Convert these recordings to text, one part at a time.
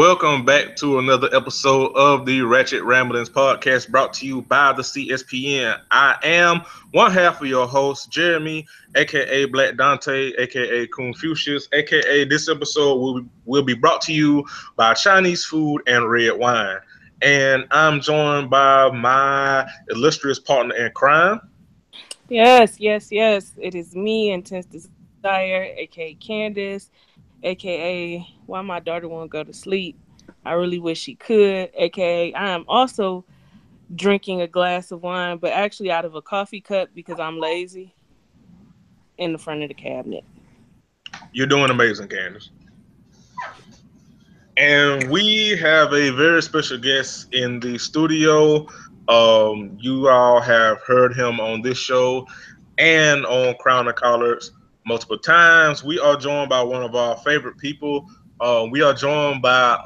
Welcome back to another episode of the Ratchet Ramblings podcast brought to you by the CSPN. I am one half of your host, Jeremy, aka Black Dante, aka Confucius, aka this episode will be brought to you by Chinese food and red wine. And I'm joined by my illustrious partner in crime. Yes. It is me, Intense Desire, aka Candace, aka why my daughter won't go to sleep. I really wish she could, aka I am also drinking a glass of wine, but actually out of a coffee cup because I'm lazy in the front of the cabinet. You're doing amazing, Candace. And we have a very special guest in the studio. You all have heard him on this show and on Crown and Collards multiple times. We are joined by one of our favorite people. We are joined by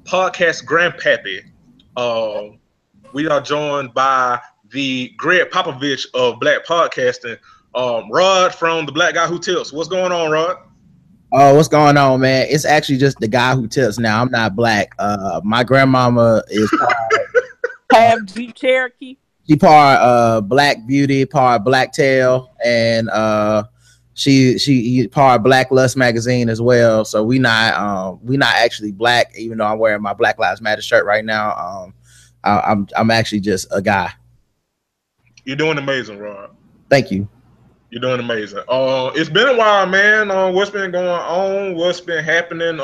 podcast Grandpappy. We are joined by the Greg Popovich of Black Podcasting, Rod from the Black Guy Who Tips. What's going on, Rod? Oh, what's going on, man? It's actually just the guy who tips now. I'm not black. My grandmama is Have Jeep Cherokee. she part Black Beauty, part Blacktail, and she part Black Lust magazine as well. So we not actually black, even though I'm wearing my Black Lives Matter shirt right now. I'm actually just a guy. You're doing amazing, Rod. Thank you. You're doing amazing. It's been a while, man. What's been going on? What's been happening?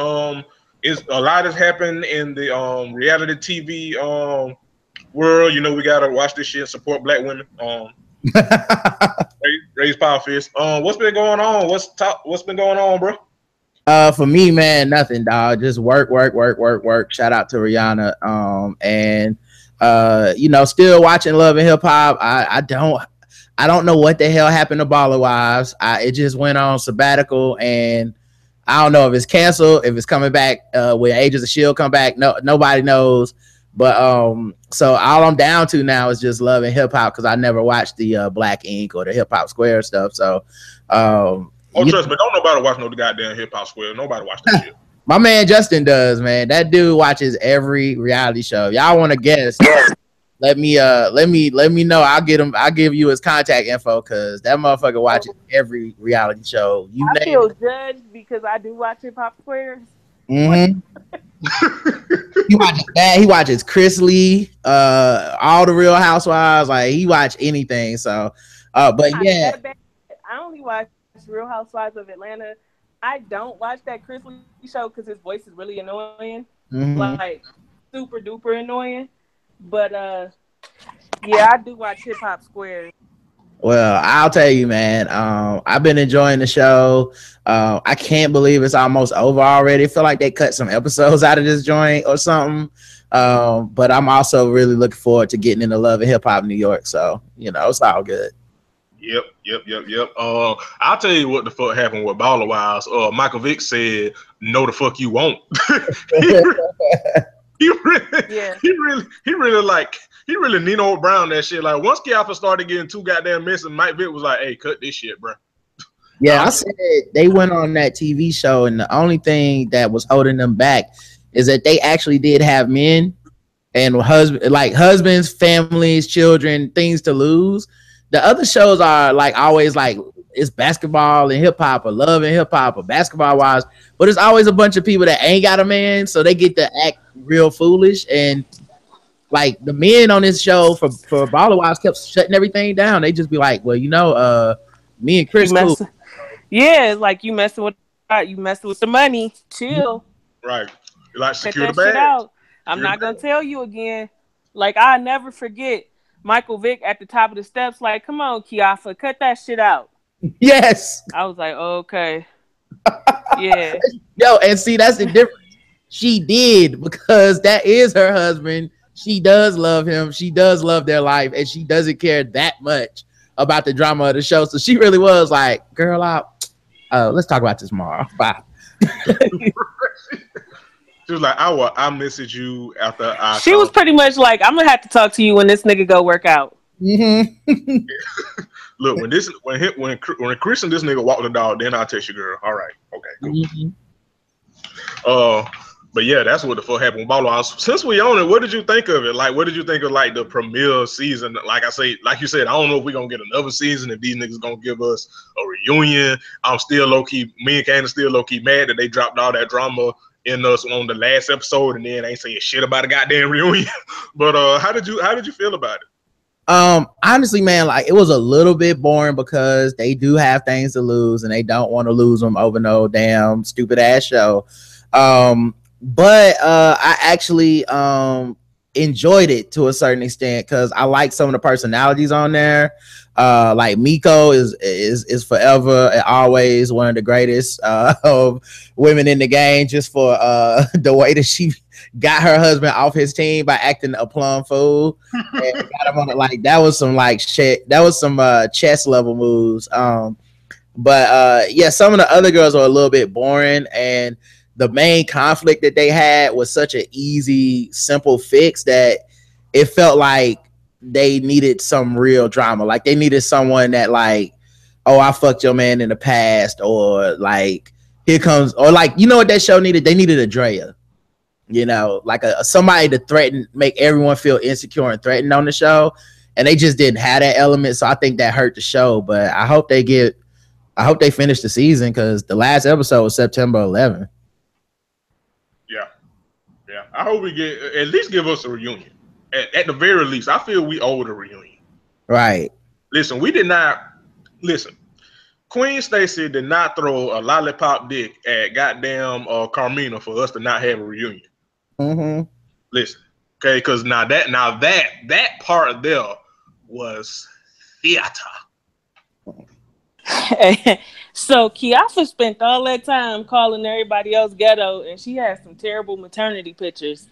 Is a lot has happened in the reality TV world. You know, we gotta watch this shit, support black women. Raise power fist. What's been going on? What's been going on, bro? For me, man, nothing, dog. Just work. Shout out to Rihanna. And still watching Love and Hip Hop. I don't know what the hell happened to Baller Wives. It just went on sabbatical, and I don't know if it's canceled, if it's coming back. When Agents of Shield come back, nobody knows. But so all I'm down to now is just Love and Hip Hop because I never watched the Black Ink or the Hip Hop Square stuff. So, trust me, don't nobody watch no goddamn Hip Hop Square. Nobody watch that shit. My man Justin does, man. That dude watches every reality show. Y'all want to guess? Let me know. I'll give you his contact info because that motherfucker watches every reality show. I feel judged because I do watch Hip Hop Squares. Mm-hmm. He watches that. He watches Chris Lee, all the Real Housewives. Like he watch anything. So, but yeah, I only watch Real Housewives of Atlanta. I don't watch that Chris Lee show because his voice is really annoying, like super duper annoying. But yeah, I do watch Hip Hop Square. Well, I'll tell you, man. I've been enjoying the show. I can't believe it's almost over already. I feel like they cut some episodes out of this joint or something. But I'm also really looking forward to getting into Love and Hip Hop New York. So it's all good. Yep. I'll tell you what the fuck happened with Baller Wives. Michael Vick said, "No, the fuck you won't." He really Nino Brown that shit. Like once Kiafa started getting too goddamn messy, Mike Vick was like, "Hey, cut this shit, bro." Yeah, I said they went on that TV show, and the only thing that was holding them back is that they actually did have men and husbands, families, children, things to lose. The other shows are like always like it's basketball and hip hop or Love and Hip Hop or Basketball Wives, but it's always a bunch of people that ain't got a man, so they get to act real foolish. And like the men on this show for Baller Wives kept shutting everything down. They just be like, well, me and Chris, yeah, like you messing with the money. Chill, right? You like secure the bag. I'm not gonna tell you again. Like I never forget Michael Vick at the top of the steps. Like, come on, Kiafa, cut that shit out. Yes. I was like, okay. Yeah. Yo, and see, that's the difference. She did because that is her husband. She does love him. She does love their life, and she doesn't care that much about the drama of the show. So she really was like, girl, let's talk about this tomorrow. Bye. She was like, I message you after She was pretty much like, I'm gonna have to talk to you when this nigga go work out. Mm-hmm. Look, when Chris and this nigga walk the dog, then I'll text you, girl. All right, okay, cool. Mm-hmm. But yeah, that's what the fuck happened with Ball. Since we own it, what did you think of it? Like, what did you think of like the premiere season? Like I say, like you said, I don't know if we're gonna get another season, if these niggas gonna give us a reunion. I'm still low key, me and Candace still low key mad that they dropped all that drama in us on the last episode and then ain't saying shit about a goddamn reunion. But how did you feel about it? Honestly, man, like it was a little bit boring because they do have things to lose and they don't want to lose them over no damn stupid ass show. But I actually enjoyed it to a certain extent because I like some of the personalities on there. Like Miko is forever and always one of the greatest of women in the game, just for the way that she got her husband off his team by acting a plum fool. And got him on it. Like that was some like shit. That was some chess level moves. But yeah, some of the other girls are a little bit boring, and the main conflict that they had was such an easy, simple fix that it felt like they needed some real drama. Like they needed someone that like, oh, I fucked your man in the past, or like here comes, or like, you know what that show needed? They needed a Drea, you know, like somebody to threaten, make everyone feel insecure and threatened on the show. And they just didn't have that element. So I think that hurt the show, but I hope they finish the season because the last episode was September 11th. Yeah, I hope we get at least give us a reunion. At the very least, I feel we owe the reunion. Right. Listen, Queen Stacy did not throw a lollipop dick at goddamn Carmina for us to not have a reunion. Mm-hmm. Listen, okay, because now that part there was theater. So Kiafa spent all that time calling everybody else ghetto, and she has some terrible maternity pictures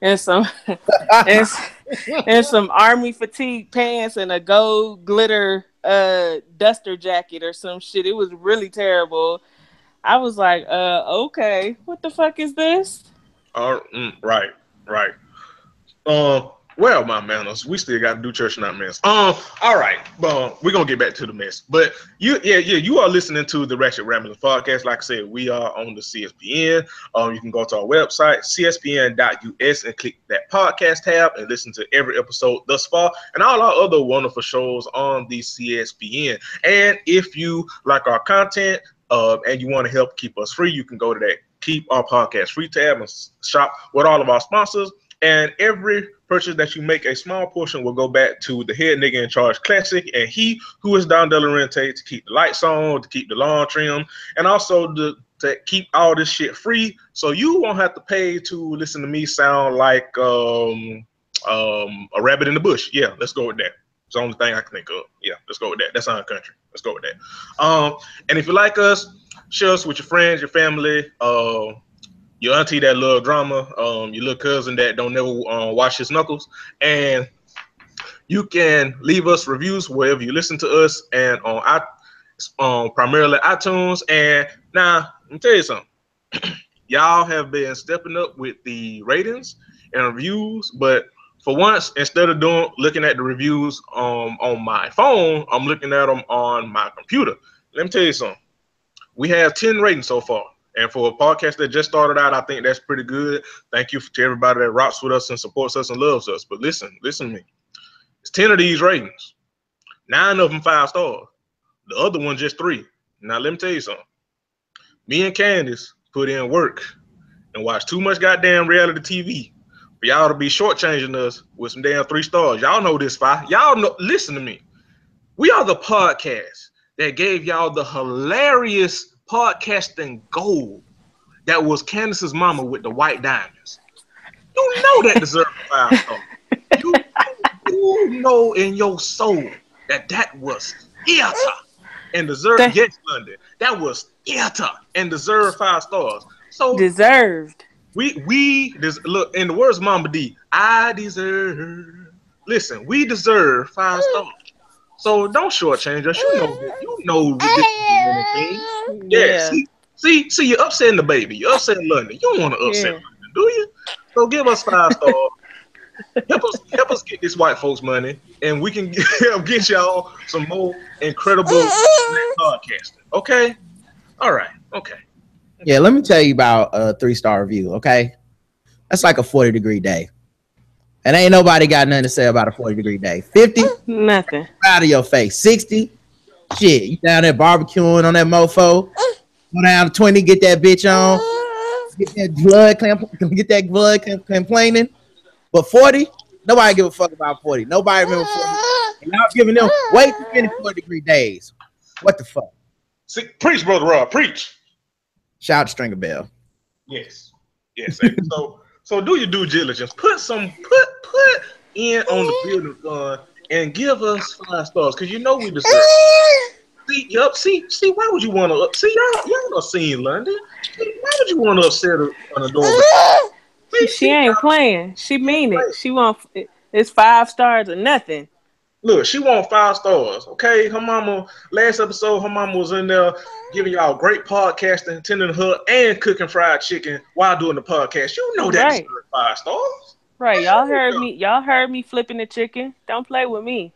and some and some army fatigue pants and a gold glitter duster jacket or some shit. It was really terrible. I was like, okay, what the fuck is this? Right. Well, my manners, we still got to do church, not mess. All right, we're gonna get back to the mess. But you are listening to the Ratchet Ramblings podcast. Like I said, we are on the CSPN. You can go to our website, cspn.us, and click that podcast tab and listen to every episode thus far and all our other wonderful shows on the CSPN. And if you like our content and you want to help keep us free, you can go to that Keep Our Podcast Free tab and shop with all of our sponsors. And every purchase that you make, a small portion will go back to the Head Nigga in Charge Classic and he who is Don Delarente to keep the lights on, to keep the lawn trim, and also to keep all this shit free, so you won't have to pay to listen to me sound like a rabbit in the bush. Yeah, let's go with that. It's the only thing I can think of. Yeah, let's go with that. That's our country. Let's go with that. And if you like us, share us with your friends, your family, your auntie that love drama, your little cousin that don't never wash his knuckles, and you can leave us reviews wherever you listen to us, and on primarily iTunes. And now let me tell you something, y'all have been stepping up with the ratings and reviews, but for once, instead of looking at the reviews on my phone, I'm looking at them on my computer. Let me tell you something, we have 10 ratings so far. And for a podcast that just started out, I think that's pretty good. Thank you to everybody that rocks with us and supports us and loves us. But listen to me. It's 10 of these ratings. 9 of them 5 stars. The other one just 3. Now, let me tell you something. Me and Candace put in work and watched too much goddamn reality TV for y'all to be shortchanging us with some damn 3 stars. Y'all know this, 5. Y'all know, listen to me. We are the podcast that gave y'all the hilarious podcasting gold that was Candace's mama with the white diamonds. You know that deserves a 5 star. You know in your soul that was theater and deserved. Yes, London. That was theater and deserved 5 stars. So deserved. We look, in the words of Mama D, I deserve. Listen, we deserve 5 stars. So don't shortchange us. You know this. Yeah. See, you're upsetting the baby. You're upsetting London. You don't want to upset London, do you? So give us 5 stars. help us get this white folks money, and we can get y'all some more incredible podcasting. Okay. All right. Okay. Yeah. Let me tell you about a 3-star review. Okay. That's like a 40-degree day. And ain't nobody got nothing to say about a 40-degree day. 50, Nothing. out of your face. 60, shit, you down there barbecuing on that mofo. Go down to 20, get that bitch on. Get that blood complaining. But 40, nobody give a fuck about 40. Nobody remember 40. And y'all giving them way too many 40-degree days. What the fuck? See, preach, brother Rob, preach. Shout out to Stringer Bell. Yes. So do your due diligence. Put in on the building fund and give us 5 stars because you know we deserve. See, why would you want to? See, y'all not seen London. Why would you want to upset her on the door? She ain't playing. She mean it. She want it's 5 stars or nothing. Look, she want 5 stars. Okay, her mama. Last episode, her mama was in there giving y'all great podcasting, tending her and cooking fried chicken while doing the podcast. You know that Right. deserves 5 stars. Right, y'all heard me. Y'all heard me flipping the chicken. Don't play with me.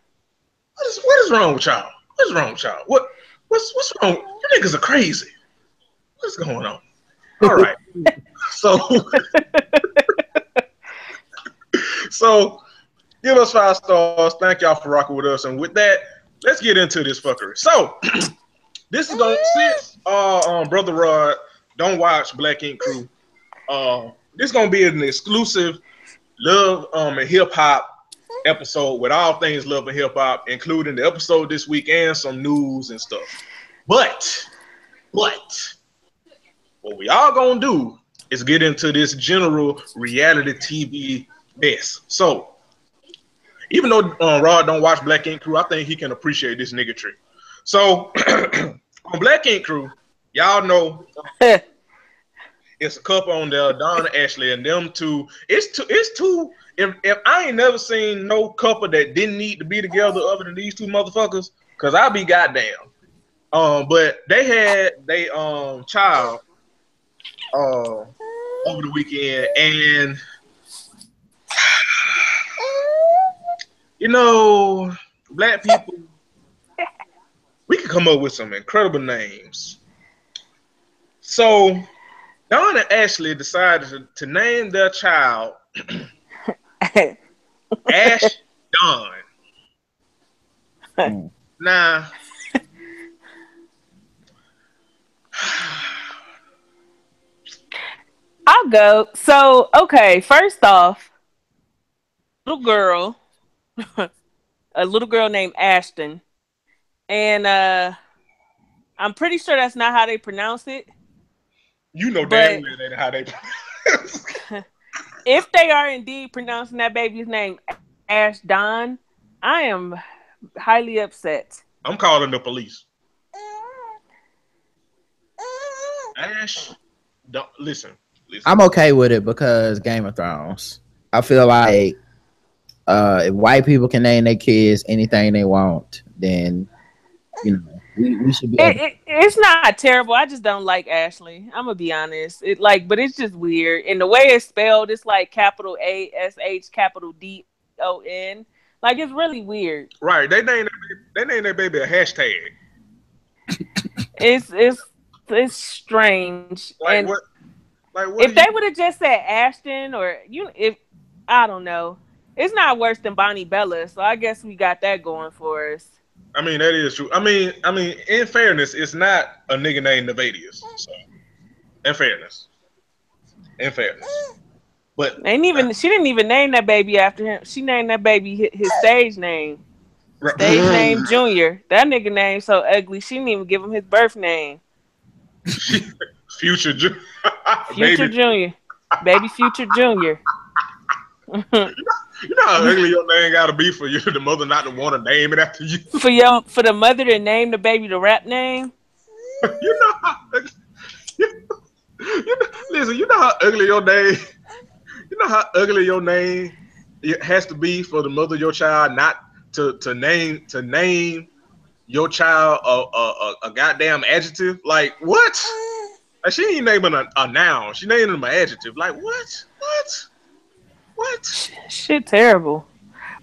What is wrong with y'all? What's wrong with y'all? What's wrong? You niggas are crazy. What's going on? All right. So give us 5 stars. Thank y'all for rocking with us. And with that, let's get into this fuckery. So this is going since Brother Rod don't watch Black Ink Crew. This is gonna be an exclusive love and hip hop episode with all things love and hip hop, including the episode this week and some news and stuff. But what we all gonna do is get into this general reality TV mess. So even though Rod don't watch Black Ink Crew, I think he can appreciate this niggatry. So on Black Ink Crew, y'all know it's a couple on there, Don Ashley and them two. It's two. If I ain't never seen no couple that didn't need to be together other than these two motherfuckers, cause I'll be goddamn. But they had they child over the weekend, and you know, black people, we could come up with some incredible names. So Don and Ashley decided to name their child Ash Don. Now, I'll go. So, okay, first off, a little girl named Ashton. And I'm pretty sure that's not how they pronounce it. You know damn well that how they pronounce it. If they are indeed pronouncing that baby's name Ash Don, I am highly upset. I'm calling the police. Ash, don't listen. I'm okay with it because Game of Thrones. I feel like if white people can name their kids anything they want, then you know we should be. It's not terrible. I just don't like Ashley. I'm gonna be honest. But it's just weird. And the way it's spelled, it's like capital ASH, capital DON. Like it's really weird. Right? They named their baby a hashtag. It's strange. Like and what? Like what? If they would have just said Ashton if I don't know, it's not worse than Bonnie Bella. So I guess we got that going for us. I mean, that is true. I mean, in fairness, it's not a nigga named Nevadius. So, in fairness. But she didn't even name that baby after him. She named that baby his stage name. Stage name Junior. That nigga name so ugly. She didn't even give him his birth name. Future Junior. Future Junior. Baby Future Junior. You know how ugly your name gotta be for you, the mother not to want to name it after you. For the mother to name the baby the rap name. You know how listen, you know how ugly your name. You know how ugly your name it has to be for the mother of your child not to name your child a goddamn adjective. Like what? Like she ain't naming a noun. She naming him an adjective. Like what? Shit terrible.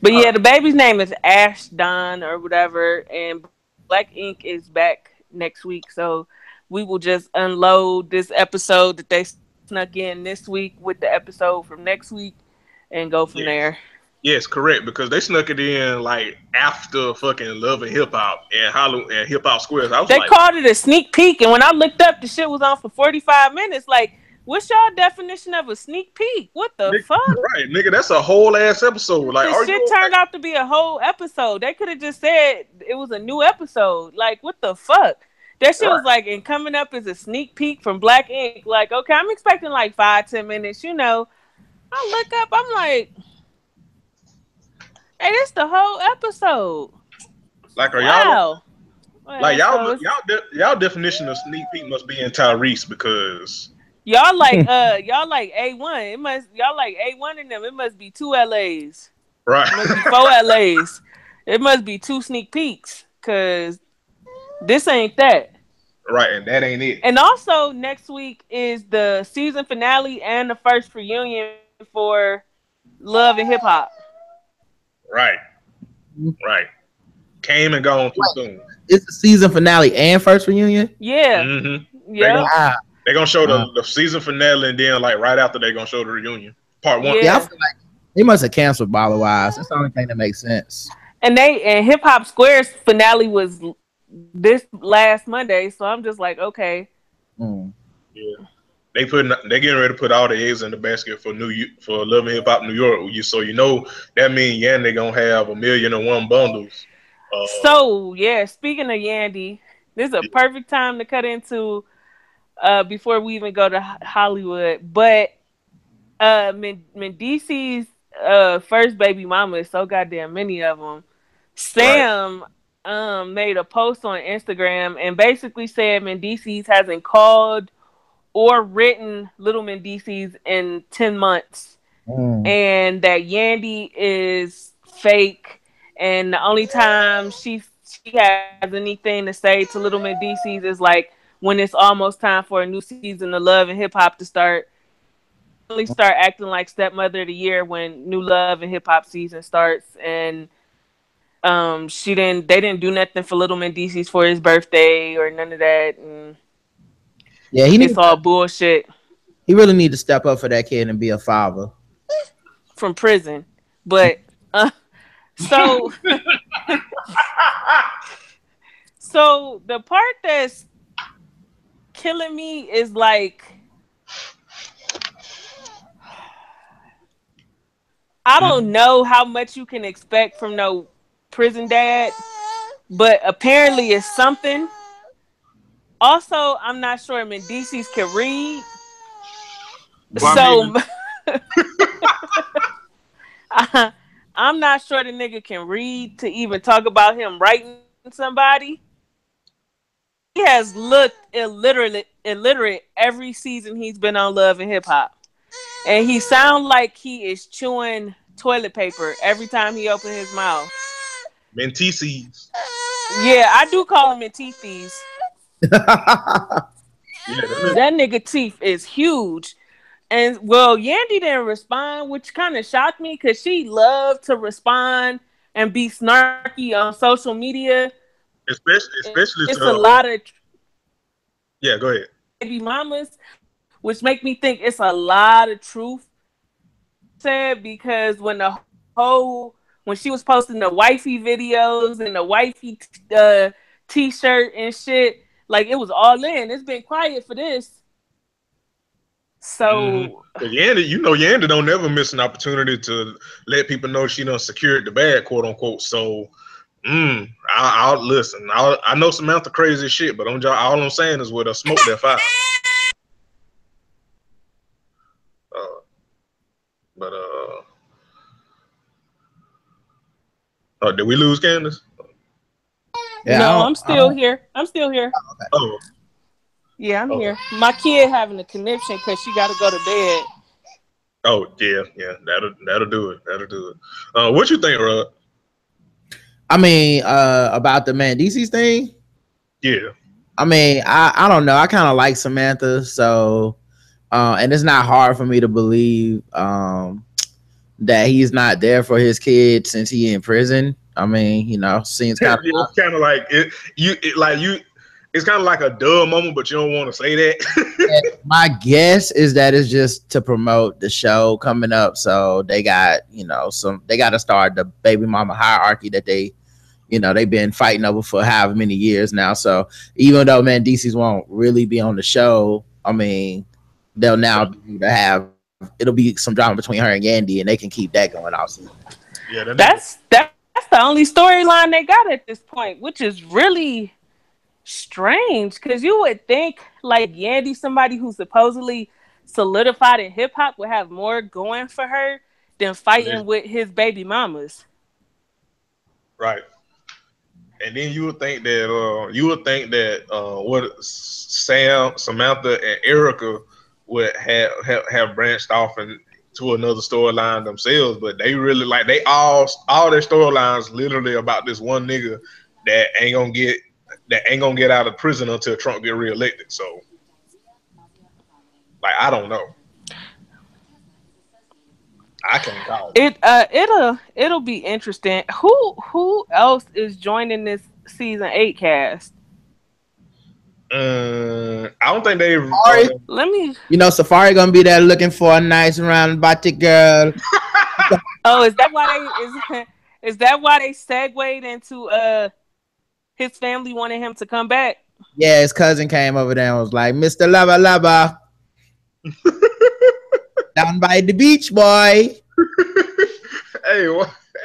But yeah, the baby's name is Ash Don or whatever, and Black Ink is back next week, so we will just unload this episode that they snuck in this week with the episode from next week and go from there. Yes, correct. Because they snuck it in like after fucking Love and Hip Hop and Hollywood and Hip Hop Squares. I was They like, called it a sneak peek, and when I looked up, the shit was on for 45 minutes. Like, what's y'all definition of a sneak peek? What the fuck? Right, nigga, that's a whole ass episode. Like, this shit turned out to be a whole episode. They could have just said it was a new episode. Like, what the fuck? That shit was like, and coming up is a sneak peek from Black Ink. Like, okay, I'm expecting like 5-10 minutes. You know, I look up, I'm like, hey, this the whole episode. Like, are y'all? Like, y'all definition of sneak peek must be in Tyrese because y'all like A1. It must y'all like A1 in them. It must be 2 LAs. Right. It must be 4 LAs. It must be 2 sneak peeks because this ain't that. Right, and that ain't it. And also next week is the season finale and the first reunion for Love and Hip Hop. Right. Came and gone too soon. It's the season finale and first reunion? Yeah. Mm-hmm. Yeah. They're gonna show the season finale, and then like right after they're gonna show the reunion. Part 1. Yeah, I feel like they must have canceled Baller Wise. That's the only thing that makes sense. And Hip Hop Square's finale was this last Monday, so I'm just like, okay. Yeah. They getting ready to put all the eggs in the basket for Love and Hip Hop New York. So you know that means Yandy gonna have 1,000,001 bundles. So yeah, speaking of Yandy, this is a perfect time to cut into before we even go to Hollywood. But Mendeecees' first baby mama is so goddamn many of them. Sam made a post on Instagram and basically said Mendeecees hasn't called or written Little Mendeecees in 10 months. And that Yandy is fake, and the only time she has anything to say to Little Mendeecees is like when it's almost time for a new season of Love and Hip Hop to start. Only start acting like stepmother of the year when new Love and Hip Hop season starts. And they didn't do nothing for Little Mendeecees for his birthday or none of that. And yeah, it's all bullshit. He really need to step up for that kid and be a father from prison. But so so the part that's killing me is like, I don't know how much you can expect from no prison dad, but apparently it's something. Also, I'm not sure Mendeecees can read. So I'm not sure the nigga can read to even talk about him writing somebody. He has looked illiterate every season he's been on Love and Hip Hop. And he sounds like he is chewing toilet paper every time he opens his mouth. Menteecees. Yeah, I do call him Menteecees. That nigga teeth is huge. And well, Yandy didn't respond, which kind of shocked me because she loved to respond and be snarky on social media. Especially it's a lot of go ahead. Baby mamas, which make me think it's a lot of truth said, because when she was posting the wifey videos and the wifey t-shirt and shit, like it was all in. It's been quiet for this. So Yandy don't never miss an opportunity to let people know she done secured the bag, quote unquote. So I'll listen. I know Samantha crazy shit, but all I'm saying is with her smoke that fire. Did we lose Candace? Yeah, no, I'm still here. Oh. Yeah, I'm here. My kid having a conniption because she got to go to bed. Oh yeah, that'll do it. What you think, Rod? I mean, about the Mendeecees thing. Yeah. I mean, I don't know. I kind of like Samantha, so and it's not hard for me to believe that he's not there for his kid since he in prison. I mean, seems kind of like it. it's kind of like a duh moment, but you don't want to say that. My guess is that it's just to promote the show coming up. So they got, they got to start the baby mama hierarchy that they've been fighting over for however many years now. So even though DC's won't really be on the show, I mean, they'll now be to have, it'll be some drama between her and Yandy, and they can keep that going also. Yeah, that's the only storyline they got at this point, which is really strange, because you would think like Yandy, somebody who's supposedly solidified in hip hop, would have more going for her than fighting with his baby mamas. Right. And then you would think that what Sam, Samantha, and Erica would have branched off into another storyline themselves, but they really all their storylines literally about this one nigga that ain't gonna get out of prison until Trump get reelected. So, I don't know. I can't call it. It'll be interesting. Who else is joining this season 8 cast? I don't think they. Let me. Safari gonna be there looking for a nice round body girl. Oh, is that why they segued into his family wanting him to come back? Yeah, his cousin came over there and was like, "Mr. Lava Lava, down by the beach, boy."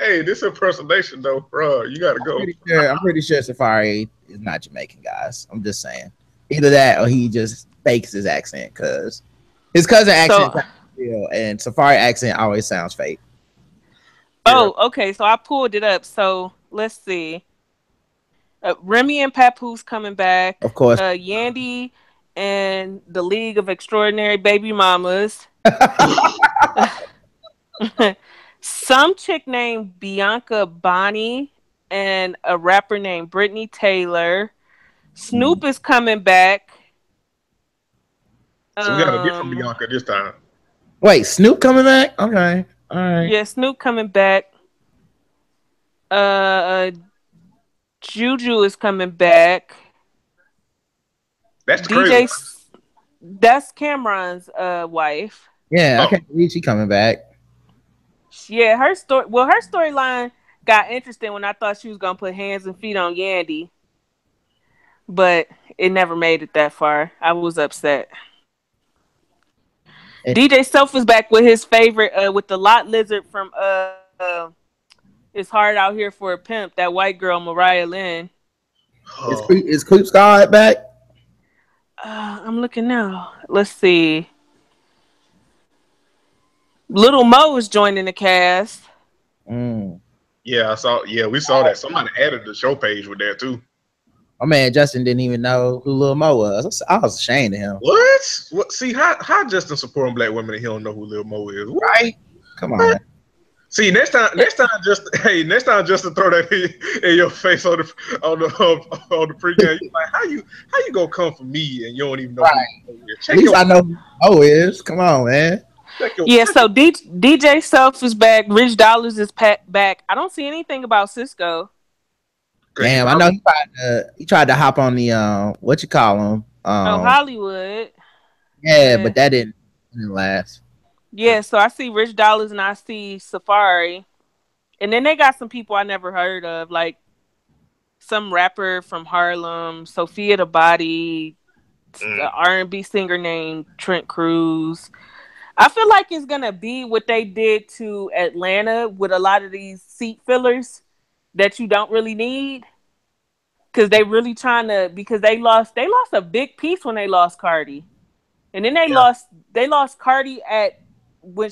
Hey, this impersonation though, bro. You gotta go. I'm pretty sure Safari is not Jamaican, guys. I'm just saying. Either that or he just fakes his accent, because his cousin accent is real, and Safari accent always sounds fake. Oh, okay. So I pulled it up. So let's see. Remy and Papoose coming back. Of course. Yandy and the League of Extraordinary Baby Mamas. Some chick named Bianca Bonnie and a rapper named Brittany Taylor. Snoop is coming back. So we got a different Bianca this time. Wait, Snoop coming back? Okay. All right. Yeah, Snoop coming back. Juju is coming back. That's crazy. That's Cameron's wife. Yeah, I can't believe she coming back. Yeah, her storyline got interesting when I thought she was gonna put hands and feet on Yandy, but it never made it that far. I was upset. DJ Self is back with his favorite, with the lot lizard from It's Hard Out Here for a Pimp, that white girl Mariah Lynn. Is Creep Scar back? I'm looking now. Let's see. Little Mo is joining the cast. Yeah, I saw. Yeah, we saw that. Somebody added the show page with that too. My man Justin didn't even know who Lil Mo was. I was ashamed of him. What? See how Justin supporting black women and he don't know who Lil Mo is? Right? Come on. See, next time, just throw that in your face on the pregame. You're like, how you gonna come for me and you don't even know? Right. At least I know who Mo is. Come on, man. Yeah, so DJ Self is back. Rich Dollars is back. I don't see anything about Cisco. Damn, I know he tried to hop on the what you call him? Hollywood. Yeah, but that didn't last. Yeah, so I see Rich Dollars and I see Safari. And then they got some people I never heard of, like some rapper from Harlem, Sophia the Body, the R&B singer named Trent Cruz. I feel like it's going to be what they did to Atlanta with a lot of these seat fillers that you don't really need. Because they really because they lost a big piece when they lost Cardi. And then they lost Cardi when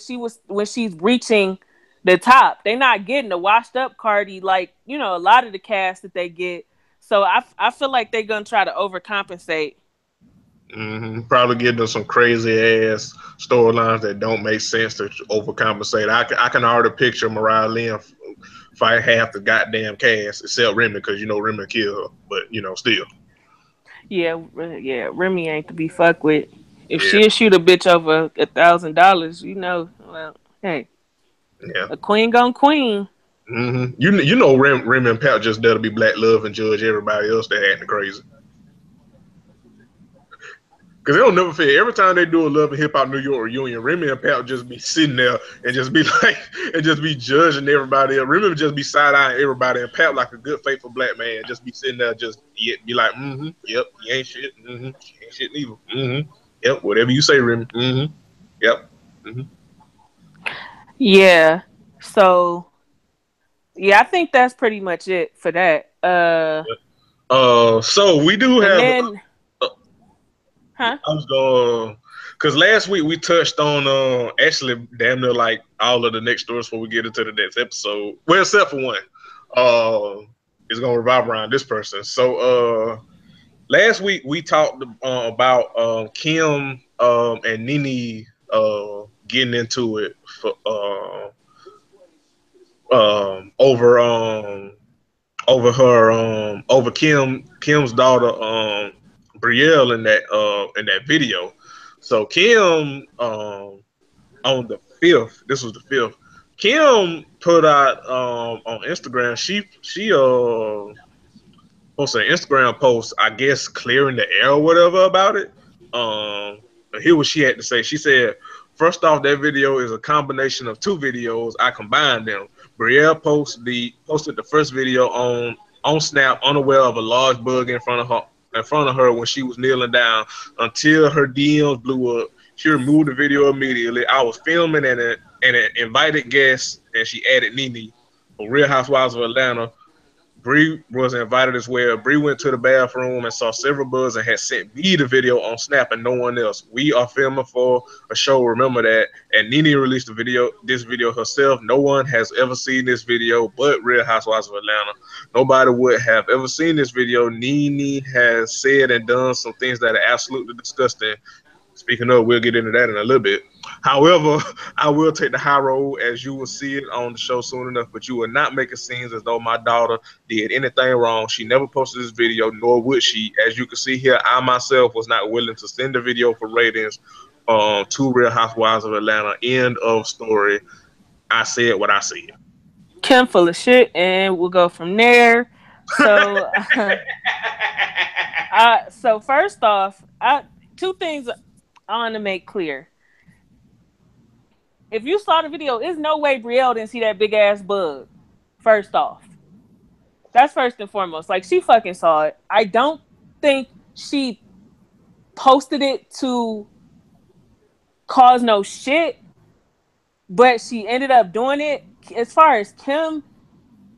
she's reaching the top. They're not getting the washed up Cardi like, a lot of the cast that they get. So I feel like they're going to try to overcompensate. Probably getting them some crazy ass storylines that don't make sense to overcompensate. I can already picture Mariah Lynn fight half the goddamn cast except Remy, because Remy killed her, but still. Yeah, Remy ain't to be fucked with. If she'll shoot a bitch over $1,000, well, hey, a queen gone queen. Remy and Pat just there to be black love and judge everybody else that acting crazy. Because they don't never fail. Every time they do a Love and Hip Hop New York reunion, Remy and Pat just be sitting there and just be like, and just be judging everybody. Remy would just be side-eyeing everybody, and Pat, like a good, faithful black man, just be sitting there, just be like, yep, you ain't shit, you ain't shit neither, yep, whatever you say, Remy, yep, Yeah. So, yeah, I think that's pretty much it for that. So we do have. Then, I was going because last week we touched on actually damn near like all of the next stories before we get into the next episode. Well, except for one. It's gonna revolve around this person. So last week we talked about Kim and Nene getting into it for over Kim's daughter Brielle in that video. So Kim on the 5th, this was the 5th, Kim put out on Instagram, she posted an Instagram post, I guess clearing the air or whatever about it. Here's what she had to say. She said, first off, that video is a combination of two videos. I combined them. Brielle posted the first video on Snap, unaware of a large bug in front of her when she was kneeling down until her DMs blew up. She removed the video immediately. I was filming and an invited guest, and she added Nene for Real Housewives of Atlanta. Bree was invited as well. Bree went to the bathroom and saw several bugs and had sent me the video on Snap and no one else. We are filming for a show, remember that. And Nene released this video herself. No one has ever seen this video but Real Housewives of Atlanta. Nobody would have ever seen this video. Nene has said and done some things that are absolutely disgusting. Speaking of, we'll get into that in a little bit. However, I will take the high road, as you will see it on the show soon enough, but you will not make it seem as though my daughter did anything wrong. She never posted this video, nor would she. As you can see here, I myself was not willing to send the video for ratings to Real Housewives of Atlanta. End of story. I said what I said. Kim full of shit, and we'll go from there. So, so first off, two things I want to make clear. If you saw the video, there's no way Brielle didn't see that big ass bug. First off, that's first and foremost. Like, she fucking saw it. I don't think she posted it to cause no shit, but she ended up doing it. As far as Kim,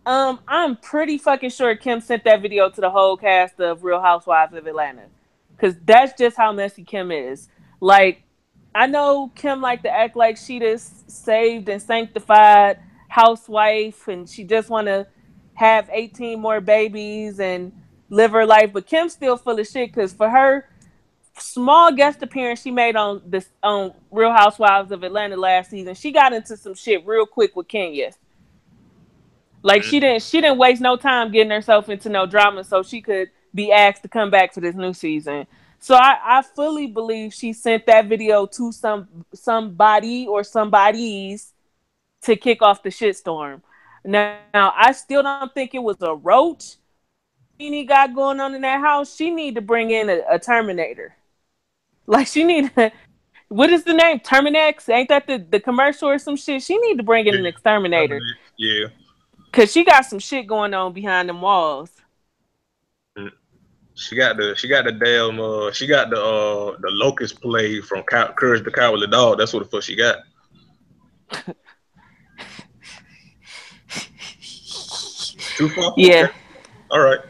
I'm pretty fucking sure Kim sent that video to the whole cast of Real Housewives of Atlanta, because that's just how messy Kim is. Like, I know Kim like to act like she this saved and sanctified housewife and she just want to have 18 more babies and live her life, but Kim's still full of shit, because for her small guest appearance she made on Real Housewives of Atlanta last season, she got into some shit real quick with Kenya. Like, she didn't waste no time getting herself into no drama so she could be asked to come back for this new season. So I fully believe she sent that video to somebody or somebodies to kick off the shitstorm. Now, I still don't think it was a roach Nene got going on in that house. She need to bring in a Terminator. Like, she need what is the name? Terminex? Ain't that the commercial or some shit? She need to bring in an exterminator. Yeah. Cause she got some shit going on behind them walls. She got the damn she got the locust plague from Courage the Cowardly Dog. That's what the fuck she got. Too far? Yeah. Okay. All right.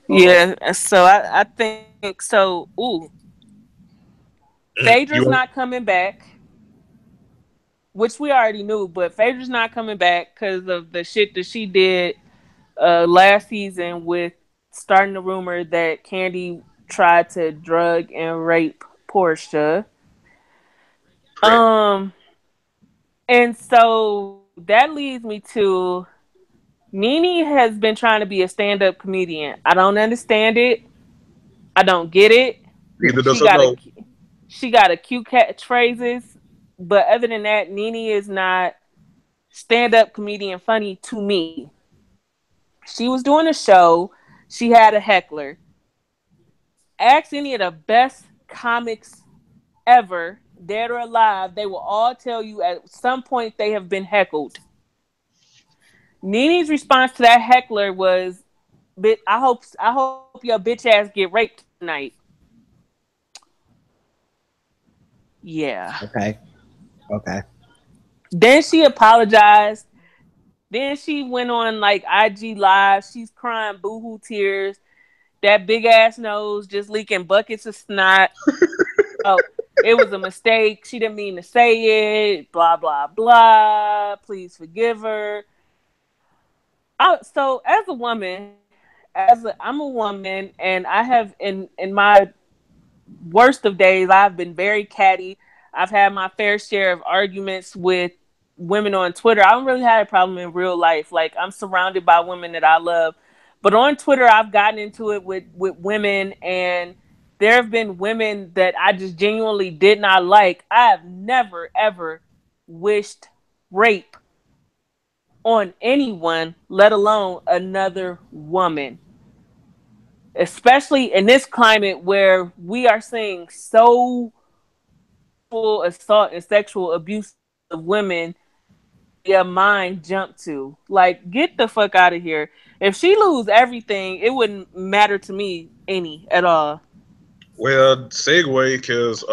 Yeah. So I think so. Ooh. Phaedra's not coming back, which we already knew, but Phaedra's not coming back because of the shit that she did last season with starting the rumor that Kandi tried to drug and rape Portia. And so that leads me to Nene has been trying to be a stand-up comedian. I don't understand it. I don't get it. Neither does I. She got a cute catchphrases, but other than that, Nene is not stand-up comedian funny to me. She was doing a show. She had a heckler. Ask any of the best comics ever, dead or alive, they will all tell you at some point they have been heckled. Nene's response to that heckler was, I hope your bitch ass get raped tonight." Yeah. Okay. Okay. Then she apologized. Then she went on like IG Live. She's crying boohoo tears. That big ass nose just leaking buckets of snot. Oh, it was a mistake. She didn't mean to say it. Blah blah blah. Please forgive her. So as a woman, I'm a woman, and I have in my worst of days, I've been very catty. I've had my fair share of arguments with women on Twitter. I don't really have a problem in real life. Like, I'm surrounded by women that I love. But on Twitter, I've gotten into it with women, and there have been women that I just genuinely did not like. I have never, ever wished rape on anyone, let alone another woman. Especially in this climate where we are seeing so full assault and sexual abuse of women, your mind jump to. Like, get the fuck out of here. If she lose everything, it wouldn't matter to me any at all. Well, segue, because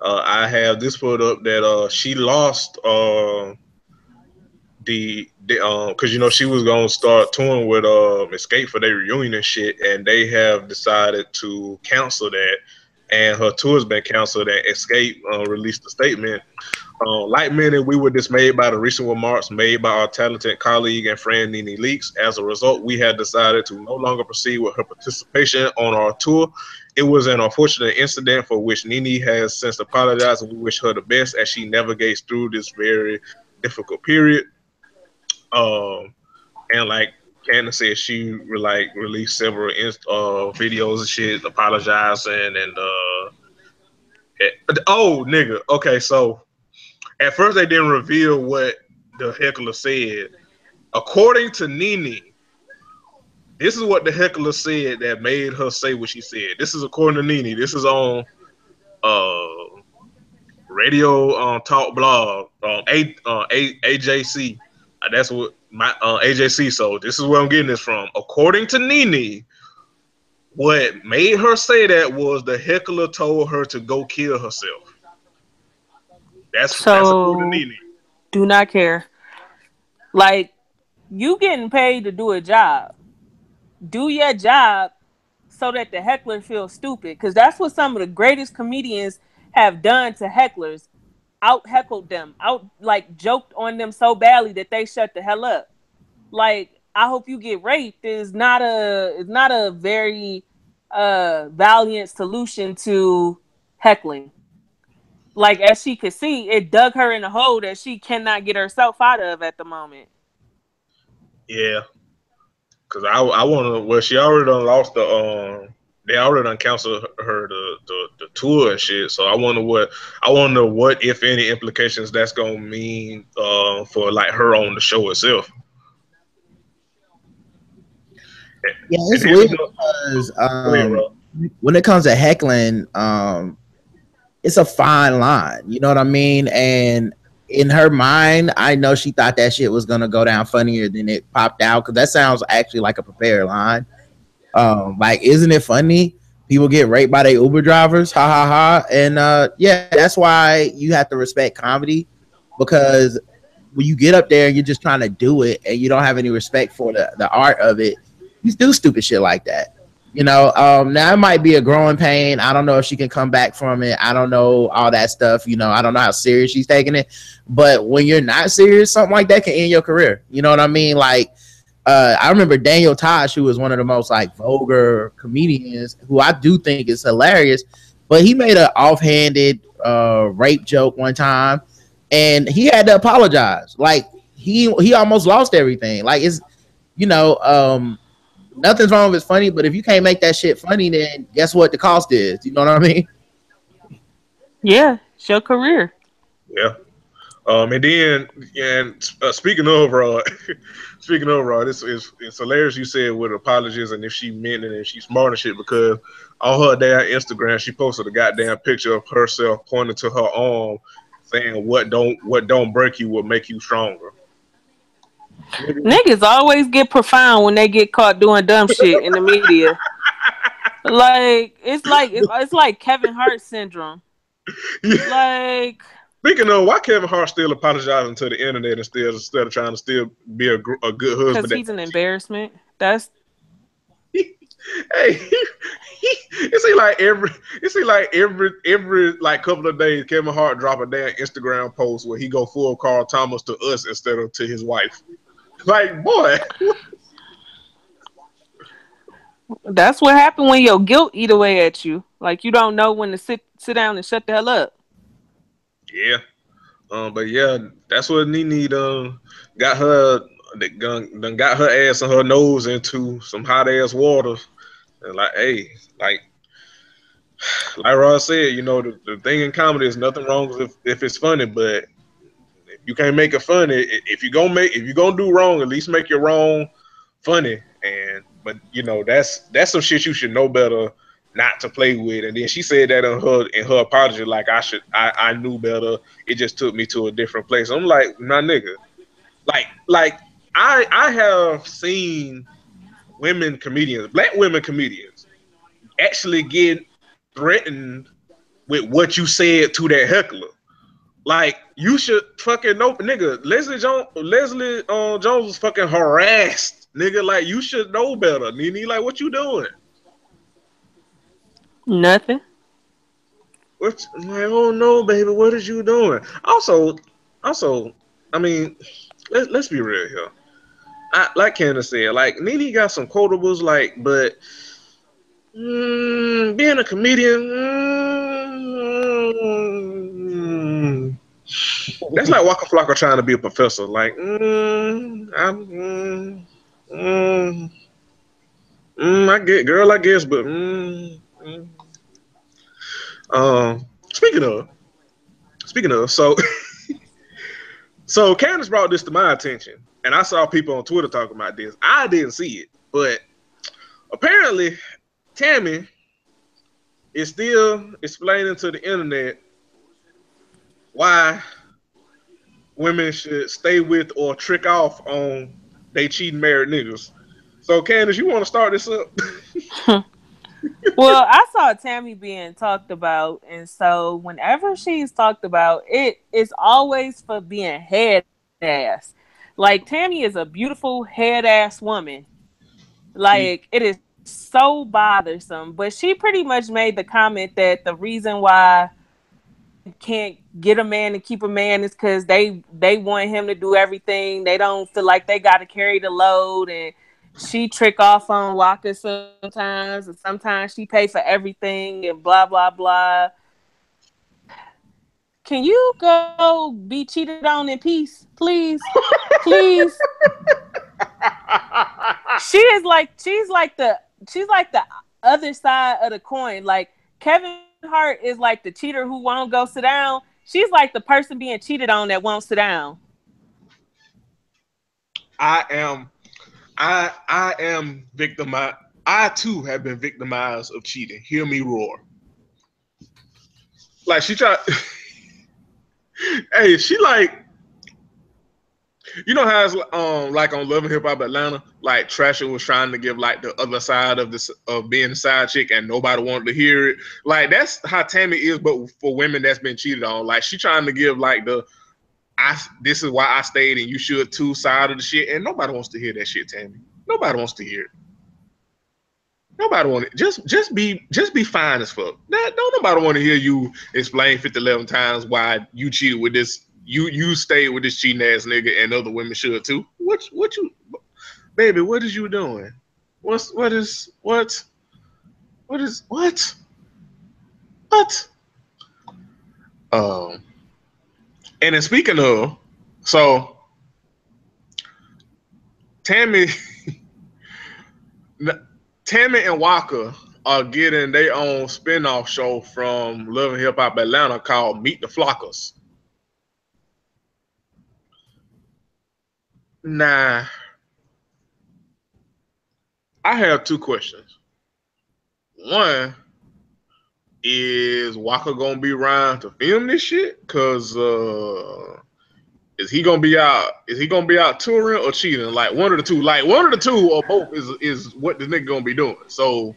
I have this put up that she lost the because she was gonna start touring with Escape for their reunion and shit, and they have decided to cancel that, and her tour's been canceled. And Escape released a statement. Like many, we were dismayed by the recent remarks made by our talented colleague and friend Nene Leakes. As a result, we had decided to no longer proceed with her participation on our tour. It was an unfortunate incident for which Nene has since apologized, and we wish her the best as she navigates through this very difficult period. And like Candace said, she released several videos and shit, apologizing and oh nigga, okay, so at first they didn't reveal what the heckler said. According to Nene, this is what the heckler said that made her say what she said. This is according to Nene. This is on Radio Talk Blog, AJC. That's what my AJC. So this is where I'm getting this from. According to Nene, what made her say that was the heckler told her to go kill herself. That's according to Nene. Do not care. Like, you getting paid to do a job. Do your job so that the heckler feels stupid. Because that's what some of the greatest comedians have done to hecklers. Out heckled them. Out like joked on them so badly that they shut the hell up. Like, I hope you get raped is not a very valiant solution to heckling. Like, as she could see, it dug her in a hole that she cannot get herself out of at the moment. Yeah, because I want to. Well, she already done lost the. They already done canceled her the tour and shit. So I wonder what if any implications that's gonna mean for like her on the show itself. Yeah, it's weird because when it comes to heckling, it's a fine line. You know what I mean? And in her mind, I know she thought that shit was gonna go down funnier than it popped out, because that sounds actually like a prepared line. Like, isn't it funny? People get raped by their Uber drivers, ha ha ha. And yeah, that's why you have to respect comedy, because when you get up there and you're just trying to do it and you don't have any respect for the art of it, you do stupid shit like that. You know, now it might be a growing pain. I don't know if she can come back from it. I don't know all that stuff. You know, I don't know how serious she's taking it. But when you're not serious, something like that can end your career. You know what I mean? Like, I remember Daniel Tosh, who was one of the most like vulgar comedians, who I do think is hilarious, but he made an offhanded rape joke one time, and he had to apologize. Like, he almost lost everything. Like, it's, you know, nothing's wrong if it's funny, but if you can't make that shit funny, then guess what the cost is? You know what I mean? Yeah, it's your career. Yeah. And then, and speaking of speaking of Raw, this is it's hilarious. You said with apologies and if she meant it and she's smart and shit because on her damn Instagram she posted a goddamn picture of herself pointing to her arm, saying what don't break you will make you stronger. Niggas always get profound when they get caught doing dumb shit in the media. It's like Kevin Hart syndrome. Yeah. Like, Speaking of, why Kevin Hart still apologizing to the internet instead of trying to still be a good because husband? he's an embarrassment. That's Hey, it seems like every like couple of days, Kevin Hart drop a damn Instagram post where he go full Carl Thomas to us instead of to his wife. Like, boy, that's what happened when your guilt eat away at you. Like you don't know when to sit down and shut the hell up. yeah. But yeah, that's what Nene got her done got her ass and her nose into some hot ass water. And like, hey, like Ross said, you know, the thing in comedy is nothing wrong if it's funny, but if you can't make it funny, if you're gonna do wrong, at least make your wrong funny. And but you know, that's some shit you should know better not to play with. And then she said that in her apology, like I knew better. It just took me to a different place. I'm like, nah, nigga. Like I have seen black women comedians, actually get threatened with what you said to that heckler. Like you should fucking know, nigga. Leslie Jones was fucking harassed, nigga. Like you should know better, Nene. Like what you doing? Nothing. What? Like, oh no, baby. What is you doing? Also, I mean, let's be real here. Like Candace said, like Nene got some quotables, like, but being a comedian, that's like Waka Flocka trying to be a professor. Like, I get, girl, I guess, but speaking of, so so Candace brought this to my attention, and I saw people on Twitter talking about this. I didn't see it, but apparently Tammy is still explaining to the internet why women should stay with or trick off on they cheating married niggas. So Candace, you want to start this up? Well, I saw Tammy being talked about, and so whenever she's talked about, it's always for being head ass. Like Tammy is a beautiful head ass woman. Like it is so bothersome. But she pretty much made the comment that the reason why can't get a man to keep a man is because they want him to do everything. They don't feel like they got to carry the load, and she trick off on Walker sometimes, and sometimes she pay for everything, and blah blah blah. Can you go be cheated on in peace, please, please? She's like the other side of the coin. Like Kevin Hart is like the cheater who won't go sit down. She's like the person being cheated on that won't sit down. I am victimized. I too have been victimized of cheating. Hear me roar. Like she tried. Hey, she like. You know how it's like on Love and Hip Hop Atlanta, like Trasher was trying to give like the other side of this of being the side chick and nobody wanted to hear it. Like that's how Tammy is, but for women that's been cheated on. Like she trying to give like this is why I stayed and you should too side of the shit, and nobody wants to hear that shit, Tammy. Nobody wants to hear it. Nobody want it. Just be fine as fuck. Don't nobody want to hear you explain 50-11 times why you cheated with this. You stayed with this cheating ass nigga and other women should too. What you, baby? What is you doing? What? And then speaking of, so Tammy and Walker are getting their own spinoff show from Love and Hip Hop Atlanta called Meet the Flockers. Nah, I have two questions. One, is Walker gonna be around to film this shit? Cause is he gonna be out? Is he gonna be out touring or cheating? Like one of the two. Like one of the two or both is what the nigga gonna be doing. So,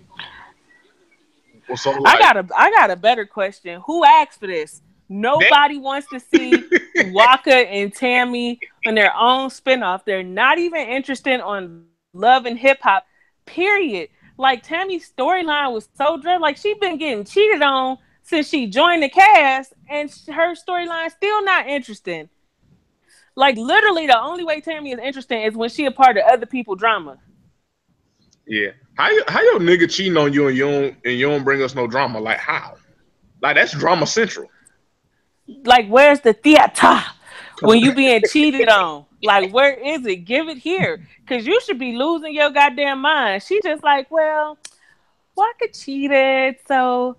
like, I got a better question. Who asked for this? Nobody wants to see Waka and Tammy on their own spinoff. They're not even interested on Love and Hip Hop. Period. Like Tammy's storyline was so dread. Like she's been getting cheated on since she joined the cast, and her storyline still not interesting. Like literally, the only way Tammy is interesting is when she a part of other people's drama. Yeah, how your nigga cheating on you and you don't bring us no drama? Like how? Like that's drama central. Like where's the theater when you being cheated on? Like where is it? Give it here, cause you should be losing your goddamn mind. She just like, well, Waka cheated, so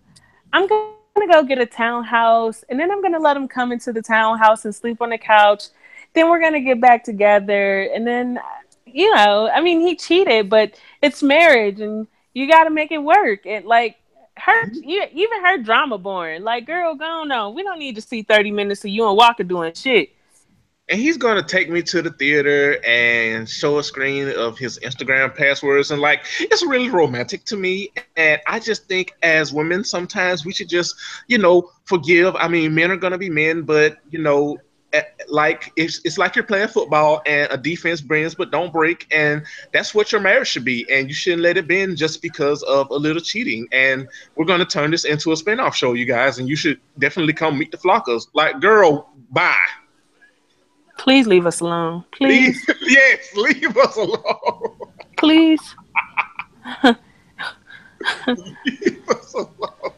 I'm gonna go get a townhouse, and then I'm gonna let him come into the townhouse and sleep on the couch. Then we're gonna get back together, and then, you know, I mean, he cheated, but it's marriage, and you got to make it work. And like her, even her drama boring. Like, girl, go on. We don't need to see 30 minutes of you and Walker doing shit. And he's gonna take me to the theater and show a screen of his Instagram passwords, and like it's really romantic to me. And I just think as women, sometimes we should just, you know, forgive. I mean, men are gonna be men, but you know, like it's like you're playing football and a defense bends but don't break, and that's what your marriage should be. And you shouldn't let it bend just because of a little cheating. And we're gonna turn this into a spinoff show, you guys, and you should definitely come meet the Flockers. Like, girl, bye. Please leave us alone. Please. Yes, leave us alone. Please. Leave us alone.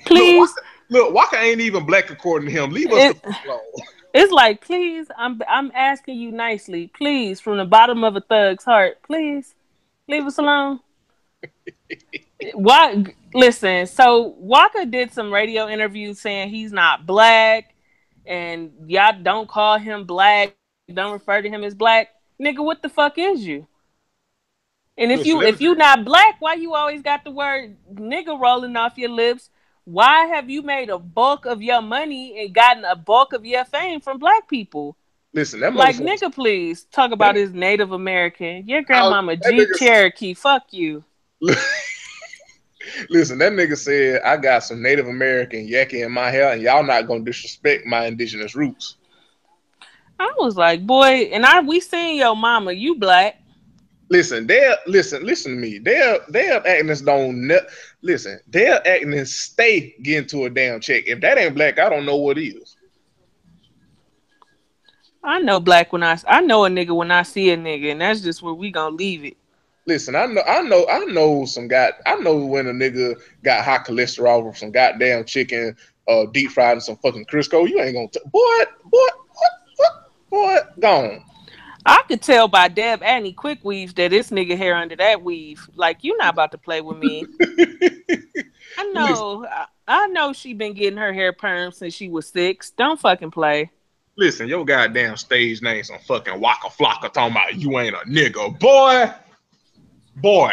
Please. Look, Walker ain't even black according to him. Leave us alone. It's like, please, I'm asking you nicely. Please, from the bottom of a thug's heart, please leave us alone. What? Listen, so Walker did some radio interviews saying he's not black. And y'all don't call him black. Don't refer to him as black. Nigga, what the fuck is you? And if you not black, why you always got the word nigga rolling off your lips? Why have you made a bulk of your money and gotten a bulk of your fame from black people? Listen, that like nigga, please talk about his Native American. Your grandmama Jeep Cherokee. Fuck you. Listen, that nigga said, I got some Native American yaki in my hair, and y'all not gonna disrespect my indigenous roots. I was like, boy, and we seen your mama, you black. Listen, listen to me. They're acting as listen, they're acting as stay getting to a damn check. If that ain't black, I don't know what is. I know black when I know a nigga when I see a nigga, and that's just where we gonna leave it. Listen, I know some guy. I know when a nigga got high cholesterol from some goddamn chicken, deep fried in some fucking Crisco. You ain't gonna boy, gone. I could tell by Deb Annie quick weaves that this nigga hair under that weave. Like, you not about to play with me. I know she been getting her hair permed since she was 6. Don't fucking play. Listen, your goddamn stage name some fucking Waka Flocka talking about you ain't a nigga, boy. Boy.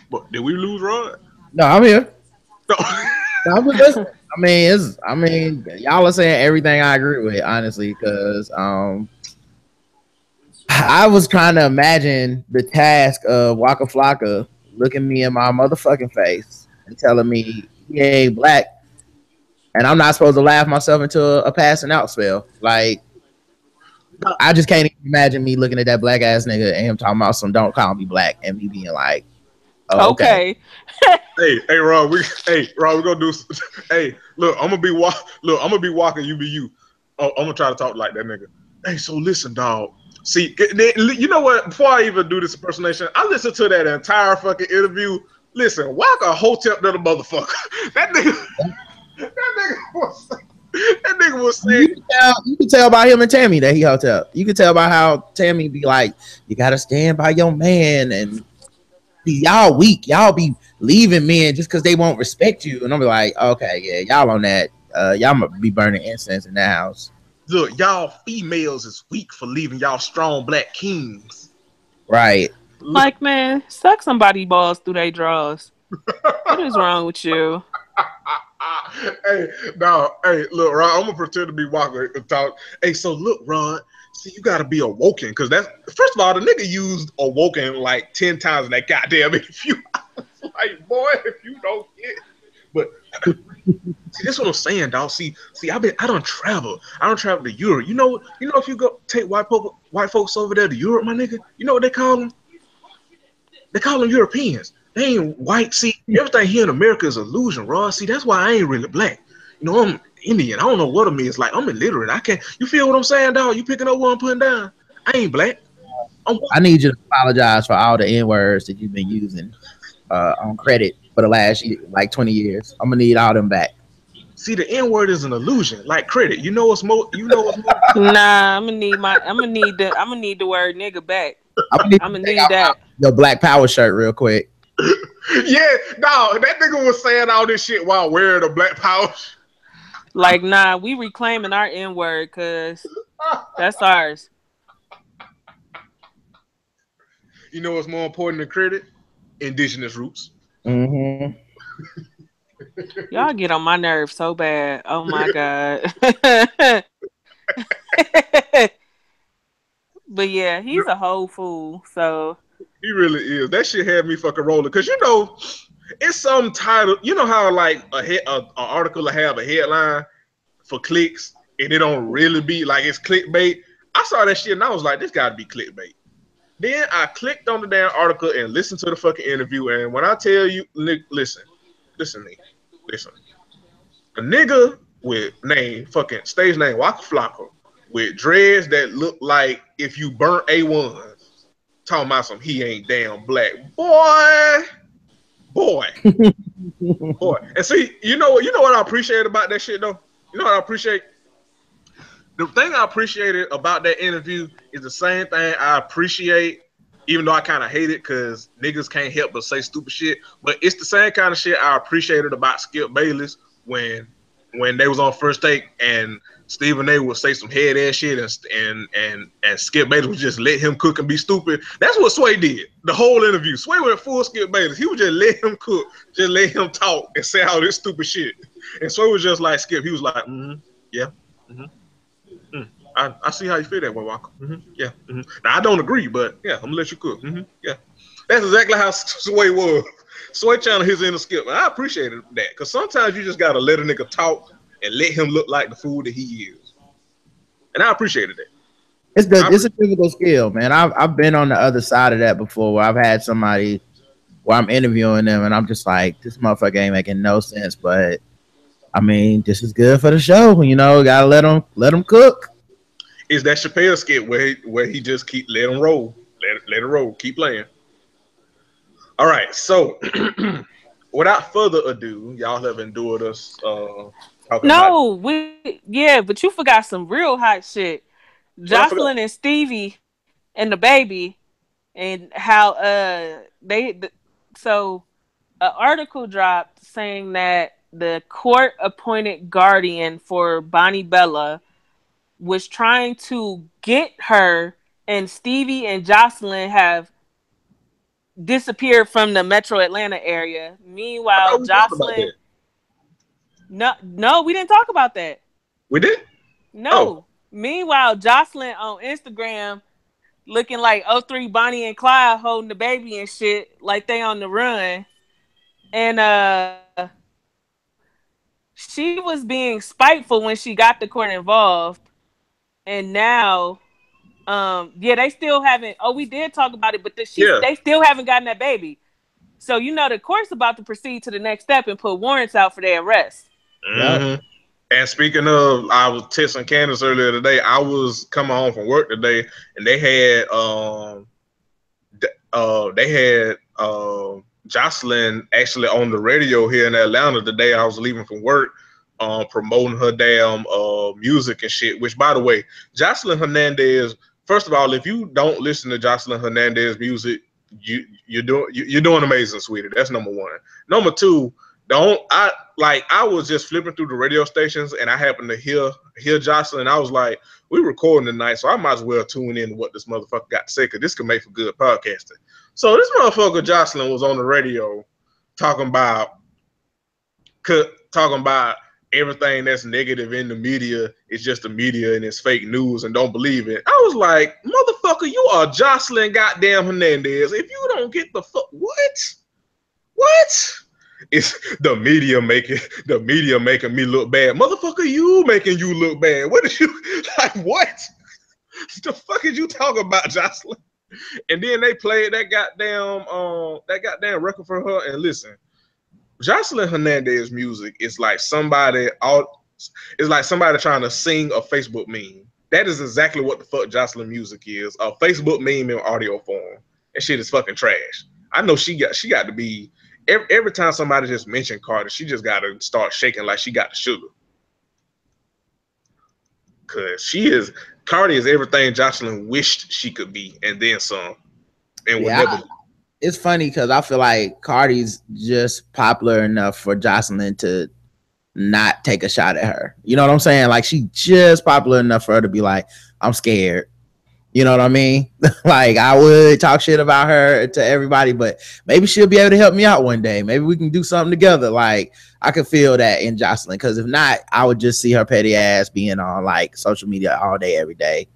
But did we lose Rod? No, I'm here. No, I'm just listening. I mean, y'all are saying everything I agree with, honestly, because I was trying to imagine the task of Waka Flocka looking me in my motherfucking face and telling me he ain't black, and I'm not supposed to laugh myself into a passing out spell. Like, I just can't even imagine me looking at that black ass nigga and him talking about some "don't call me black" and me being like, oh, okay. Hey, Rob, we gonna do. Hey, look, I'm gonna be walking, you be you. I'm gonna try to talk like that nigga. Hey, so listen, dog. See, you know what? Before I even do this impersonation, I listened to that entire fucking interview. Listen, Walker hotel to the motherfucker. That nigga was saying. You can tell by him and Tammy that he hotel. You can tell by how Tammy be like, you gotta stand by your man, and y'all weak. Y'all be leaving men just because they won't respect you. And I'm like, okay, yeah, y'all on that. y'all might be burning incense in that house. Look, y'all females is weak for leaving y'all strong black kings. Right. Like, man, suck somebody balls through their drawers. What is wrong with you? Hey, no, hey, look, Ron, I'm gonna pretend to be Walker and talk. Hey, so look, Ron, see, you gotta be awoken, because that's first of all, the nigga used awoken like 10 times in that goddamn interview. Like, boy, if you don't get, but see, that's what I'm saying, dog. See, I don't travel. I don't travel to Europe. You know, if you go take white folks over there to Europe, my nigga, you know what they call them? They call them Europeans. They ain't white. See, everything here in America is illusion, Ross. See, that's why I ain't really black. You know, I'm Indian. I don't know what it means. Like, I'm illiterate. I can't. You feel what I'm saying, dog? You picking up what I'm putting down? I ain't black. I need you to apologize for all the N-words that you've been using on credit for the last like 20 years. I'm gonna need all them back. See, the N-word is an illusion, like credit. You know what's more? Nah, I'm gonna need the word nigga back. I'm gonna need that. Your Black Power shirt real quick. Yeah, no, that nigga was saying all this shit while wearing a Black Power. Like, nah, we reclaiming our N-word because that's ours. You know what's more important than credit? Indigenous roots. Mm-hmm. Y'all get on my nerves so bad. Oh my god. But yeah, he's a whole fool. So he really is. That shit had me fucking rolling. Cause you know, it's some title. You know how like a article will have a headline for clicks, and it don't really be like it's clickbait. I saw that shit and I was like, this gotta be clickbait. Then I clicked on the damn article and listened to the fucking interview. And when I tell you, listen to me. Listen. A nigga with stage name Waka Flocka with dreads that look like if you burnt A1, talking about some he ain't damn black. Boy. And see, you know what I appreciate about that shit though? You know what I appreciate? The thing I appreciated about that interview is the same thing I appreciate, even though I kind of hate it because niggas can't help but say stupid shit. But it's the same kind of shit I appreciated about Skip Bayless when they was on First Take and Stephen A would say some head ass shit and Skip Bayless would just let him cook and be stupid. That's what Sway did the whole interview. Sway went full Skip Bayless. He would just let him cook, just let him talk and say all this stupid shit. And Sway was just like Skip. He was like, yeah. I see how you feel that way, Walker. Yeah. Now I don't agree, but yeah, I'm gonna let you cook. Yeah, that's exactly how Sway was. Sway channel his inner Skip, and I appreciated that because sometimes you just gotta let a nigga talk and let him look like the fool that he is, and I appreciated that. It's a difficult skill, man. I've been on the other side of that before, where I've had somebody where I'm interviewing them, and I'm just like, this motherfucker ain't making no sense, but I mean, this is good for the show, you know. Gotta let them cook. Is that Chappelle skit where he just let him roll, let it roll, keep playing. All right, so without further ado, y'all have endured us. But you forgot some real hot shit. Jocelyn and Stevie and the baby, and how an article dropped saying that the court appointed guardian for Bonnie Bella was trying to get her, and Stevie and Jocelyn have disappeared from the Metro Atlanta area. Meanwhile, Jocelyn... No, we didn't talk about that. We did? No. Oh. Meanwhile, Jocelyn on Instagram looking like 03 Bonnie and Clyde holding the baby and shit, like they on the run. And she was being spiteful when she got the court involved. And now, they still haven't. Oh, we did talk about it, but they still haven't gotten that baby. So the court's about to proceed to the next step and put warrants out for their arrest. Mm-hmm. And speaking of, I was texting Candace earlier today. I was coming home from work today, and they had Jocelyn actually on the radio here in Atlanta the day I was leaving from work. Promoting her damn music and shit. Which, by the way, Jocelyn Hernandez. First of all, if you don't listen to Jocelyn Hernandez music, you're doing amazing, sweetie. That's number one. Number two, I was just flipping through the radio stations and I happened to hear Jocelyn. I was like, we recording tonight, so I might as well tune in to what this motherfucker got to say, because this could make for good podcasting. So this motherfucker Jocelyn was on the radio talking about everything that's negative in the media is just the media and it's fake news and don't believe it. I was like, motherfucker, you are Jocelyn goddamn Hernandez. If you don't get the fuck, what? It's the media making me look bad. Motherfucker, you making you look bad. What did you like? What the fuck is you talking about, Jocelyn? And then they played that goddamn record for her. And listen, Jocelyn Hernandez music is like somebody trying to sing a Facebook meme. That is exactly what the fuck Jocelyn music is. A Facebook meme in audio form. That shit is fucking trash. I know she got to be. Every time somebody just mentioned Cardi, she just got to start shaking like she got the sugar. Because Cardi is everything Jocelyn wished she could be, and then some. And would never be. It's funny because I feel like Cardi's just popular enough for Jocelyn to not take a shot at her. You know what I'm saying? Like, she just popular enough for her to be like, I'm scared. You know what I mean? Like, I would talk shit about her to everybody, but maybe she'll be able to help me out one day. Maybe we can do something together. Like, I could feel that in Jocelyn, because if not, I would just see her petty ass being on like social media all day, every day,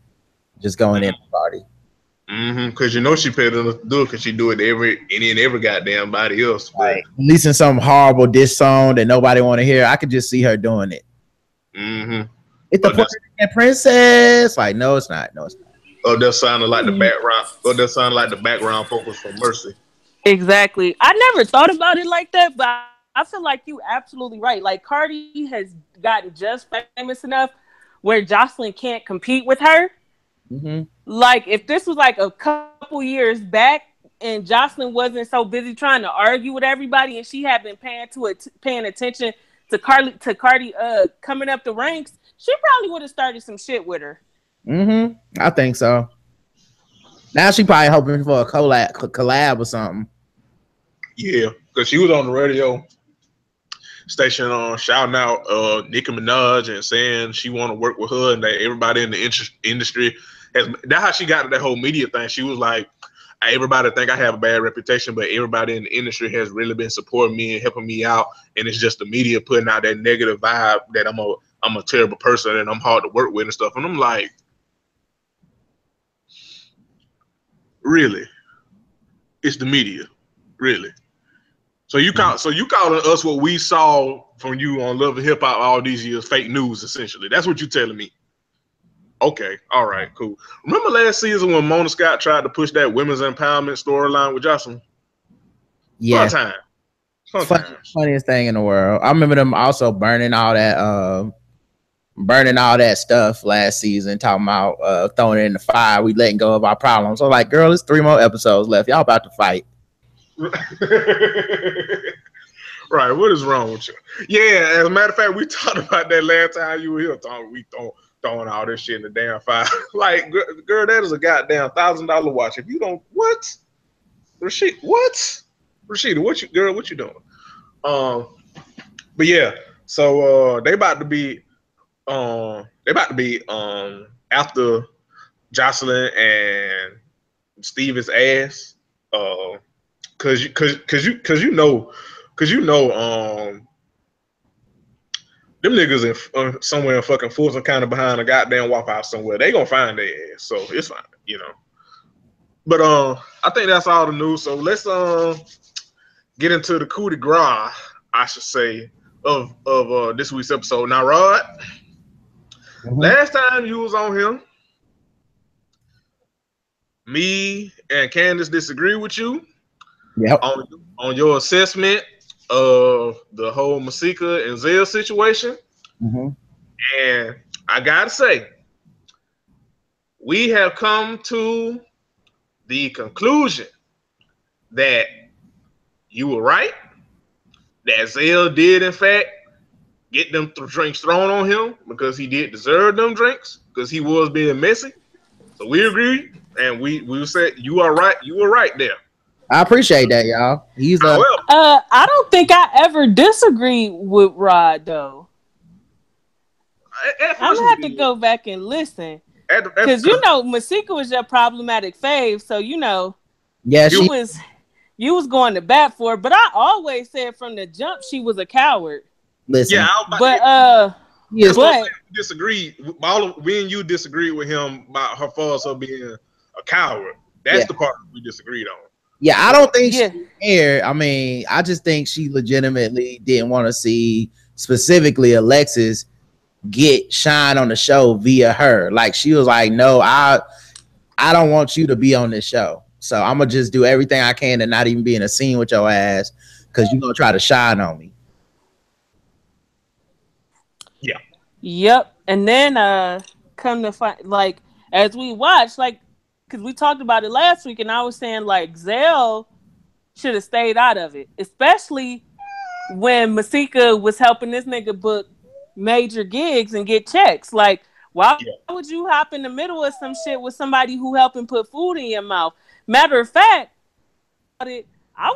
just going in the party. Because you know she paid enough to do it, because she do it every goddamn body else. Like, releasing some horrible diss song that nobody want to hear. I could just see her doing it. It's the Puerto Rican princess. Like, no, it's not. No, it's not. Or that sounded like the background. Or that sounded like the background focus for Mercy. Exactly. I never thought about it like that, but I feel like you absolutely right. Like, Cardi has gotten just famous enough where Jocelyn can't compete with her. Like, if this was like a couple years back and Jocelyn wasn't so busy trying to argue with everybody and she had been paying attention to Cardi coming up the ranks, she probably would have started some shit with her. I think so. Now she probably hoping for a collab or something. Yeah, because she was on the radio station shouting out Nicki Minaj and saying she want to work with her, and that everybody in the industry has. That's how she got to that whole media thing. She was like, everybody think I have a bad reputation, but everybody in the industry has really been supporting me and helping me out, and it's just the media putting out that negative vibe that I'm a terrible person and I'm hard to work with and stuff. And I'm like, really? It's the media, really? So you calling us what we saw from you on Love and Hip Hop all these years fake news, essentially? That's what you're telling me. Okay, all right, cool. Remember last season when Mona Scott tried to push that women's empowerment storyline with Jocelyn? Yeah, funniest thing in the world. I remember them also burning all that stuff last season, talking about throwing it in the fire. We letting go of our problems. So like, girl, there's 3 more episodes left. Y'all about to fight. Right, what is wrong with you? Yeah, as a matter of fact, we talked about that last time you were here. Throwing all this shit in the damn fire. Like, girl, that is a goddamn $1,000 watch. If you don't, what? Rashida, what? Rashida, what you doing? But yeah, so they about to be after Jocelyn and Steven's ass, cause you know, them niggas in somewhere in fucking Fulton County behind a goddamn Waffle House somewhere. They gonna find their ass, so it's fine, you know. But I think that's all the news. So let's get into the coup de grace, I should say, of this week's episode. Now, Rod, last time you was on here, me and Candace disagree with you. Yep. On your assessment of the whole Masika and Zell situation. And I gotta say, we have come to the conclusion that you were right, that Zell did in fact get them drinks thrown on him because he did deserve them drinks because he was being messy. So we agree, and we said you are right. You were right there. I appreciate that, y'all. I don't think I ever disagreed with Rod though. I'm gonna have to go back and listen. Because you know Masika was your problematic fave, so you know, yeah, you was going to bat for her. But I always said from the jump she was a coward. Listen, yeah, but disagree. Me and you disagreed with him about her for her being a coward. That's the part we disagreed on. Yeah, I don't think she cared. I mean, I just think she legitimately didn't want to see specifically Alexis get shine on the show via her. Like she was like, no, I don't want you to be on this show. So I'm gonna just do everything I can to not even be in a scene with your ass because you're gonna try to shine on me. Yeah. Yep. And then come to find, like, as we watched, like, because we talked about it last week, and I was saying like Zell should have stayed out of it, especially when Masika was helping this nigga book major gigs and get checks. Like, why would you hop in the middle of some shit with somebody who helping put food in your mouth? Matter of fact, I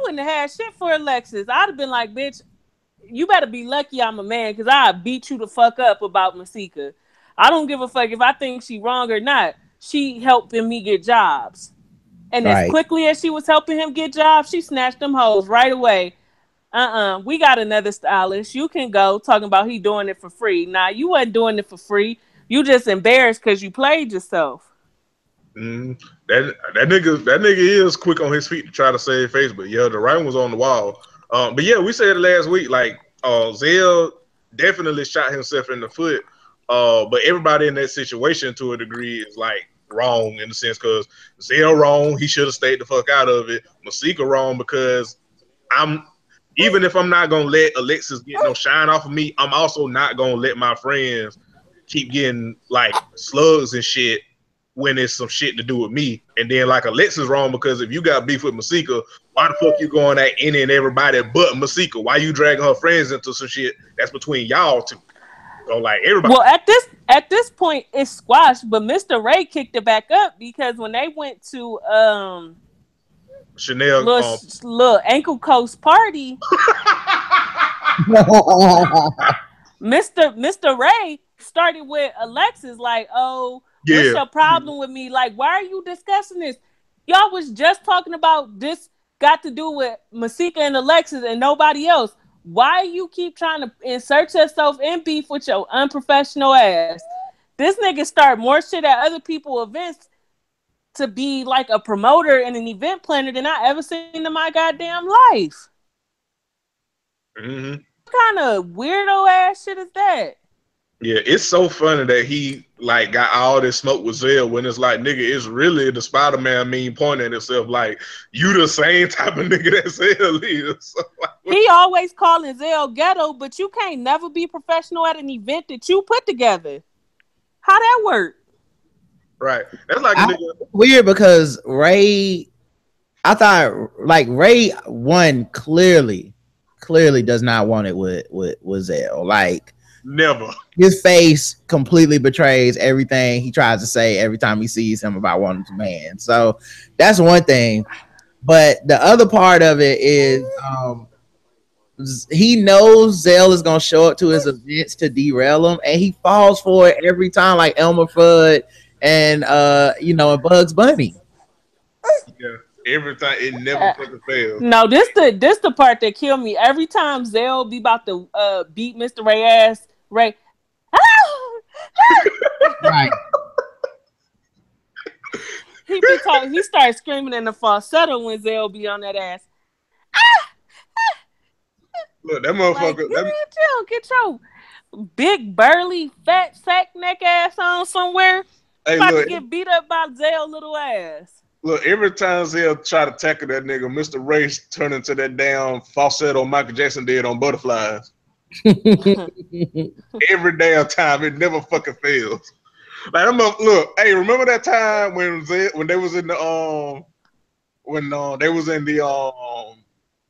wouldn't have had shit for Alexis. I'd have been like, bitch, you better be lucky I'm a man, because I beat you the fuck up about Masika. I don't give a fuck if I think she wrong or not. She helping me get jobs. And as quickly as she was helping him get jobs, she snatched them hoes right away. We got another stylist. You can go, talking about he doing it for free. Nah, you wasn't doing it for free. You just embarrassed because you played yourself. That nigga is quick on his feet to try to save face, but yeah, the writing was on the wall. But yeah, we said it last week. Like Zell definitely shot himself in the foot. But everybody in that situation, to a degree, is like wrong in the sense because Zell wrong. He should have stayed the fuck out of it. Masika wrong because even if I'm not gonna let Alexis get no shine off of me, I'm also not gonna let my friends keep getting like slugs and shit when it's some shit to do with me. And then like Alexis wrong because if you got beef with Masika, why the fuck you going at any and everybody but Masika? Why you dragging her friends into some shit that's between y'all two? So like everybody. Well, at this point it's squashed, but Mr. Ray kicked it back up because when they went to Chanel little Ankle Coast party, Mr. Ray started with Alexis like, oh, what's your problem with me? Like, why are you discussing this? Y'all was just talking about this got to do with Masika and Alexis and nobody else. Why you keep trying to insert yourself in beef with your unprofessional ass? This nigga start more shit at other people's events to be like a promoter and an event planner than I ever seen in my goddamn life. What kind of weirdo ass shit is that? Yeah, it's so funny that he like got all this smoke with Zell when it's like, nigga, it's really the Spider-Man meme pointing at itself like, you the same type of nigga that Zell is. So, like, he always calling Zell ghetto, but you can't never be professional at an event that you put together. How that work? Right. That's like a nigga. Weird because Ray, I thought like Ray one clearly does not want it with Zell. Like never. His face completely betrays everything he tries to say every time he sees him about wanting to man. So that's one thing. But the other part of it is he knows Zell is gonna show up to his events to derail him, and he falls for it every time, like Elmer Fudd and and Bugs Bunny. Yeah, every time it never fucking fails. No, this the part that killed me. Every time Zell be about to beat Mr. Ray ass, Ray. Right. He starts screaming in the falsetto when Zell be on that ass. Look, that motherfucker. Like, get your big burly fat sack neck ass on somewhere. Hey, about look, to get beat up by Zell little ass. Look, every time Zell try to tackle that nigga, Mr. Ray turn into that damn falsetto Michael Jackson did on Butterflies. Every damn time, it never fucking fails. Like look, hey, remember that time when they was in the they was in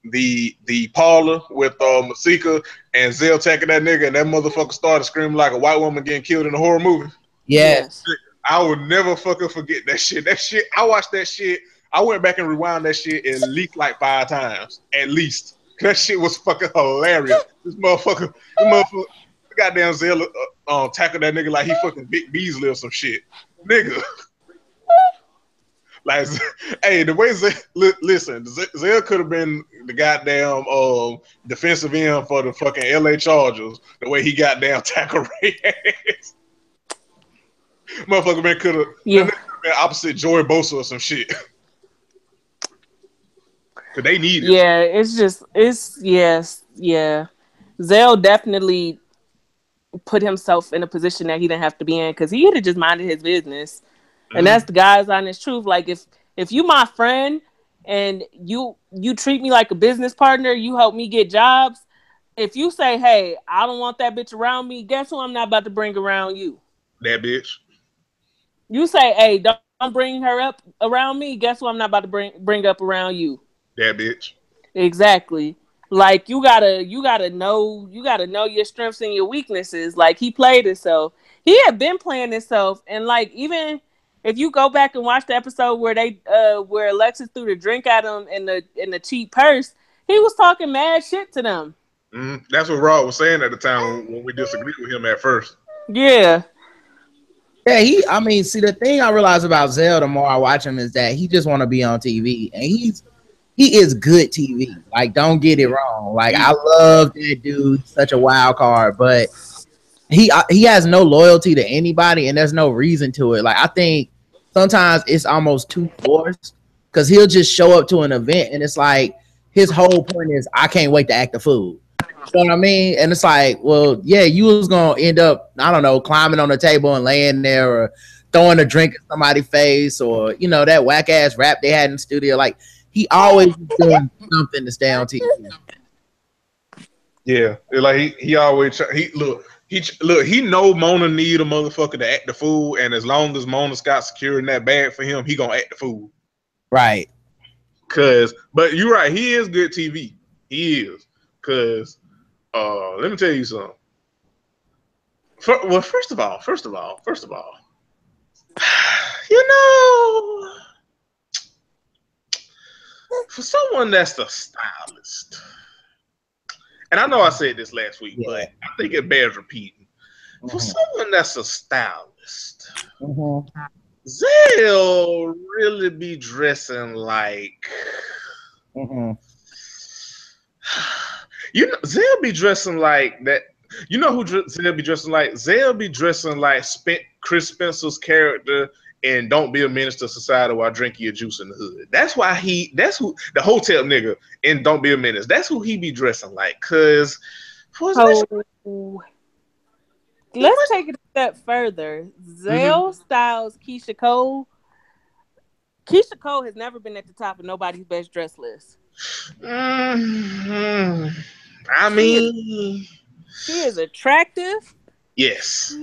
the parlor with Masika and Zell attacking that nigga, and that motherfucker started screaming like a white woman getting killed in a horror movie. Yes. I would never fucking forget that shit. That shit, I watched that shit. I went back and rewound that shit at least like 5 times. At least. That shit was fucking hilarious. This motherfucker, goddamn Zell tackled that nigga like he fucking Big Beasley or some shit. Nigga. Like, hey, the way listen, Zell could have been the goddamn defensive end for the fucking LA Chargers. The way he goddamn tackled Ray ass. Motherfucker man could have been opposite Joey Bosa or some shit. Cause they need it. Yeah, yeah. Zell definitely put himself in a position that he didn't have to be in because he had to just minded his business. And that's the guy's honest truth. Like if you my friend and you treat me like a business partner, you help me get jobs. If you say, hey, I don't want that bitch around me, guess who I'm not about to bring around you? That bitch. You say, hey, don't bring her up around me, guess who I'm not about to bring up around you? That bitch. Exactly. Like you gotta know your strengths and your weaknesses. Like he played himself. He had been playing himself, and like even if you go back and watch the episode where where Alexis threw the drink at him in the cheap purse, he was talking mad shit to them. That's what Rod was saying at the time when we disagreed with him at first. Yeah. Yeah, see, the thing I realize about Zell the more I watch him is that he just want to be on TV, and he is good TV. Like, don't get it wrong. Like, I love that dude, such a wild card, but he has no loyalty to anybody, and there's no reason to it. Like, I think sometimes it's almost too forced because he'll just show up to an event, and it's like his whole point is, I can't wait to act the fool. You know what I mean? And it's like, well, yeah, you was gonna end up, I don't know, climbing on the table and laying there, or throwing a drink at somebody's face, or that whack ass rap they had in the studio. Like, he always doing something to stay on TV. Yeah, like he always he know Mona need a motherfucker to act the fool, and as long as Mona's got securing that bag for him, he gonna act the fool. Right. But you're right, he is good TV. He is. Let me tell you something. First of all, for someone that's the stylist, and I know I said this last week, but I think it bears repeating. For someone that's a stylist, Zell really be dressing like, Zell be dressing like that. You know who Zell be dressing like? Zell be dressing like Chris Spencer's character and Don't Be a Menace to Society while drinking your juice in the hood. That's who the hotel nigga in Don't Be a Menace. That's who he be dressing like. Let's take it a step further. Zell styles Keisha Cole. Keisha Cole has never been at the top of nobody's best dress list. I mean, she is attractive. Yes.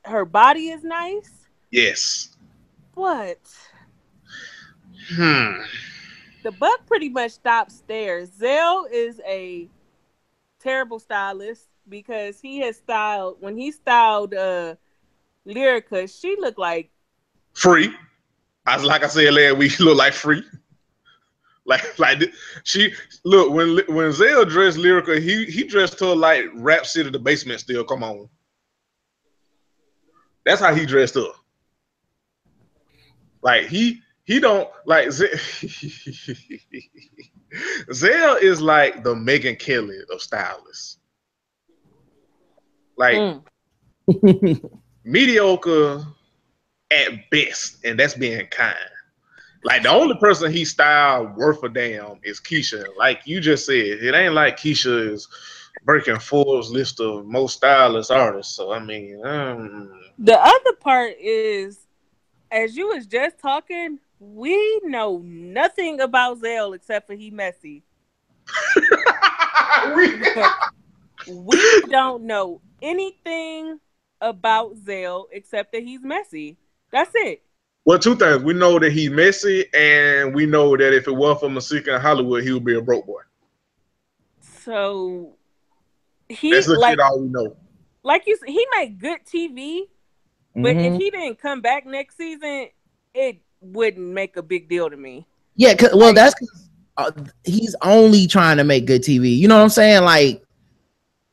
Her body is nice. Yes. But the buck pretty much stops there. Zell is a terrible stylist because when he styled Lyrica, she looked like Free. Like I said last week, she looked like Free. Like she look when Zell dressed Lyrica, he dressed her like Rap City, the Basement Still. Come on, that's how he dressed up. Like he don't like Zell is like the Megyn Kelly of stylists. Like mediocre at best, and that's being kind. Like, the only person he styled worth a damn is Keisha. Like you just said, it ain't like Keisha is breaking Forbes' list of most stylish artists. So, I mean... The other part is, as you was just talking, we know nothing about Zell except for he messy. We don't know anything about Zell except that he's messy. That's it. Well, two things. We know that he's messy, and we know that if it weren't for Masika in Hollywood, he would be a broke boy. So that's legit all we know. Like you said, he made good TV, but if he didn't come back next season, it wouldn't make a big deal to me. Yeah, he's only trying to make good TV. You know what I'm saying? Like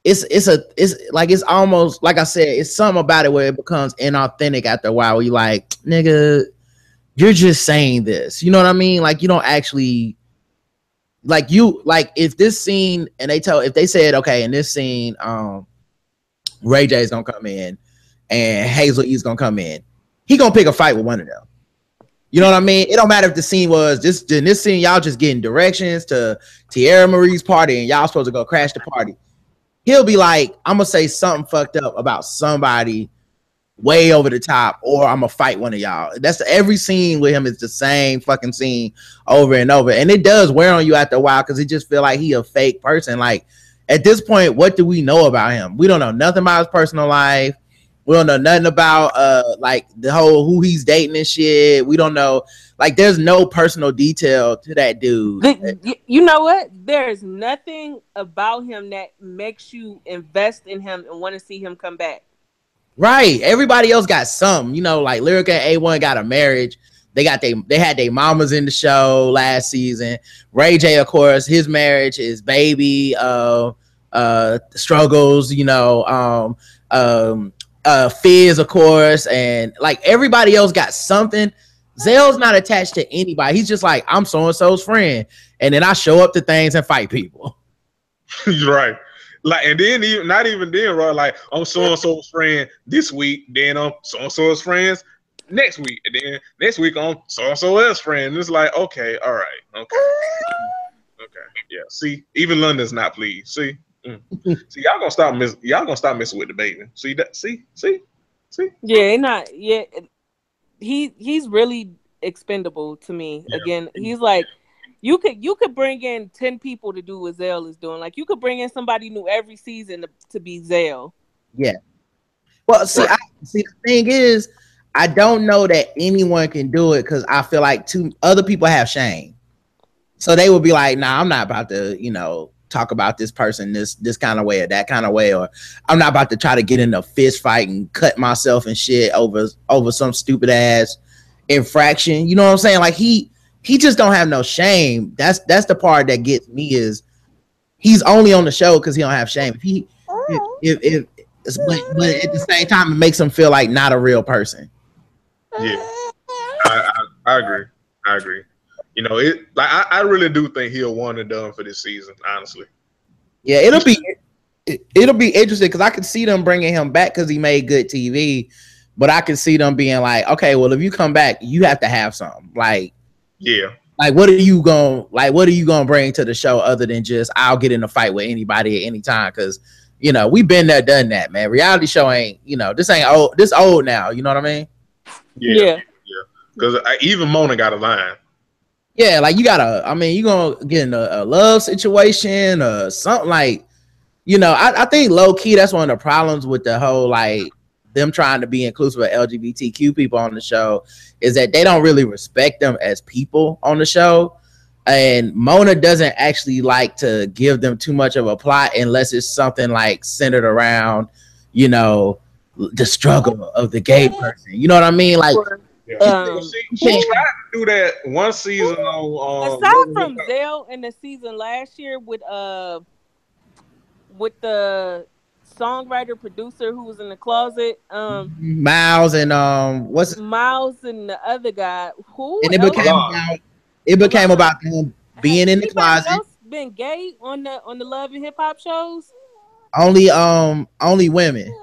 it's almost like I said, it's something about it where it becomes inauthentic after a while. Where you like, nigga, you're just saying this. You know what I mean? Like you don't actually like if this scene and if they said okay in this scene, Ray J is gonna come in and Hazel E's gonna come in, he gonna pick a fight with one of them. You know what I mean? It don't matter if the scene was just in this scene, y'all just getting directions to Tierra Marie's party and y'all supposed to go crash the party. He'll be like, I'm gonna say something fucked up about somebody way over the top, or I'm gonna fight one of y'all. That's every scene with him is the same fucking scene over and over, and it does wear on you after a while because it just feel like he a fake person. Like at this point, what do we know about him? We don't know nothing about his personal life. We don't know nothing about like the whole who he's dating and shit. We don't know, like there's no personal detail to that dude. You know what? There's nothing about him that makes you invest in him and want to see him come back. Right. Everybody else got something, you know, like Lyrica and A1 got a marriage. They had their mamas in the show last season. Ray J, of course, his marriage, his baby, struggles, you know, Fizz, of course, and like everybody else got something. Zell's not attached to anybody. He's just like, I'm so-and-so's friend, and then I show up to things and fight people. Right. Like, and then not even then, right? Like, I'm so-and-so's friend this week, then I'm so-and-so's friends next week, and then next week I'm so-and-so else's friend. And it's like, okay, all right, okay, yeah. See, even London's not pleased. See. See, y'all gonna stop messing with the baby. See that? See. Yeah, not yeah. He's really expendable to me. Yeah. Again, he's like you could bring in 10 people to do what Zell is doing. Like you could bring in somebody new every season to be Zell. Yeah. Well, see, right. The thing is, I don't know that anyone can do it because I feel like two other people have shame, so they would be like, "Nah, I'm not about to, you know, talk about this person this kind of way or that kind of way, or I'm not about to try to get in a fist fight and cut myself and shit over some stupid ass infraction." You know what I'm saying? Like he just don't have no shame. That's the part that gets me is he's only on the show because he don't have shame. But at the same time, it makes him feel like not a real person. Yeah, I agree. You know, I really do think he'll one and done for this season. Honestly, yeah, it'll be interesting because I could see them bringing him back because he made good TV, but I could see them being like, okay, well, if you come back, you have to have something. Like, yeah, like what are you gonna bring to the show other than just I'll get in a fight with anybody at any time? Because you know we've been there, done that, man. Reality show ain't, you know, this ain't old. This old now. You know what I mean? Yeah. Because even Mona got a line. Yeah, like you gonna get in a love situation or something, like, you know, I think low key that's one of the problems with the whole, like, them trying to be inclusive of LGBTQ people on the show is that they don't really respect them as people on the show. And Mona doesn't actually like to give them too much of a plot unless it's something like centered around, you know, the struggle of the gay person. You know what I mean? Like, she tried to do that one season on. Aside from Zell in the season last year with the songwriter producer who was in the closet, Miles and Miles and the other guy who, and it became about them being in the closet. Else been gay on the Love and Hip Hop shows? Only women,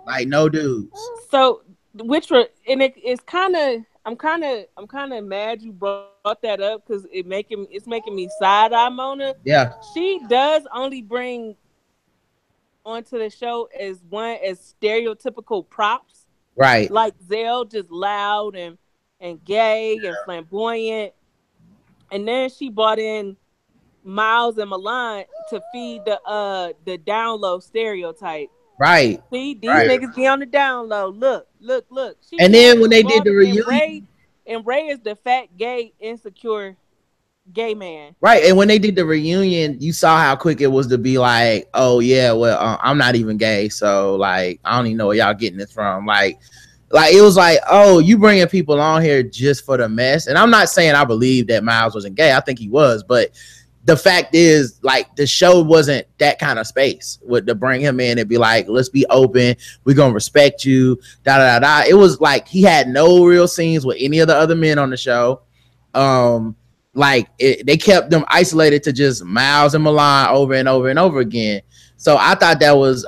like no dudes. So it's kind of I'm kind of mad you brought that up because it's making me side eye Mona. Yeah, she does only bring onto the show as stereotypical props, right? Like Zell, just loud and gay and flamboyant, and then she brought in Miles and Milan to feed the down low stereotype. Right. See, these niggas be on the down low. Look. And then when they did the reunion, and Ray is the fat, gay, insecure gay man. Right. And when they did the reunion, you saw how quick it was to be like, oh yeah, well, I'm not even gay, so like I don't even know where y'all getting this from. Like, Like it was like, oh, you bringing people on here just for the mess. And I'm not saying I believe that Miles wasn't gay. I think he was, but the fact is, like, the show wasn't that kind of space with to bring him in and be like, let's be open. We're gonna respect you. Da da da. It was like he had no real scenes with any of the other men on the show. They kept them isolated to just Miles and Milan over and over and over again. So I thought that was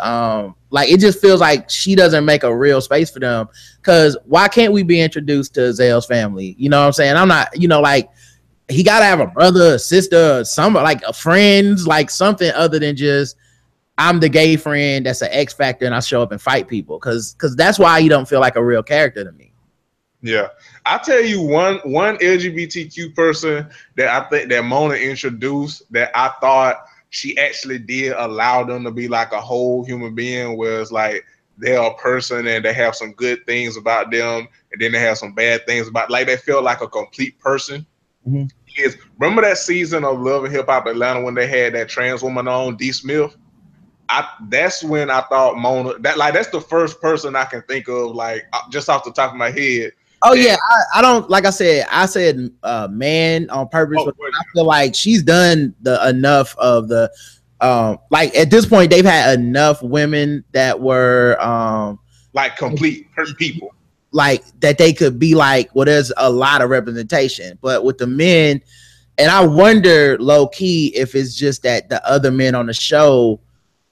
like, it just feels like she doesn't make a real space for them. Because why can't we be introduced to Zell's family? You know what I'm saying? I'm not, like, he got to have a brother, a sister, some like a friends, like something other than just I'm the gay friend that's an X factor and I show up and fight people. Because that's why he don't feel like a real character to me. Yeah, I'll tell you one LGBTQ person that I think that Mona introduced that I thought she actually did allow them to be like a whole human being, was like they're a person and they have some good things about them and then they have some bad things about, like they feel like a complete person. Mm-hmm. Is remember that season of Love and Hip Hop Atlanta when they had that trans woman on, D. Smith? That's when I thought Mona, that's the first person I can think of, like just off the top of my head. Oh yeah, I don't, like I said man on purpose. But I feel like she's done enough of the like at this point they've had enough women that were like complete people, like that they could be like, well, there's a lot of representation, but with the men, and I wonder low key if it's just that the other men on the show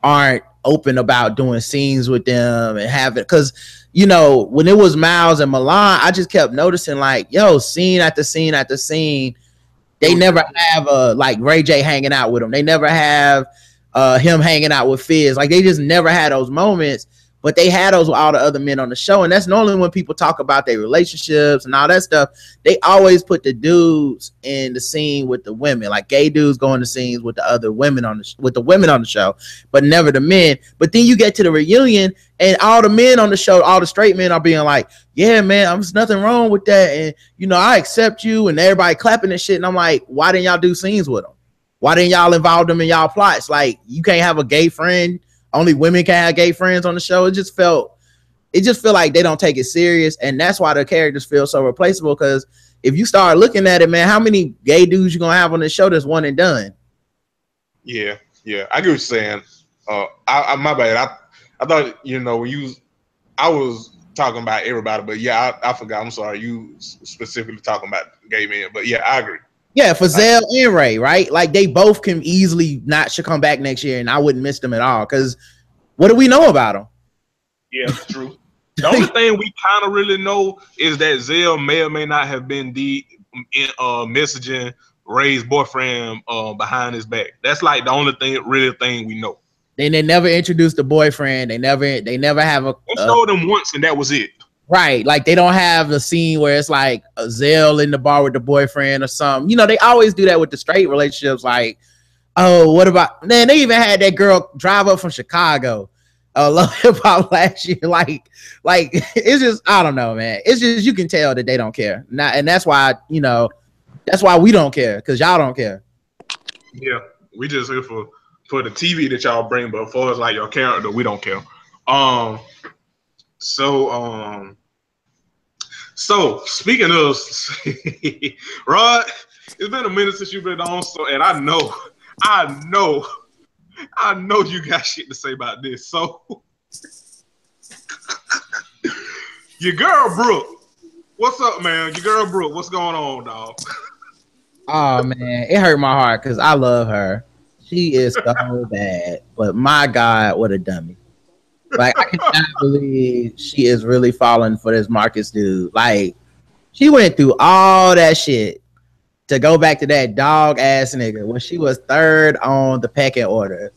aren't open about doing scenes with them and having, because when it was Miles and Milan, I just kept noticing like, scene after scene after scene, they never have like Ray J hanging out with them. They never have him hanging out with Fizz. Like they just never had those moments, but they had those with all the other men on the show. And that's normally when people talk about their relationships and all that stuff, they always put the dudes in the scene with the women. Like gay dudes go in the scenes with the other women with the women on the show, but never the men. But then you get to the reunion and all the men on the show, all the straight men are being like, yeah, man, there's nothing wrong with that. And, I accept you, and everybody clapping and shit. And I'm like, why didn't y'all do scenes with them? Why didn't y'all involve them in y'all plots? Like, you can't have a gay friend. Only women can have gay friends on the show. It just felt like they don't take it serious. And that's why the characters feel so replaceable. Because if you start looking at it, man, how many gay dudes you going to have on the show that's one and done? Yeah. I get what you're saying. My bad. I thought, I was talking about everybody, but yeah, I forgot. I'm sorry. You specifically talking about gay men, but yeah, I agree. Yeah, for Zell and Ray, right? Like they both can easily should come back next year, and I wouldn't miss them at all. Because what do we know about them? Yeah, it's true. The only thing we kind of really know is that Zell may or may not have been messaging Ray's boyfriend behind his back. That's like the only thing we know. Then they never introduced the boyfriend. They never have a. They showed him once, and that was it. Right, like they don't have the scene where it's like a Zell in the bar with the boyfriend or something. They always do that with the straight relationships. Like, oh, what about? Man, they even had that girl drive up from Chicago, Love Hip Hop last year. Like it's just, I don't know, man. It's just, you can tell that they don't care. And that's why that's why we don't care, because y'all don't care. Yeah, we just here for the TV that y'all bring, but for us, like your character, we don't care. So speaking of Rod, it's been a minute since you've been on, and I know you got shit to say about this. So your girl Brooke, what's up, man? Your girl Brooke, what's going on, dog? Oh man, it hurt my heart because I love her. She is so bad, but my God, what a dummy. Like, I cannot believe she is really falling for this Marcus dude. Like, she went through all that shit to go back to that dog ass nigga when she was third on the pecking order,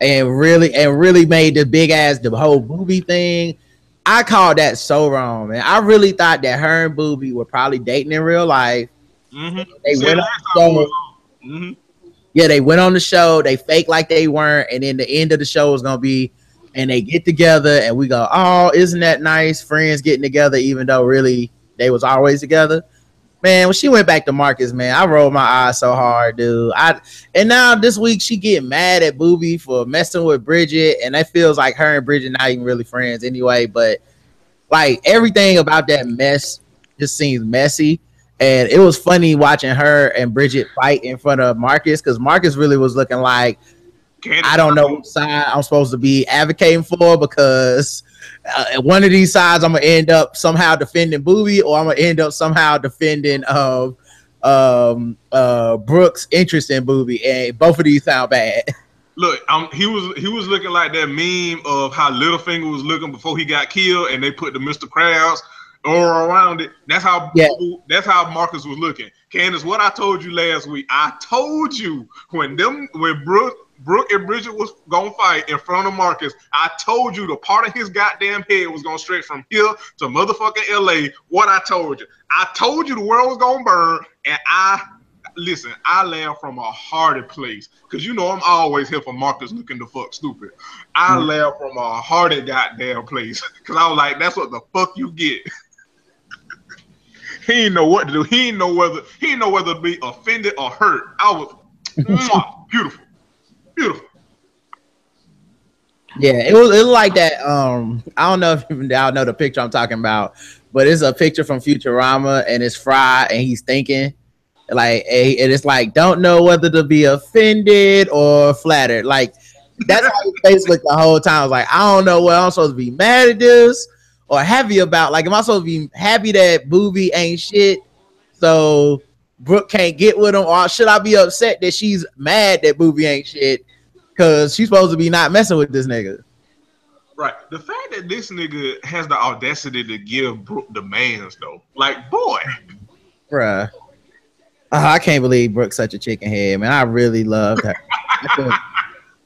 and really made the whole Booby thing. I called that so wrong, man. I really thought that her and Booby were probably dating in real life. Mm-hmm. They went on the show. Mm-hmm. Yeah, they went on the show. They faked like they weren't, and then the end of the show was gonna be, and they get together, and we go, oh, isn't that nice? Friends getting together, even though really they was always together. Man, when she went back to Marcus, man, I rolled my eyes so hard, dude. And now this week she get mad at Booby for messing with Bridget, and that feels like her and Bridget not even really friends anyway. But like everything about that mess just seems messy. And it was funny watching her and Bridget fight in front of Marcus because Marcus really was looking like, I don't know what side I'm supposed to be advocating for because one of these sides I'm gonna end up somehow defending Booby or I'm gonna end up somehow defending Brooke's interest in Booby, and both of these sound bad. Look, he was looking like that meme of how Littlefinger was looking before he got killed, and they put the Mr. Krabs or around it. That's how Marcus was looking. Candace, what I told you last week, I told you when Brooke and Bridget was gonna fight in front of Marcus, I told you the part of his goddamn head was gonna stretch from here to motherfucking LA. What I told you. I told you the world was gonna burn, and I laugh from a hearted place. Cause you know I'm always here for Marcus looking the fuck stupid. I laugh from a hearted goddamn place. Cause I was like, that's what the fuck you get. He didn't know what to do. He didn't know whether to be offended or hurt. I was beautiful. Beautiful. Yeah, it was like that. I don't know if y'all know the picture I'm talking about, but it's a picture from Futurama and it's Fry and he's thinking like, and it's like, don't know whether to be offended or flattered. Like that's how his face looked the whole time. I was like, I don't know whether I'm supposed to be mad at this or happy about. Like, am I supposed to be happy that Booby ain't shit? So Brooke can't get with him, or should I be upset that she's mad that Booby ain't shit because she's supposed to be not messing with this nigga? Right. The fact that this nigga has the audacity to give Brooke demands, though, like, boy, bruh, I can't believe Brooke's such a chicken head, man. I really loved her.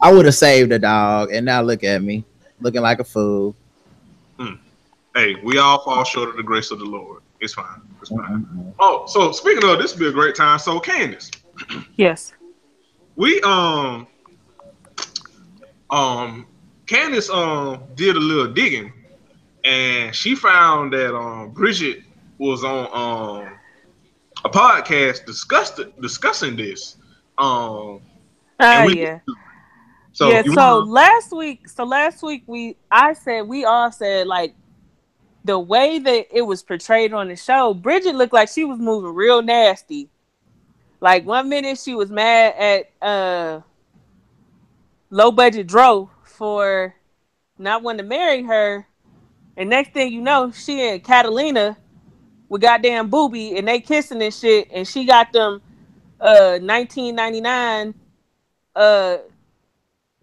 I would have saved the dog, and now look at me looking like a fool. Hey, we all fall short of the grace of the Lord. It's fine. It's fine. Oh, so speaking of, this would be a great time. So Candace. Yes. We Candace did a little digging and she found that Bridget was on a podcast discussing this. Yeah. So last week we all said like the way that it was portrayed on the show, Bridget looked like she was moving real nasty. Like 1 minute she was mad at Low Budget Dro for not wanting to marry her, and next thing you know, she and Catalina with goddamn Booby and they kissing and shit, and she got them 1999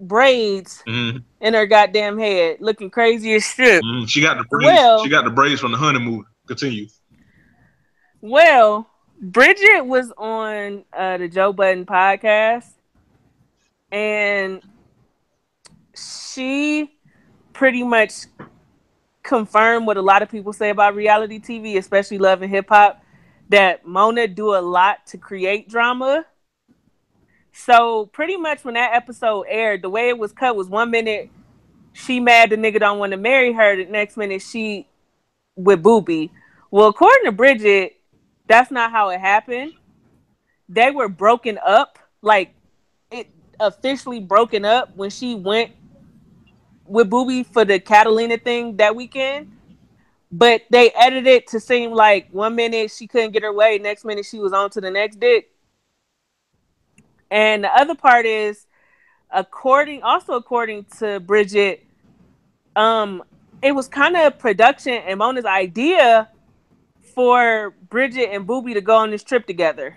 braids in her goddamn head, looking crazy as shit. She got the braids. She got the braids from the honeymoon. Continue. Well, Bridget was on the Joe Budden podcast, and she pretty much confirmed what a lot of people say about reality TV, especially Love and Hip Hop, that Mona do a lot to create drama. So pretty much when that episode aired, the way it was cut was 1 minute she mad the nigga don't want to marry her, the next minute she with Booby. Well, according to Bridget, that's not how it happened. They were broken up, like it officially broken up when she went with Booby for the Catalina thing that weekend. But they edited it to seem like 1 minute she couldn't get her way, next minute she was on to the next dick. And the other part is, according to Bridget, it was kind of production and Mona's idea for Bridget and Booby to go on this trip together.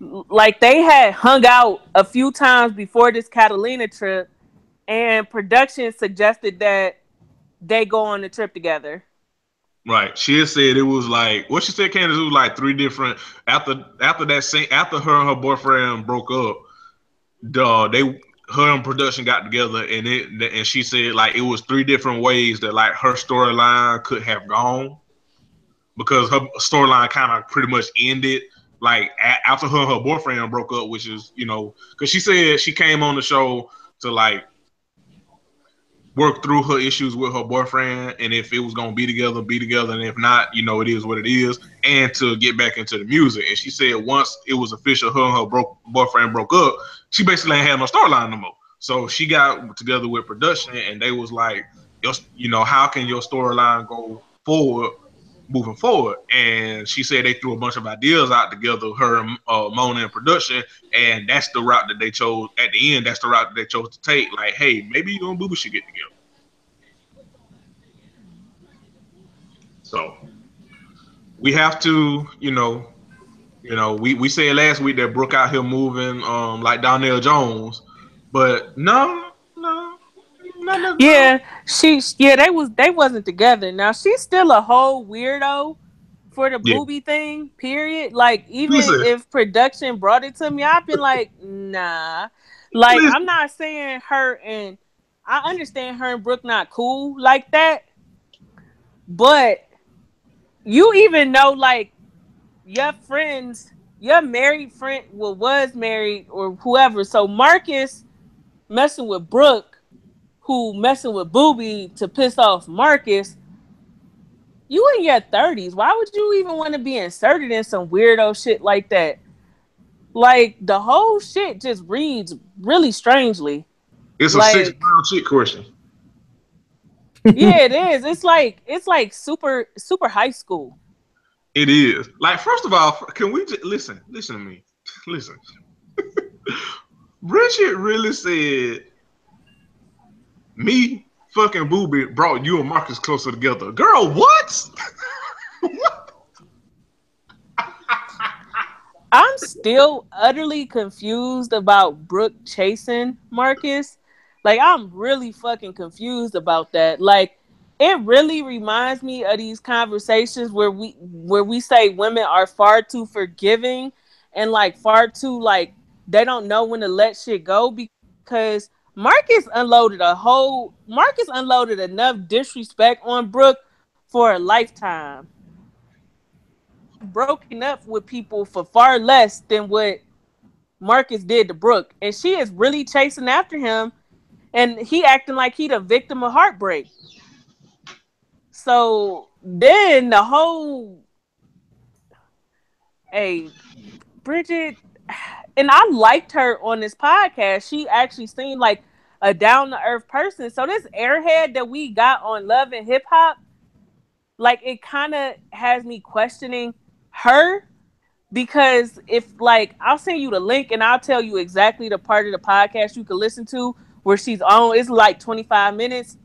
Like they had hung out a few times before this Catalina trip, and production suggested that they go on the trip together. Right. She had said it was like, what she said, Candace, it was like 3 different, after her and her boyfriend broke up, her and production got together, and she said like it was 3 different ways that like her storyline could have gone, because her storyline kind of pretty much ended like after her and her boyfriend broke up, which is, you know, because she said she came on the show to like work through her issues with her boyfriend, and if it was gonna be together, and if not, you know, it is what it is, and to get back into the music. And she said once it was official, her and her boyfriend broke up, she basically ain't had no storyline no more. So she got together with production, and they was like, how can your storyline go forward, moving forward? And she said they threw a bunch of ideas out together, her and Mona in production, and that's the route that they chose. At the end, that's the route that they chose to take. Like, hey, maybe you and Booba should get together. So we have to, we said last week that Brooke out here moving like Donnell Jones, but no. Yeah, they wasn't together. Now she's still a whole weirdo for the booby thing, period. Like, even if production brought it to me, I've been like, nah. Like, I'm not saying I understand her and Brooke not cool like that, but you even know, like, your married friend, was married or whoever. So Marcus messing with Brooke, who messing with Booby to piss off Marcus. You in your 30s. Why would you even want to be inserted in some weirdo shit like that? Like, the whole shit just reads really strangely. It's a 6-pound shit question. Yeah, it is. It's like super high school. It is. Like, first of all, can we just listen to me? Listen. Bridget really said, me fucking Booby brought you and Marcus closer together. Girl, what? What? I'm still utterly confused about Brooke chasing Marcus. Like, I'm really fucking confused about that. Like, it really reminds me of these conversations where we say women are far too forgiving and like far too like they don't know when to let shit go, because Marcus unloaded enough disrespect on Brooke for a lifetime. Broken up with people for far less than what Marcus did to Brooke, and she is really chasing after him, and he acting like he the victim of heartbreak. So then the whole, hey, Bridget, and I liked her on this podcast. She actually seemed like a down to earth person. So this airhead that we got on Love and Hip Hop, like, it kind of has me questioning her, because if, like, I'll send you the link and I'll tell you exactly the part of the podcast you can listen to where she's on. It's like 25 minutes.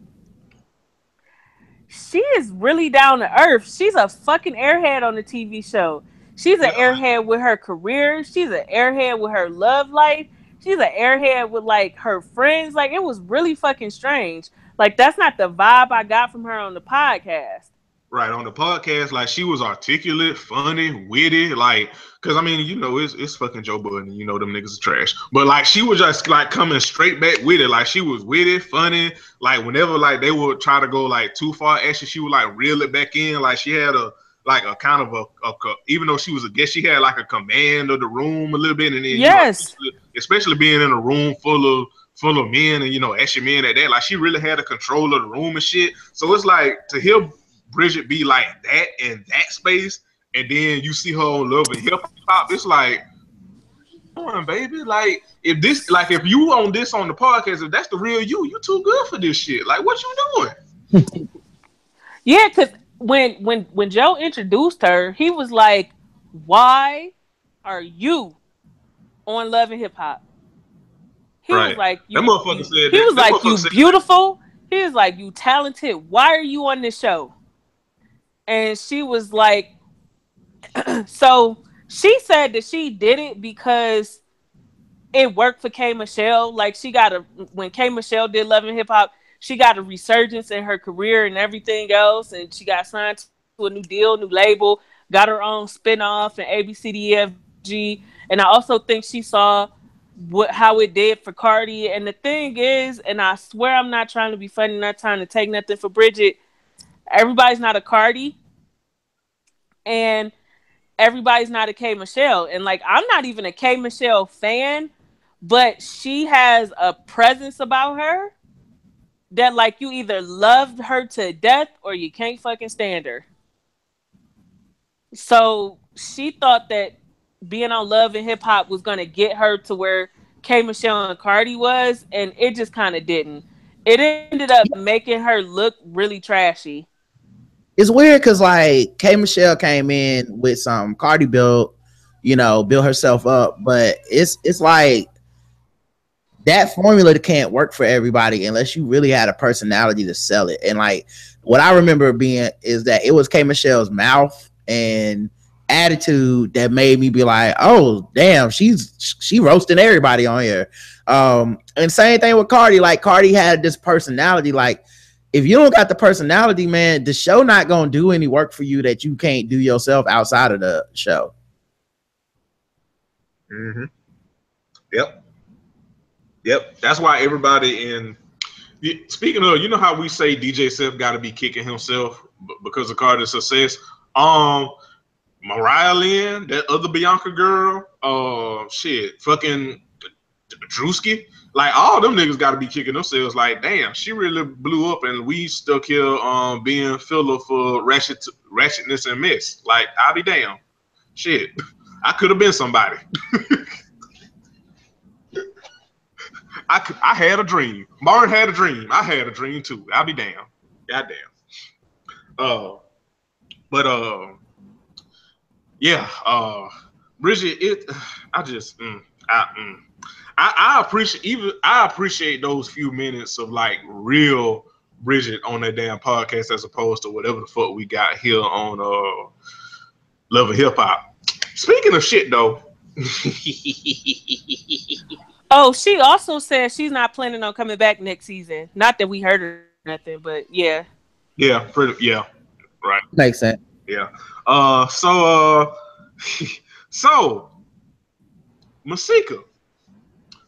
She is really down to earth. She's a fucking airhead on the TV show. She's an airhead with her career. She's an airhead with her love life. She's an airhead with, like, her friends. Like, it was really fucking strange. Like, that's not the vibe I got from her on the podcast. Right, on the podcast, like, she was articulate, funny, witty, like, because, I mean, it's fucking Joe Budden, them niggas are trash. But, like, she was just, like, coming straight back with it. Like, she was witty, funny. Like, whenever, like, they would try to go, like, too far, actually, she would, like, reel it back in. Like, she had a kind of even though she was a guest, she had, like, a command of the room a little bit. And then, yes, especially being in a room full of men and, Ashy men at that, like, she really had a control of the room and shit. So it's like, to hear Bridget be like that in that space, and then you see her on Love and Hip Hop, it's like, come on, baby. Like, if you on this on the podcast, if that's the real you too good for this shit. Like, what you doing? Yeah, because when Joe introduced her, he was like, "Why are you on Love and Hip Hop?" He was like, "You." That motherfucker said. He was like, "You beautiful." He was like, "You talented. Why are you on this show?" And she was like, so she said that she did it because it worked for K Michelle. Like, when K Michelle did Love and Hip Hop, she got a resurgence in her career and everything else. And she got signed to a new deal, new label, got her own spinoff and ABCDEFG. And I also think she saw how it did for Cardi. And the thing is, and I swear I'm not trying to be funny, not trying to take nothing for Bridget, everybody's not a Cardi, and everybody's not a K Michelle. And, like, I'm not even a K Michelle fan, but she has a presence about her that, like, you either love her to death or you can't fucking stand her. So she thought that being on Love and Hip Hop was going to get her to where K Michelle and Cardi was, and it just kind of didn't. It ended up making her look really trashy. It's weird because like K Michelle came in with some Cardi built herself up, but it's like that formula can't work for everybody unless you really had a personality to sell it. And like what I remember being is that it was K Michelle's mouth and attitude that made me be like, oh damn, she roasting everybody on here. And same thing with Cardi. Like Cardi had this personality. Like if you don't got the personality, man, the show not gonna do any work for you that you can't do yourself outside of the show. Mm-hmm. Yep. That's why everybody in. Speaking of, you know how we say DJ Seth got to be kicking himself because of Cardi's success. Mariah Lynn, that other Bianca girl, fucking Drewski, like all them niggas got to be kicking themselves. Like, damn, she really blew up, and we stuck here being filler for ratchetness and mess. Like, I'll be damn, shit, I could have been somebody. I had a dream. Martin had a dream. I had a dream too. I'll be damn. Goddamn. Bridget, I appreciate those few minutes of like real Bridget on that damn podcast as opposed to whatever the fuck we got here on Love and Hip Hop. Speaking of shit though. Oh, she also said she's not planning on coming back next season. Not that we heard her nothing, but yeah. Yeah, right. Makes sense. Yeah. So Masika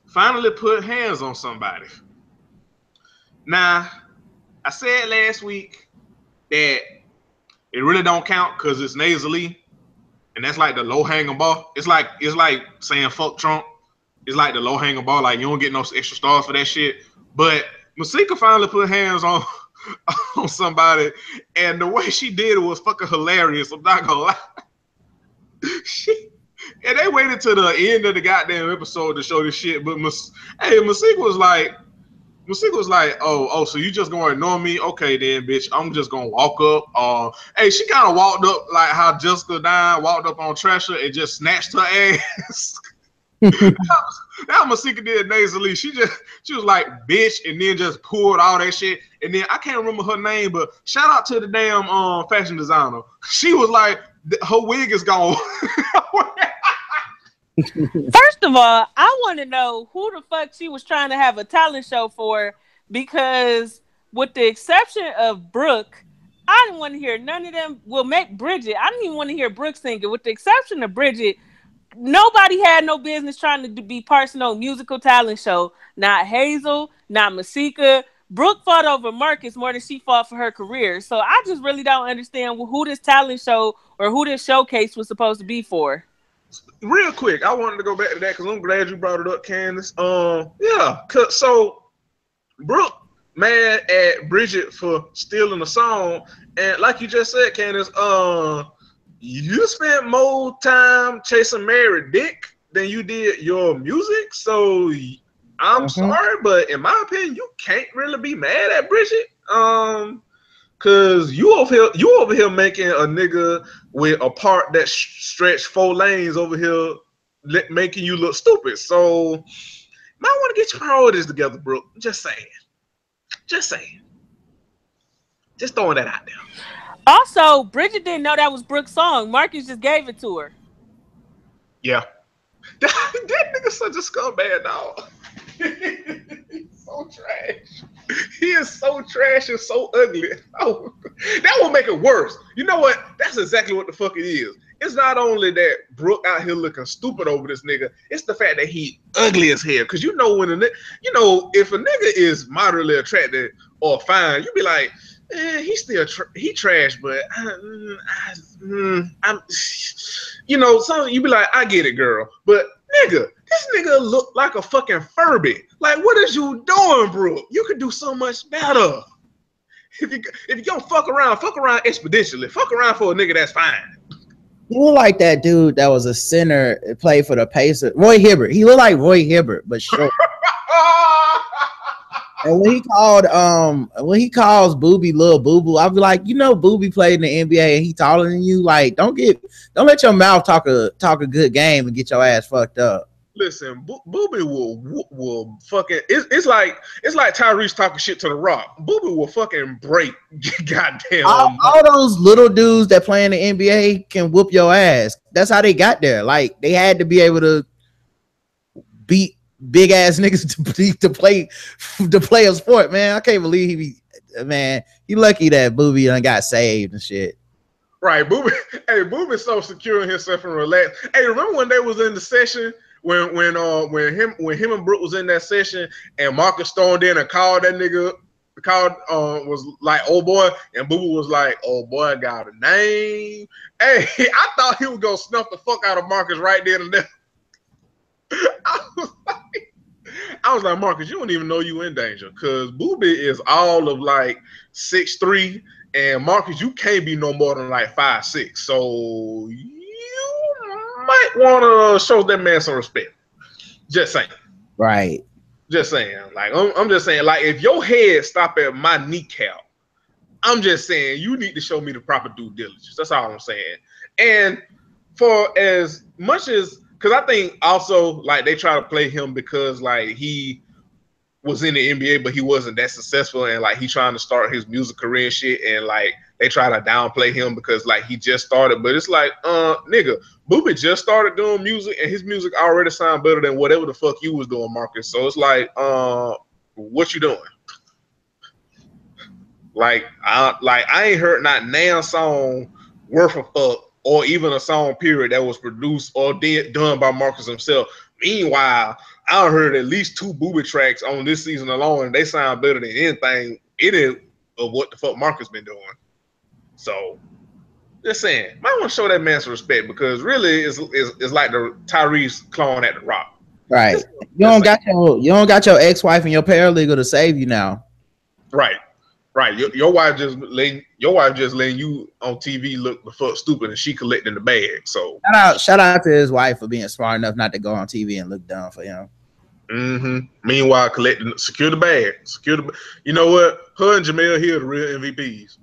finally put hands on somebody. Now, I said last week that it really don't count because it's nasally, and that's like the low hanging ball. It's like saying fuck Trump. It's like the low hanging ball. Like you don't get no extra stars for that shit. But Masika finally put hands on somebody, and the way she did it was fucking hilarious. I'm not gonna lie. And they waited to the end of the goddamn episode to show this shit. But Masika was like, oh, so you just gonna ignore me? Okay, then, bitch, I'm just gonna walk up. Hey, she kind of walked up like how Jessica Dine walked up on Tresha and just snatched her ass. That Masika did nasally. She was like, bitch, and then just pulled all that shit. And then I can't remember her name, but shout out to the damn fashion designer. She was like, her wig is gone. First of all, I want to know who the fuck she was trying to have a talent show for, because with the exception of Brooke, I didn't want to hear none of them. Well, make Bridget. I didn't even want to hear Brooke singing. With the exception of Bridget, nobody had no business trying to be parts of no musical talent show. Not Hazel, not Masika. Brooke fought over Marcus more than she fought for her career. So I just really don't understand who this talent show or who this showcase was supposed to be for. Real quick, I wanted to go back to that because I'm glad you brought it up, Candace. So Brooke mad at Bridget for stealing the song, and like you just said, Candace, you spent more time chasing Mary Dick than you did your music. So I'm sorry, but in my opinion, you can't really be mad at Bridget. Cause you over here making a nigga with a part that stretch 4 lanes over here, making you look stupid. So might want to get your priorities together, Brooke. Just saying. Just throwing that out there. Also, Bridget didn't know that was Brooke's song. Marcus just gave it to her. Yeah. That nigga's such a scumbag, dog. He's so trash. He is so trash and so ugly. Oh, that will make it worse. You know what? That's exactly what the fuck it is. It's not only that Brooke out here looking stupid over this nigga, it's the fact that he ugly as hell. Cause you know when if a nigga is moderately attractive or fine, you be like, he's still he trash, but I'm so you be like, I get it, girl. But nigga, this nigga look like a fucking Furby. Like, what is you doing, Brooke? You could do so much better. If you gonna fuck around exponentially. Fuck around for a nigga that's fine. He looked like that dude that was a center, played for the Pacers. Roy Hibbert. He looked like Roy Hibbert, but short. And when he calls Booby Lil Boo Boo, I'll be like, you know, Booby played in the NBA and he taller than you. Like, don't let your mouth talk a good game and get your ass fucked up. Listen, Booby will fucking. It's like Tyrese talking shit to The Rock. Booby will fucking break. Goddamn. All those little dudes that play in the NBA can whoop your ass. That's how they got there. Like, they had to be able to beat big ass niggas to play a sport, man. I can't believe he lucky that Booby done got saved and shit. Right, Booby. Hey, Booby's so secure in himself and relaxed. Hey, remember when they was in the session when him and Brooke was in that session and Marcus stormed in and called that nigga, was like, oh boy, and Booby was like, oh boy, got a name. Hey, I thought he was gonna snuff the fuck out of Marcus right then and there. I was like, Marcus, you don't even know you in danger, because Booby is all of like 6'3", and Marcus, you can't be no more than like 5'6". So you might want to show that man some respect. Just saying. Right. Just saying. Like, I'm just saying, like, if your head stop at my kneecap, I'm just saying you need to show me the proper due diligence. That's all I'm saying. And for as much as, because I think also, like, they try to play him because, like, he was in the NBA, but he wasn't that successful, and, like, he trying to start his music career and shit, and, like, they try to downplay him because, like, he just started. But it's like, nigga, Booby just started doing music, and his music already sound better than whatever the fuck you was doing, Marcus. So it's like, what you doing? Like, I ain't heard not now song worth a fuck, or even a song period that was produced or done by Marcus himself. Meanwhile, I heard at least 2 Booby tracks on this season alone, and they sound better than anything of what the fuck Marcus been doing. So, just saying, might want to show that man some respect, because really, it's like the Tyrese clone at The Rock. Right. You don't got your ex-wife and your paralegal to save you now. Right. Right, your wife just letting you on TV look the fuck stupid, and she collecting the bag. So shout out to his wife for being smart enough not to go on TV and look dumb for him. Meanwhile, secure the bag. You know what? Her and Jamel Hill the real MVPs.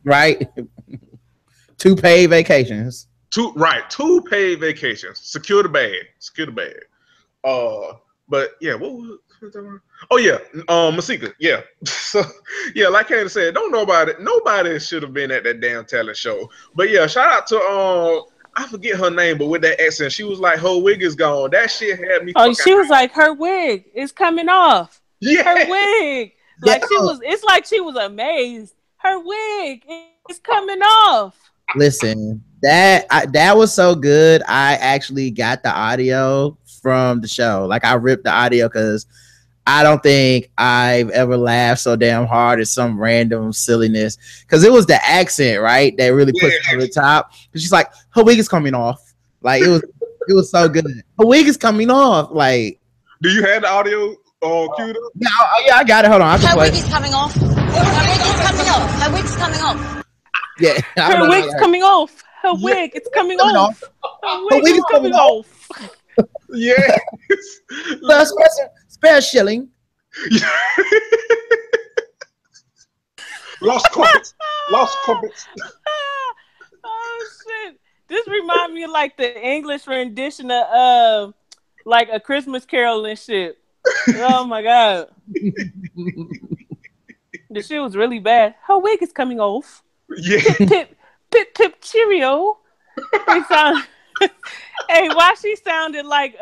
Right. 2 paid vacations. 2 paid vacations. Secure the bag. But yeah, what was it? Oh yeah, Masika. Yeah. So yeah, like Candace said, nobody should have been at that damn talent show. But yeah, shout out to I forget her name, but with that accent, she was like, her wig is gone. That shit had me. Oh, she was like, her wig is coming off. Yeah. Her wig. Like it's like she was amazed. Her wig is coming off. Listen, that was so good. I actually got the audio from the show. Like, I ripped the audio because I don't think I've ever laughed so damn hard at some random silliness, because it was the accent, right, that really pushed it over the top. Because she's like, her wig is coming off. Like, it was so good. Her wig is coming off. Like, do you have the audio queued up? Yeah, I got it. Hold on. Her wig is coming off. Her wig is coming off. Her wig's coming off. Yeah, her wig's coming off. Her wig, it's coming off. Her wig is coming off. Yeah. Spare shilling. Lost crumpets. Oh shit! This reminds me of like the English rendition of like A Christmas Carol and shit. Oh my god, the shit was really bad. Her wig is coming off. Yeah. Pip cheerio. Hey, why she sounded like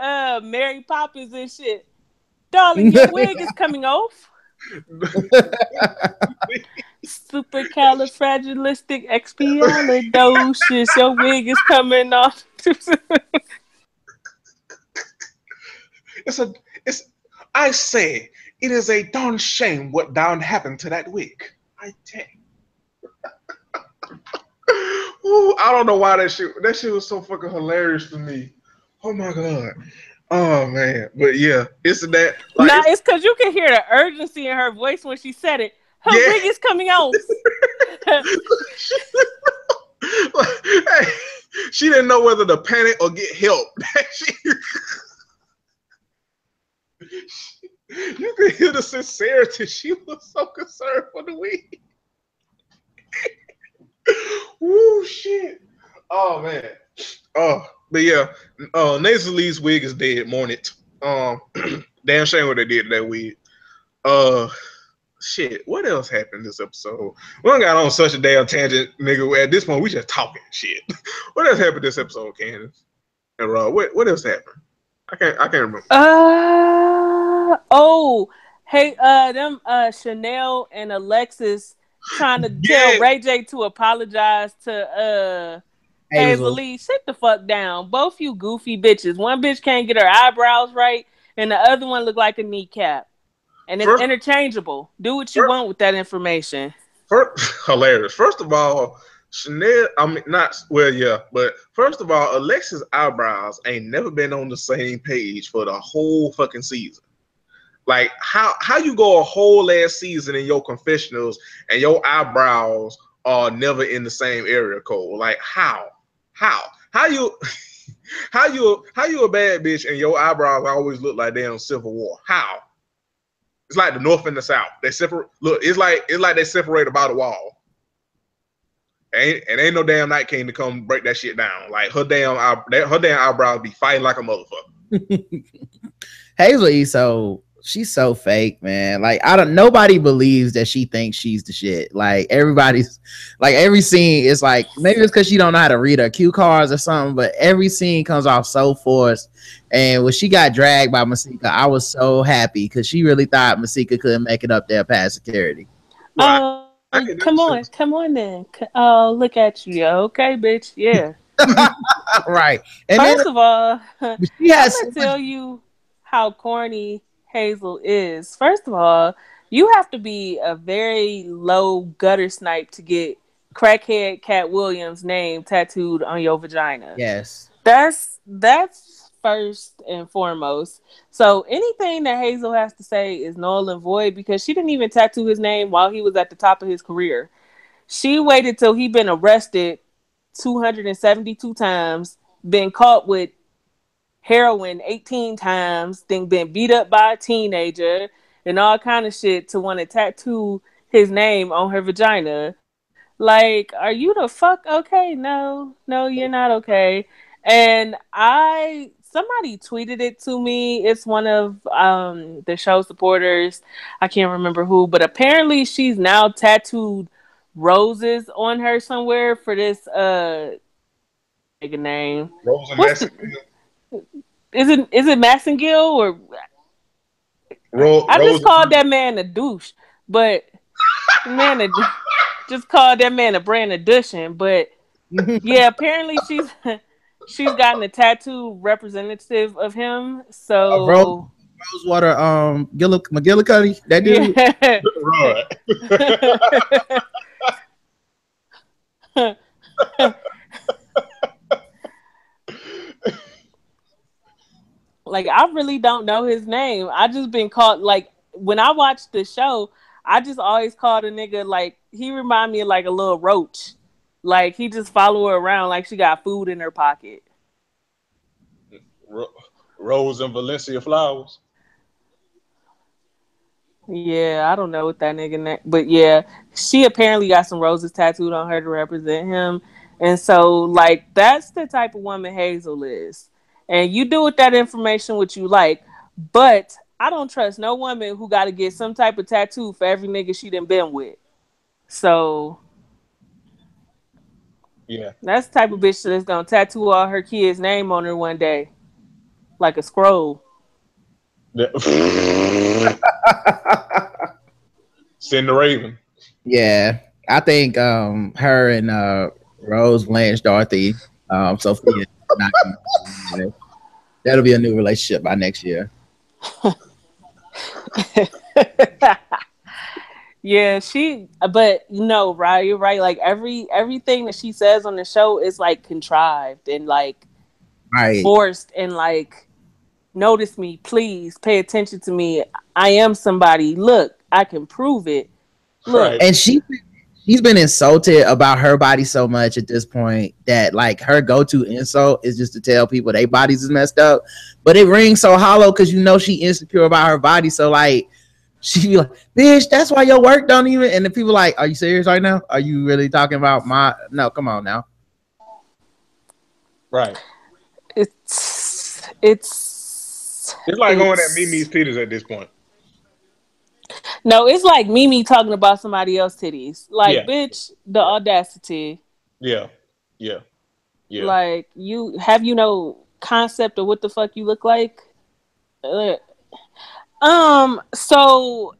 Mary Poppins and shit? Darling, your wig is coming off. Supercalifragilisticexpialidocious. Your wig is coming off. I say it is a darn shame what down happened to that wig. I tell you. Ooh, I don't know why that shit was so fucking hilarious to me. Oh my god. Oh man. But yeah, it's that. Like, nah, it's because you can hear the urgency in her voice when she said it. Her wig is coming out. Hey, she didn't know whether to panic or get help. You could hear the sincerity. She was so concerned for the weed. Woo, shit. Oh, man. Oh, but yeah, Nathan Lee's wig is dead. Mourn it. Damn shame what they did to that wig. Shit. What else happened this episode? We done got on such a damn tangent, nigga. At this point, we just talking shit. What else happened this episode, Candace and Rob? What else happened? I can't remember. Them Chanel and Alexis trying to tell Ray J to apologize to Hazel Lee. Sit the fuck down. Both you goofy bitches. One bitch can't get her eyebrows right, and the other one look like a kneecap. And it's interchangeable. Do what you want with that information. Hilarious. First of all, Chanel, but first of all, Alexis' eyebrows ain't never been on the same page for the whole fucking season. Like, how you go a whole last season in your confessionals and your eyebrows are never in the same area code? Like, how you a bad bitch and your eyebrows always look like they're in Civil War? How? It's like the North and the South. They separate. Look, it's like they separated by the wall. Ain't no damn Night King to come break that shit down. Like her damn eyebrows be fighting like a motherfucker. Hazel E, she's so fake, man. Like nobody believes that she thinks she's the shit. Like everybody's like every scene is like, maybe it's because she don't know how to read her cue cards or something, but every scene comes off so forced. And when she got dragged by Masika, I was so happy because she really thought Masika couldn't make it up there past security. Come on then. Oh, look at you. Okay, bitch. Yeah. Right. And First of all, I'm going to tell you how corny Hazel is. First of all, you have to be a very low gutter snipe to get crackhead Cat Williams' name tattooed on your vagina. Yes. That's first and foremost. So anything that Hazel has to say is null and void because she didn't even tattoo his name while he was at the top of his career. She waited till he been arrested 272 times, been caught with heroin 18 times, then been beat up by a teenager and all kind of shit to want to tattoo his name on her vagina. Like, are you the fuck okay? No, you're not okay. And somebody tweeted it to me. It's one of the show supporters. I can't remember who, but apparently she's now tattooed roses on her somewhere for this nigga name. Rose and Massengill. Is it Massengill or I just called that man a douche, but man, just called that man a brand addition. But yeah, apparently she's gotten a tattoo representative of him. So Rosewater, McGillicuddy, that dude. Like, I really don't know his name. I just been called, like, when I watched the show, I just always called a nigga, like, he remind me of, like, a little roach. Like, he just follow her around like she got food in her pocket. Rose and Valencia Flowers. Yeah, I don't know what that nigga name, but yeah, she apparently got some roses tattooed on her to represent him. And so, like, that's the type of woman Hazel is. And you do with that information what you like. But I don't trust no woman who got to get some type of tattoo for every nigga she done been with. So, yeah, that's the type of bitch that's going to tattoo all her kids' name on her one day. Like a scroll. Yeah. Send the Raven. Yeah. I think her and Rose, Blanche, Dorothy, Sophia, that'll be a new relationship by next year. Yeah, but no, right? You're right. Like everything that she says on the show is like contrived and like forced and like, notice me, please pay attention to me. I am somebody. Look, I can prove it. Look, and she She's been insulted about her body so much at this point that like her go-to insult is just to tell people their bodies is messed up. But it rings so hollow because you know she insecure about her body. So like she be like, bitch, that's why your work don't even. And the people like, are you serious right now? Are you really talking about my? No, come on now. Right. It's like going at Mimi's titties at this point. No, it's like Mimi talking about somebody else's titties. Like, bitch, the audacity. Yeah. Like, you have no concept of what the fuck you look like. So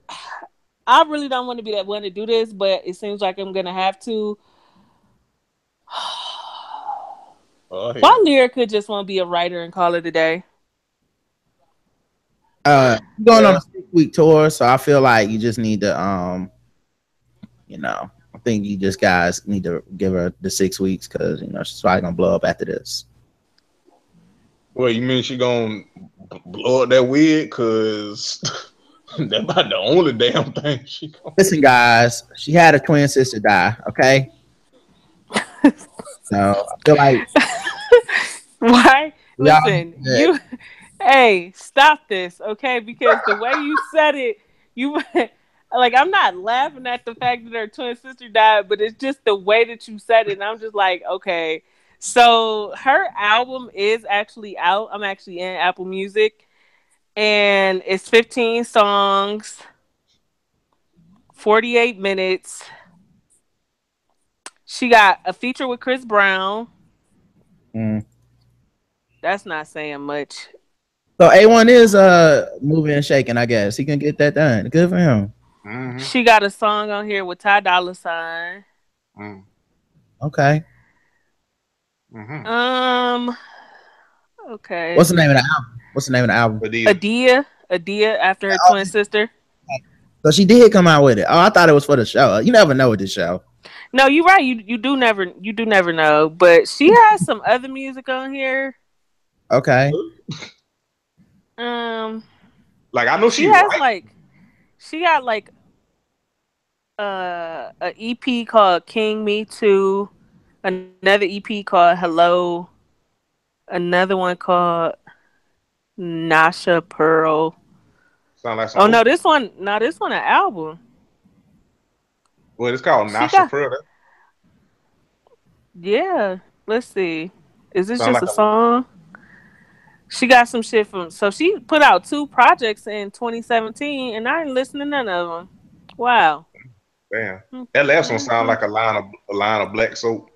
I really don't want to be that one to do this, but it seems like I'm gonna have to. Why Lyrica just want to be a writer and call it a day? Going on a 6-week tour, so I feel like you just need to I think you just guys need to give her the 6 weeks because she's probably gonna blow up after this. Well, you mean she gonna blow up that wig? Cause that's about the only damn thing she gonna... Listen, guys, she had a twin sister die. Okay, so I feel like why? Listen, you. Hey, stop this, okay? Because the way you said it, you like I'm not laughing at the fact that her twin sister died, but it's just the way that you said it, and I'm just like, okay. So her album is actually out. I'm actually in Apple Music, and it's 15 songs, 48 minutes. She got a feature with Chris Brown. That's not saying much. So A1 is moving and shaking, I guess. He can get that done. Good for him. Mm-hmm. She got a song on here with Ty Dolla $ign. Okay. Mm-hmm. Okay. What's the name of the album? Adia after her twin sister. So she did come out with it. Oh, I thought it was for the show. You never know with this show. No, you're right. You do never know. But she has some other music on here. Okay. Like I know she has she got like an EP called King Me Too, another EP called Hello, another one called Nasha Pearl. Sound like oh no, this one an album. Well, it's called Nasha Pearl. Yeah, let's see. Is this just a song? She got some shit so she put out 2 projects in 2017, and I ain't listened to none of them. Wow. Damn. That last one sounds like a line of black soap.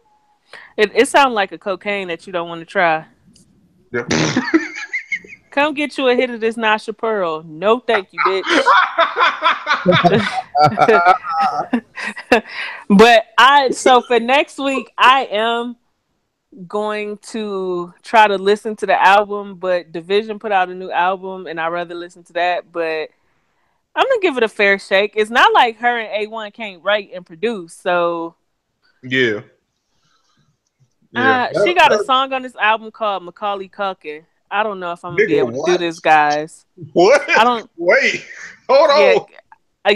It sounds like a cocaine that you don't want to try. Yep. Come get you a hit of this Nasha Pearl. No, thank you, bitch. But so for next week, I am going to try to listen to the album, but Division put out a new album and I'd rather listen to that, but I'm gonna give it a fair shake. It's not like her and A1 can't write and produce, so yeah. She got a song on this album called Macaulay Culkin. I don't know if I'm gonna be able to do this, guys. What? I don't wait. Hold on.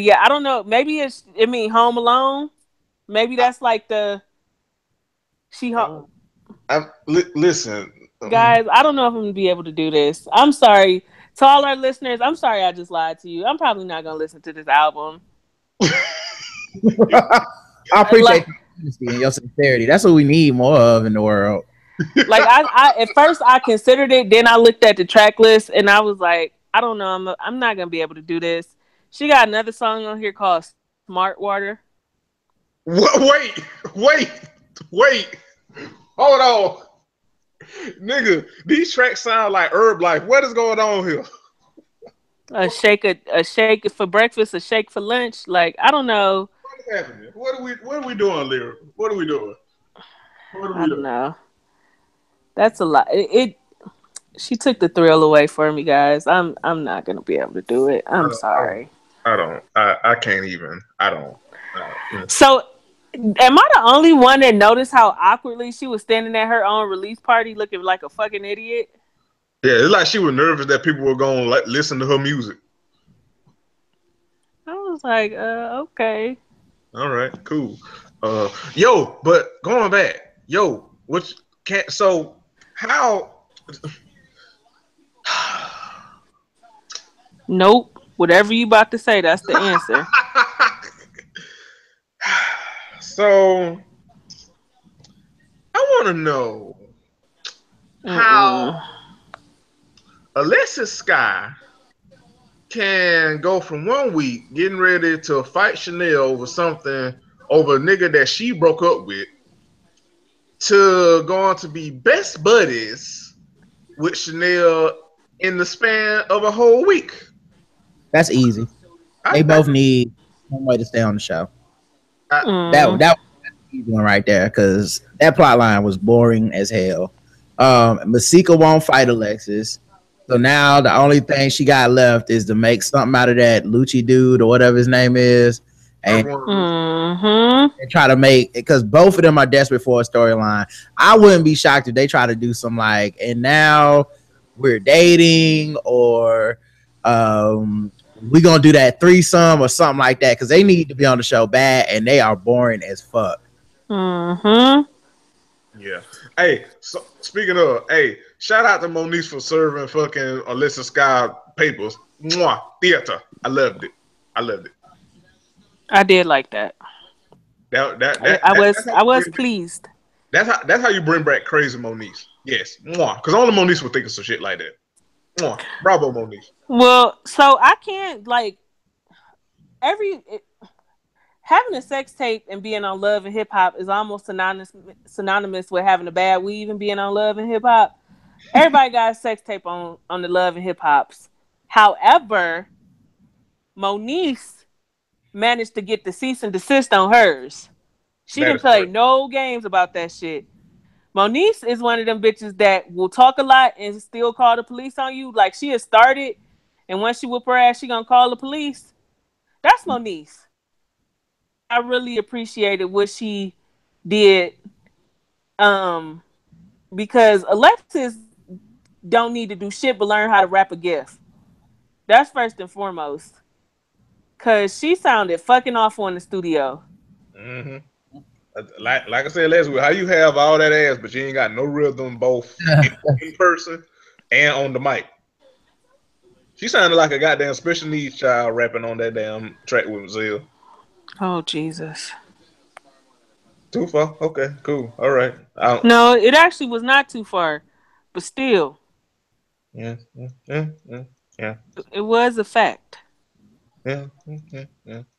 Yeah, I don't know. Maybe it mean Home Alone. Maybe that's like the listen, guys, I don't know if I'm gonna be able to do this. I'm sorry to all our listeners. I'm sorry I just lied to you. I'm probably not gonna listen to this album. I appreciate your sincerity. That's what we need more of in the world. Like I at first I considered it, then I looked at the track list and I was like, I don't know, I'm not gonna be able to do this. She got another song on here called Smart Water. Wait. Hold on. Nigga, these tracks sound like Herb Life. What is going on here? A shake for breakfast, a shake for lunch. Like, I don't know. What is happening? What are we doing, Lyra? What are we doing? I don't know. That's a lot. She took the thrill away for me, guys. I'm not gonna be able to do it. I'm sorry. I can't even. I don't. So, am I the only one that noticed how awkwardly she was standing at her own release party, looking like a fucking idiot? Yeah, it's like she was nervous that people were gonna listen to her music. I was like, okay. All right, cool. Yo, but going back, yo, which can't so how Nope. Whatever you about to say, that's the answer. so I want to know Mm-mm. how Alexis Sky can go from 1 week getting ready to fight Chanel over a nigga that she broke up with to going to be best buddies with Chanel in the span of a whole week. That's easy. They both need some way to stay on the show. That was an easy one right there because that plot line was boring as hell. Masika won't fight Alexis. So now the only thing she got left is to make something out of that Lucci dude or whatever his name is, and try to make it because both of them are desperate for a storyline. I wouldn't be shocked if they try to do some like, and now we're dating or we gonna do that threesome or something like that because they need to be on the show bad and they are boring as fuck. Yeah. Hey, so speaking of, hey, shout out to Moniece for serving fucking Alyssa Sky papers. Mwah, theater. I loved it. I did like that. I was pleased. That's how you bring back crazy Moniece. Yes, mwah. Because only Moniece would think of some shit like that. Mwah. Bravo, Moniece. Well, so I can't having a sex tape and being on Love and Hip Hop is almost synonymous with having a bad weave and being on Love and Hip Hop. Everybody got a sex tape on the Love and Hip Hops. However, Moniece managed to get the cease and desist on hers. She didn't play no games about that shit. Moniece is one of them bitches that will talk a lot and still call the police on you. Like, she has started, and once she whoop her ass, she gonna call the police. That's Moniece. I really appreciated what she did, because Alexis don't need to do shit but learn how to rap a gift. That's first and foremost. Cause she sounded fucking awful in the studio. Mm-hmm. Like I said last week, how you have all that ass, but you ain't got no rhythm both in person and on the mic. She sounded like a goddamn special needs child rapping on that damn track with Zell. Oh, Jesus. Too far? Okay, cool. All right. No, it actually was not too far, but still. Yeah. It was a fact. Yeah.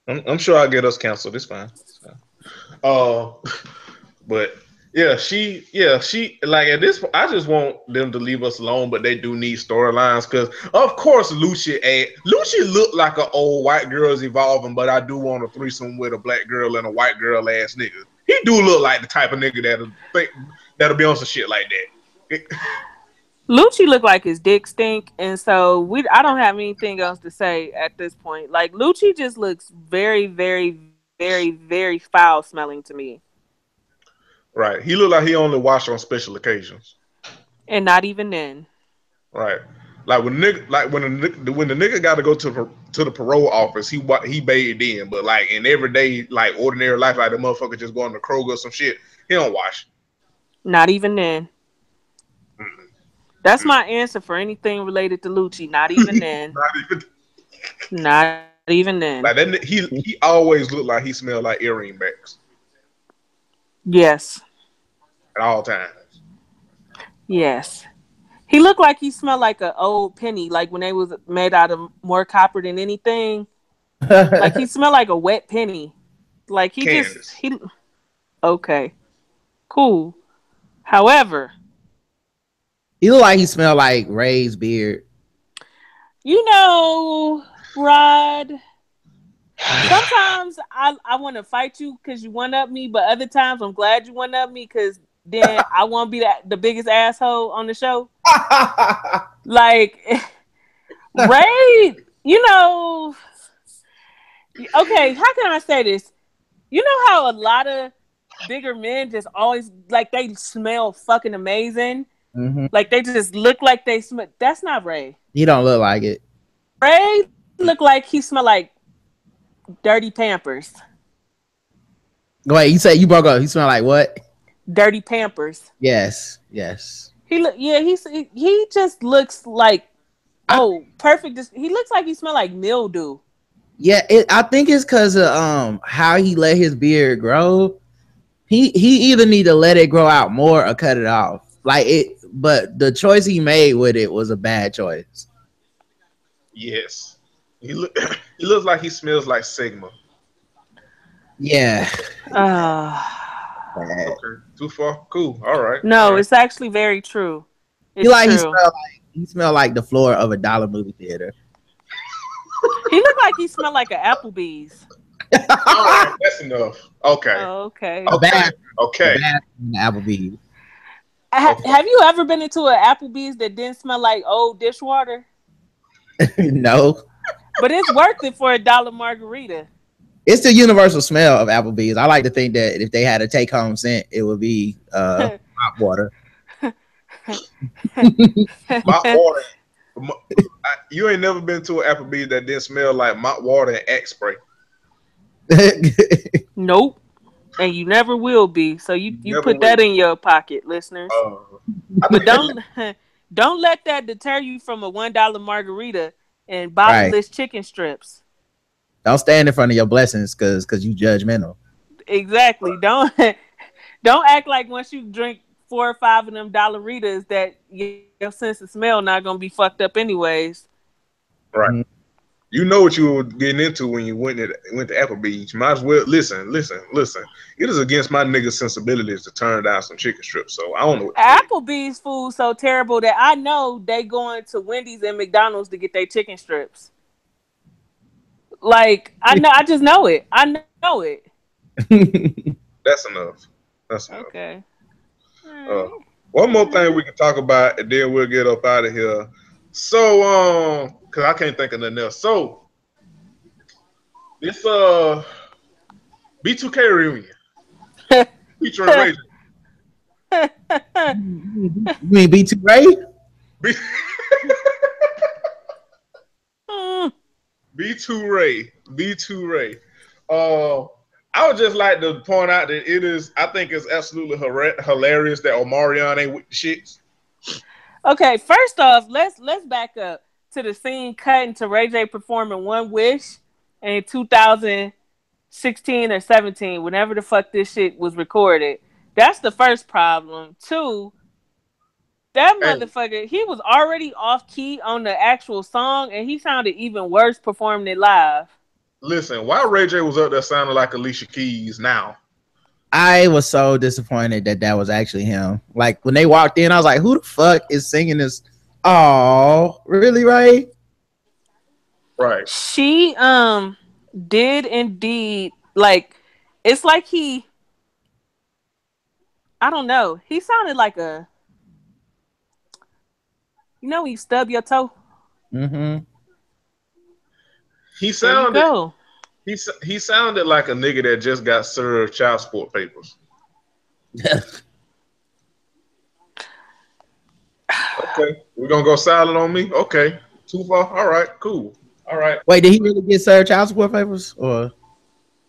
I'm sure I'll get us canceled. It's fine. But yeah, she like at this point, I just want them to leave us alone, but they do need storylines because of course Lucci looked like an old white girl's evolving, but I do want a threesome with a black girl and a white girl ass nigga. He do look like the type of nigga that'll be on some shit like that. Lucci looked like his dick stink, and so I don't have anything else to say at this point. Like, Lucci just looks very, very, very, very foul smelling to me. Right. He looked like he only washed on special occasions. And not even then. Right. Like when the nigga got to go to the parole office, he bathed in, but like in everyday like ordinary life, like the motherfucker just going to Kroger or some shit, he don't wash. Not even then. That's my answer for anything related to Lucci. Not even then. Not even then. Like that, he always looked like he smelled like earring backs. Yes. At all times. Yes. He looked like he smelled like an old penny, like when they was made out of more copper than anything. Like he smelled like a wet penny. Like he okay. Cool. However, he looked like he smelled like Ray's beard. You know, Rod, sometimes I want to fight you because you one up me, but other times I'm glad you one up me because then I won't be the biggest asshole on the show. Like, Ray, you know, okay, how can I say this? You know how a lot of bigger men just always, like, they smell fucking amazing? Mm-hmm. Like, they just look like they smell. That's not Ray. He don't look like it. Ray look like he smell like dirty Pampers. Go ahead. You say you broke up. You smell like what? Dirty Pampers. Yes. Yes. He just looks like I, perfect. He looks like he smell like mildew. yeah. I think it's because of how he let his beard grow. He either need to let it grow out more or cut it off. Like it, but the choice he made with it was a bad choice. Yes. He looks like he smells like Sigma. Yeah. Okay. Too far? Cool. All right. No, All right. it's actually very true. It's He like true. he smell like the floor of a dollar movie theater. He looked like he smelled like an Applebee's. All right. That's enough. Okay. Oh, okay. A bad, Okay. a bad Applebee's. Have you ever been into an Applebee's that didn't smell like old dishwater? No, But it's worth it for $1 margarita. it's the universal smell of Applebee's. I like to think that if they had a take home scent, it would be hot water. Mop water. You ain't never been to an Applebee's that didn't smell like mop water and Axe spray. Nope. And you never will be. So you put that in your pocket, listeners. But don't let that deter you from a $1 margarita and bottomless chicken strips. Don't stand in front of your blessings because you judgmental. Exactly. Don't act like once you drink 4 or 5 of them Dollaritas that your sense of smell not gonna be fucked up anyways. Right. Mm-hmm. You know what you were getting into when you went to Applebee's. You might as well listen. It is against my nigga sensibilities to turn down some chicken strips. So I don't know. Applebee's food so terrible that I know they going to Wendy's and McDonald's to get their chicken strips. Like I just know it. I know it. That's enough. Okay. One more thing we can talk about, and then we'll get up out of here. So, because I can't think of nothing else. So, this B2K reunion featuring Ray J. You mean B2 Ray? B2 Ray. I would just like to point out that I think it's absolutely hilarious that Omarion ain't with the shits. Okay, first off, let's back up to the scene cutting to Ray J performing One Wish in 2016 or 17, whenever the fuck this shit was recorded. That's the first problem. 2, that motherfucker, he was already off key on the actual song, and he sounded even worse performing it live. Listen, why Ray J was up there sounding like Alicia Keys now? I was so disappointed that was actually him. Like when they walked in, I was like, "Who the fuck is singing this?" Oh, really, Ray? Right. She did indeed, like, it's like I don't know. He sounded like when you stub your toe. Mm-hmm. He sounded like a nigga that just got served child support papers. Okay, we're gonna go silent on me. Okay, too far. All right, cool. All right. Wait, did he really get served child support papers, or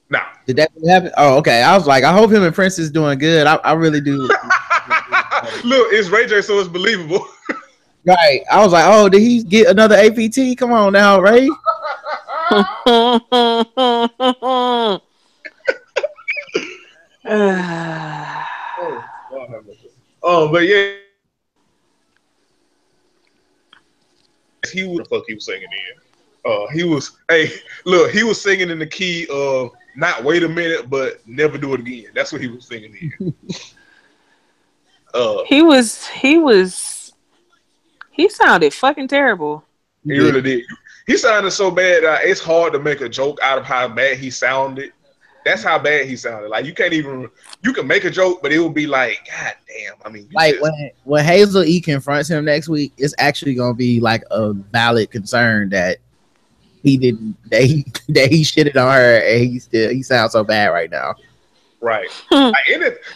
no? Did that really happen? Oh, okay. I was like, I hope him and Prince is doing good. I really do. Look, it's Ray J, so it's believable. Right. I was like, oh, did he get another APT? Come on now, Ray. But yeah, he was the fuck he was singing in. He was singing in the key of not wait a minute, but never do it again. That's what he was singing in. He sounded fucking terrible. He really did. He sounded so bad that it's hard to make a joke out of how bad he sounded. That's how bad he sounded. Like you can make a joke, but it will be like, God damn. I mean, like when Hazel E confronts him next week, it's actually gonna be like a valid concern that he shitted on her, and he sounds so bad right now. Right. Like,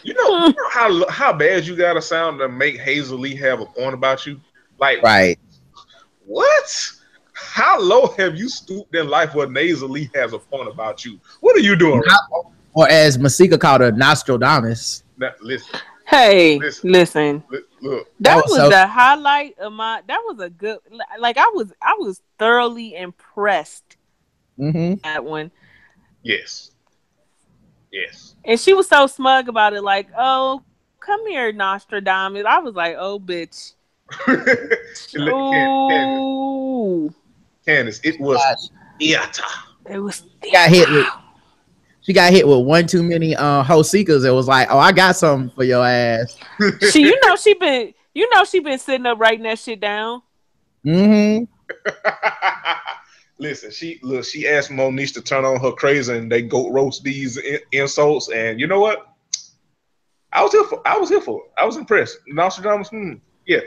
you know how bad you gotta sound to make Hazel Lee have a point about you? Like, right. What? How low have you stooped in life where Hazel Lee has a point about you? What are you doing? or as Masika called her, Nostradamus. Now, listen, Hey, listen, listen. look. That was was so- the highlight of my. That was a good. Like I was thoroughly impressed Mm-hmm. with that one, Yes. and she was so smug about it. Like, oh, come here, Nostradamus. I was like, oh, bitch. Oh, Candace, it was Iata. it was. She got hit with one too many Hosekas. It was like, oh, I got something for your ass. She been sitting up writing that shit down. Mm-hmm. Listen, she asked Monique to turn on her crazy and they go roast these insults. And you know what? I was here for it. I was impressed. Nostradamus, yeah.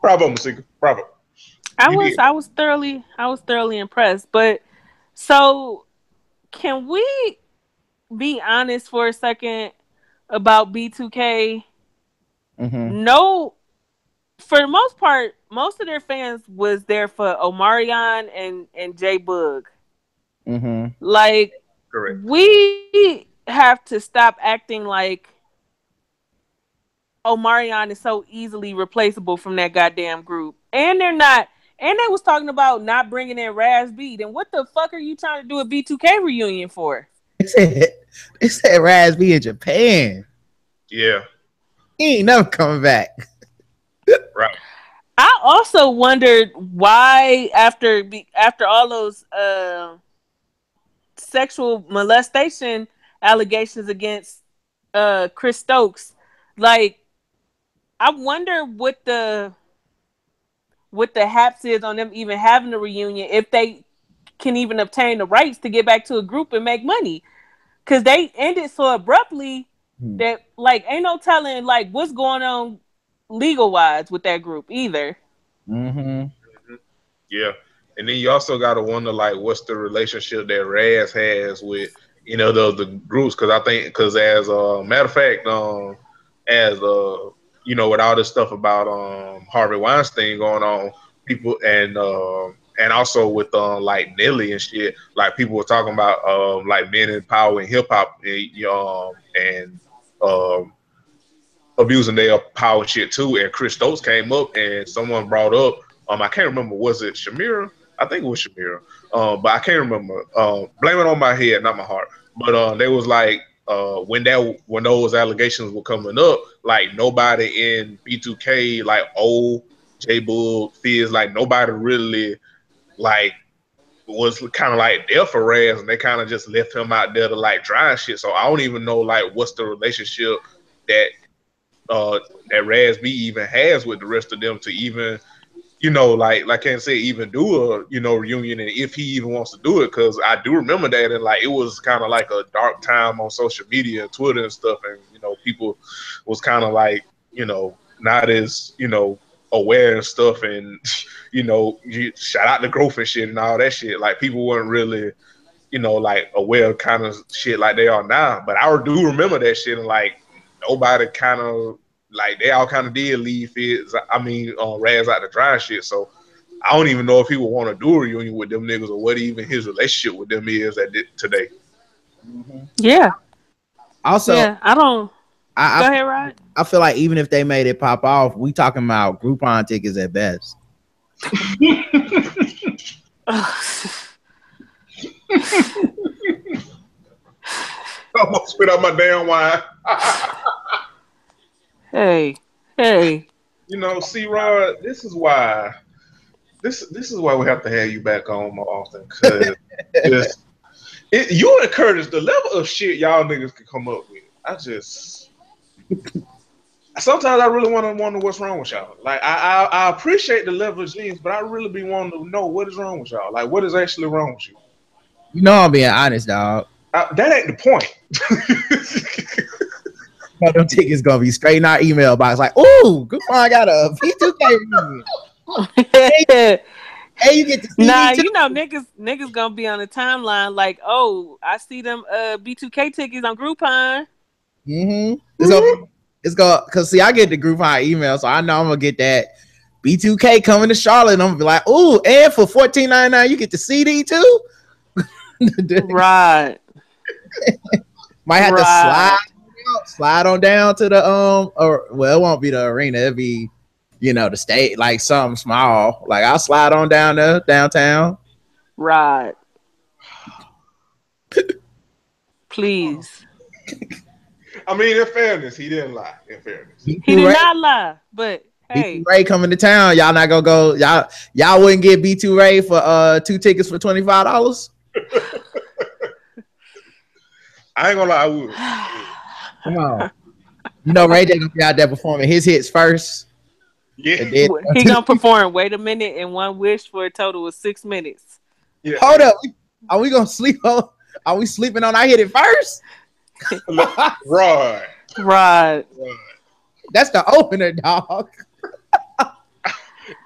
Bravo, Masika. Bravo. I was thoroughly impressed. But so can we be honest for a second about B2K? Mm-hmm. No, for the most part, most of their fans was there for Omarion and J Bug. Mm-hmm. Like, Correct. we have to stop acting like Omarion is so easily replaceable from that goddamn group. And they're not. And they was talking about not bringing in Raz B. Then what the fuck are you trying to do a B2K reunion for? They said Raz be in Japan. Yeah. He ain't never coming back. Right. I also wondered why after all those sexual molestation allegations against Chris Stokes, like, I wonder what the haps is on them even having a reunion, if they can even obtain the rights to get back to a group and make money, because they ended so abruptly that, like, ain't no telling, like, what's going on legal wise with that group either. Mm-hmm. Yeah. And then you also got to wonder, like, what's the relationship that Raz has with, the groups? Because I think, as a matter of fact, with all this stuff about Harvey Weinstein going on, people and also with like Nelly and shit, like, people were talking about like men in power in hip hop, and abusing their power shit too. And Chris Stokes came up and someone brought up, I can't remember, was it Shamira? I think it was Shamira, but I can't remember. Blame it on my head, not my heart. But they was like, when those allegations were coming up, like, nobody in B2K, like J Bull, Fizz, like, nobody really, like, was kind of like there for Raz, and they kind of just left him out there to, like, dry and shit. So I don't even know, like, what's the relationship that Raz B even has with the rest of them to even, like I can't say even do a reunion, and if he even wants to do it, because I do remember that, and like, it was kind of like a dark time on social media and Twitter and stuff, and people was kind of like not as aware and stuff, and shout out to growth and shit and all that shit, like, people weren't really like aware of kind of shit like they are now. But I do remember that shit, and like, nobody kind of, like, they all kind of did leave Raz out to dry and shit. So I don't even know if he would want to do a reunion with them niggas, or what even his relationship with them is today. Mm-hmm. Yeah. Also, yeah, go ahead, Rod. I feel like even if they made it pop off, we talking about Groupon tickets at best. I almost spit out my damn wine. Hey. C-Rod, this is why we have to have you back on more often, because you and Curtis, the level of shit y'all niggas can come up with, sometimes I really want to wonder what's wrong with y'all. Like, I appreciate the level of genius, but I really be wanting to know what is wrong with y'all. Like, what is actually wrong with you? I'm being honest, dog. That ain't the point. Them tickets gonna be straight in our email box. Like, ooh, Groupon got a B2K reunion. Hey, you get to see niggas gonna be on the timeline like, oh, I see them B2K tickets on Groupon. Mm-hmm. It's gonna, cause see, I get the Groupon email, so I know I'm gonna get that B2K coming to Charlotte, and I'm gonna be like, ooh, and for $14.99 you get the CD too. Right. Might have to slide on down to the or well, it won't be the arena. It'll be, the state, like something small. Like I'll slide on down there downtown. Right. Please. I mean, in fairness, he didn't lie. In fairness, he did not lie. But hey, B2 Ray coming to town. Y'all not gonna go. Y'all wouldn't get B2 Ray for 2 tickets for $25. I ain't gonna lie, I would. Come on. Ray J gonna be out there performing his hits first. Yeah. He gonna perform Wait a Minute and One Wish for a total of 6 minutes. Yeah. Hold up. Are we gonna sleep on? Are we sleeping on I Hit It First? Right. That's the opener, dog.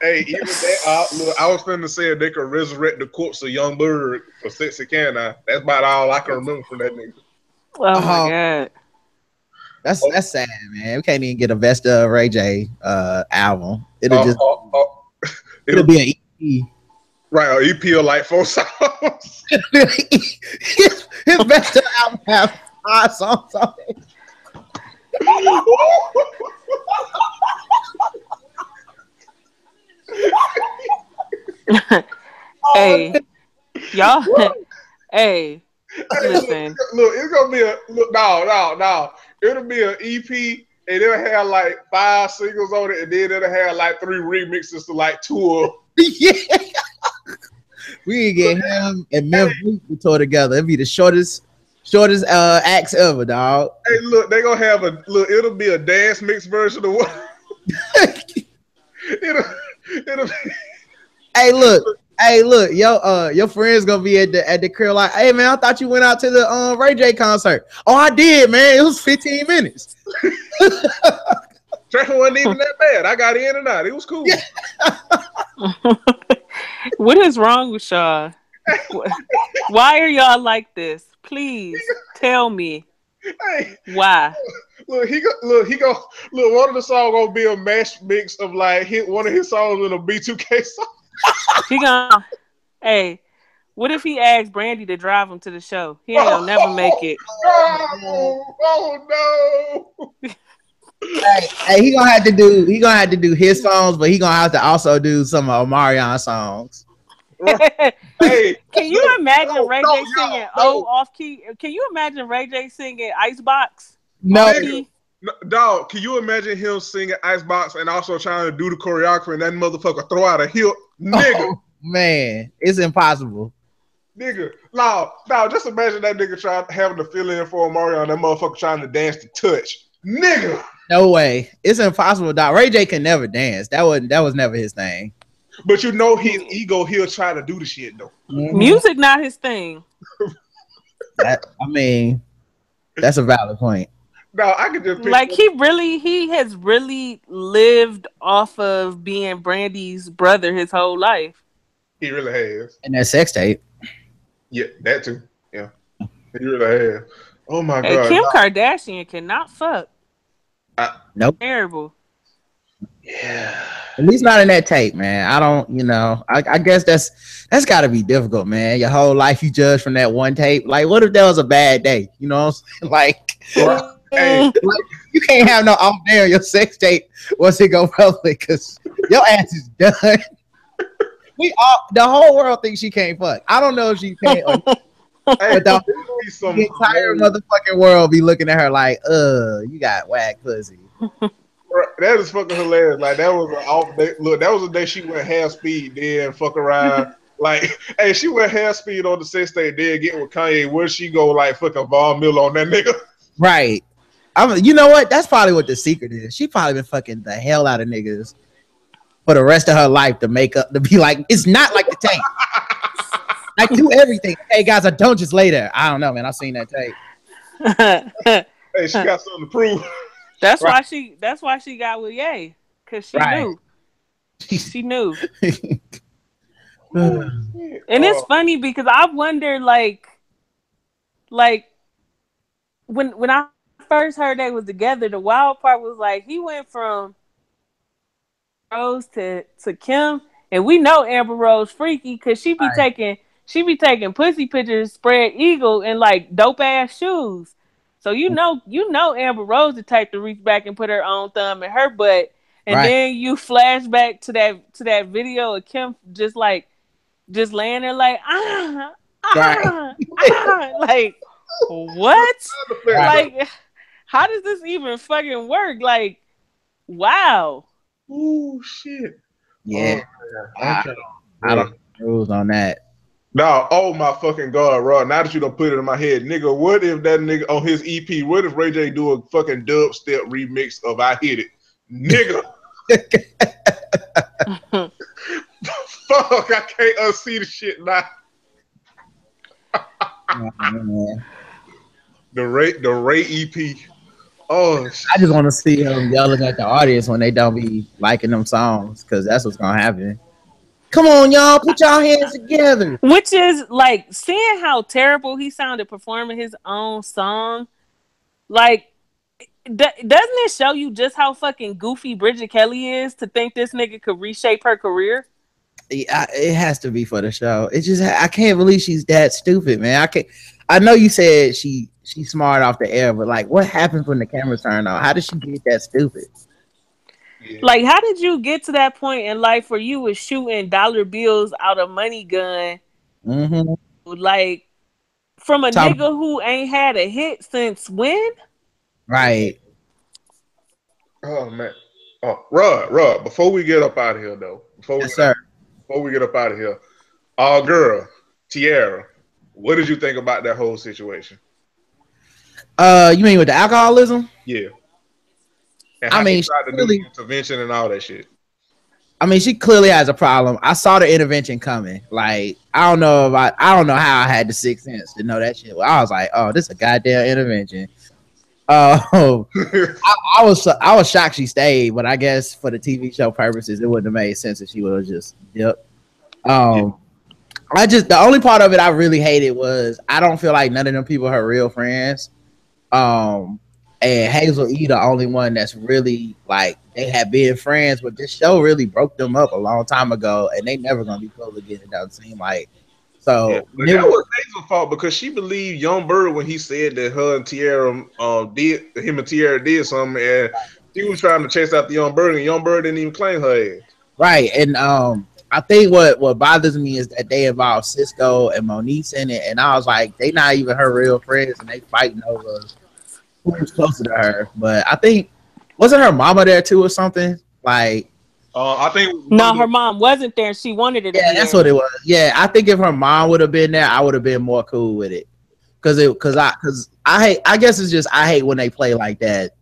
Hey, even that, look, I was finna say they could resurrect the corpse of Young Bird for Sexy Can I. That's about all I can remember from that nigga. Oh my god. That's sad, man. We can't even get a Vesta Ray J album. It'll be an EP. Right, an EP of like 4 songs. his Vesta album have 5 songs on it. Hey, y'all. Hey, listen. Look, it's gonna be no. It'll be an EP, and it'll have like 5 singles on it, and then it'll have like 3 remixes to like 2. Yeah. We can get him and Memphis to tour together. It'll be the shortest acts ever, dog. Hey, look, they gonna have it'll be a dance mix version of what? it'll be. Hey, look, your friend's gonna be at the crib like, hey man, I thought you went out to the Ray J concert. Oh, I did, man. It was 15 minutes. Track wasn't even that bad. I got in and out. It was cool. Yeah. What is wrong with y'all? Why are y'all like this? Please tell me. Hey, why? Look, one of the songs gonna be a mash mix of like one of his songs in a B2K song. He gonna, hey, what if he asks Brandy to drive him to the show? He ain't gonna never make it. Oh no. Hey, he gonna have to do his songs, but he gonna have to also do some of Omarion songs. Hey, can you imagine Ray J singing off key? Can you imagine Ray J singing Icebox? No. Dog, can you imagine him singing Icebox and also trying to do the choreography and that motherfucker throw out a hip? Nigga. Oh, man, it's impossible. Nigga. No, just imagine that nigga having to fill in for Omarion, that motherfucker trying to dance to Touch. Nigga. No way. It's impossible, dog. Ray J can never dance. That was never his thing. But his ego, he'll try to do the shit though. Mm-hmm. Music not his thing. That's a valid point. No, I could just like he has really lived off of being Brandy's brother his whole life. He really has. And that sex tape. Yeah, that too. Yeah. He really has. Oh my god. Kim Kardashian cannot fuck. Nope. Terrible. Yeah. At least not in that tape, man. I don't, I guess that's got to be difficult, man. Your whole life you judge from that one tape. Like, what if that was a bad day? You know what I'm saying? Like, like you can't have no off day on your sex tape once it go public because your ass is done. The whole world thinks she can't fuck. I don't know if she can't. But the entire motherfucking world be looking at her like, you got whack pussy. That is fucking hilarious. Like that was an off day. Look, that was a day she went half speed, then fuck around. Like, hey, she went half speed on the sex tape, then get with Kanye. Where she go like fucking Von Miller on that nigga? Right. You know what? That's probably what the secret is. She probably been fucking the hell out of niggas for the rest of her life to be like, it's not like the tape. Like do everything. Hey guys, I don't just lay there. I don't know, man. I've seen that tape. Hey, she got something to prove. That's why she got with Ye, because she knew. She knew. And it's funny because I wonder, like when I first heard they was together, the wild part was like he went from Rose to Kim, and we know Amber Rose freaky because she be taking pussy pictures, spread eagle, and like dope ass shoes. So you know Amber Rose the type to reach back and put her own thumb in her butt, and Right. then you flash back to that video of Kim just laying there like Right. like what? Right. Like how does this even fucking work? Like wow. Ooh, shit. Yeah. Okay. I don't know the rules on that. No, oh my fucking God, Rod. Now that you don't put it in my head, nigga, what if that nigga on his EP, what if Ray J do a fucking dubstep remix of I Hit It? Nigga. Fuck, I can't unsee the shit now. The Ray EP. Oh, I just want to see them yelling at the audience when they don't be liking them songs, because that's what's gonna happen. Come on, y'all, put y'all hands together. Which is like seeing how terrible he sounded performing his own song. Like, doesn't it show you just how fucking goofy Bridget Kelly is to think this nigga could reshape her career? It has to be for the show. It's just I can't believe she's that stupid, man. I know you said she's smart off the air, but like, what happens when the camera turned on? How did she get that stupid? yeah. Like, how did you get to that point in life where you was shooting dollar bills out of money gun? Mm-hmm. Like, from a nigga who ain't had a hit since when? Right. Oh man. Oh, Rod, before we get up out of here though. Before we get up out of here. Girl, Tierra, what did you think about that whole situation? You mean with the alcoholism? Yeah. And I mean, she tried to do intervention and all that shit. I mean, she clearly has a problem. I saw the intervention coming. Like, I don't know how I had the sixth sense to know that shit. I was like, oh, this is a goddamn intervention. I was shocked she stayed, but I guess for the TV show purposes, it wouldn't have made sense if she would have just dipped. The only part of it I really hated was I don't feel like none of them people are her real friends. And Hazel E the only one that's really like they had been friends, but this show really broke them up a long time ago, and they never gonna be close again. It doesn't seem like. So but that was Hazel's fault because she believed Young Bird when he said that her and Tierra Tierra did something, and she was trying to chase after Young Bird, and Young Bird didn't even claim her ass. Right, and I think what bothers me is that they involved Cisco and Moniece in it, and I was like, they not even her real friends, and they fighting over who was closer to her. But I think wasn't her mama there too or something? Like, I think no, her mom wasn't there. She wanted it. Yeah, that's what it was. Yeah, I think if her mom would have been there, I would have been more cool with it. Because I guess it's just I hate when they play like that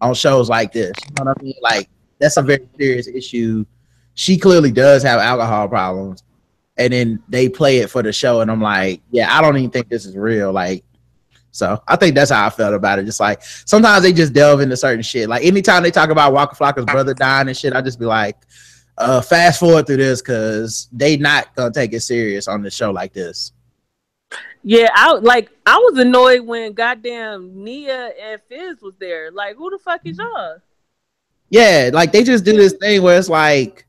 on shows like this. You know what I mean? Like, that's a very serious issue. She clearly does have alcohol problems, and then they play it for the show, and I'm like, yeah, I don't even think this is real. Like, so I think that's how I felt about it. Just like sometimes they just delve into certain shit. Like anytime they talk about Waka Flocka's brother dying and shit, I just be like, fast forward through this because they not gonna take it serious on the show like this. Yeah, I was annoyed when goddamn Nia and Fizz was there. Like, who the fuck is y'all? Yeah, like they just do this thing where it's like,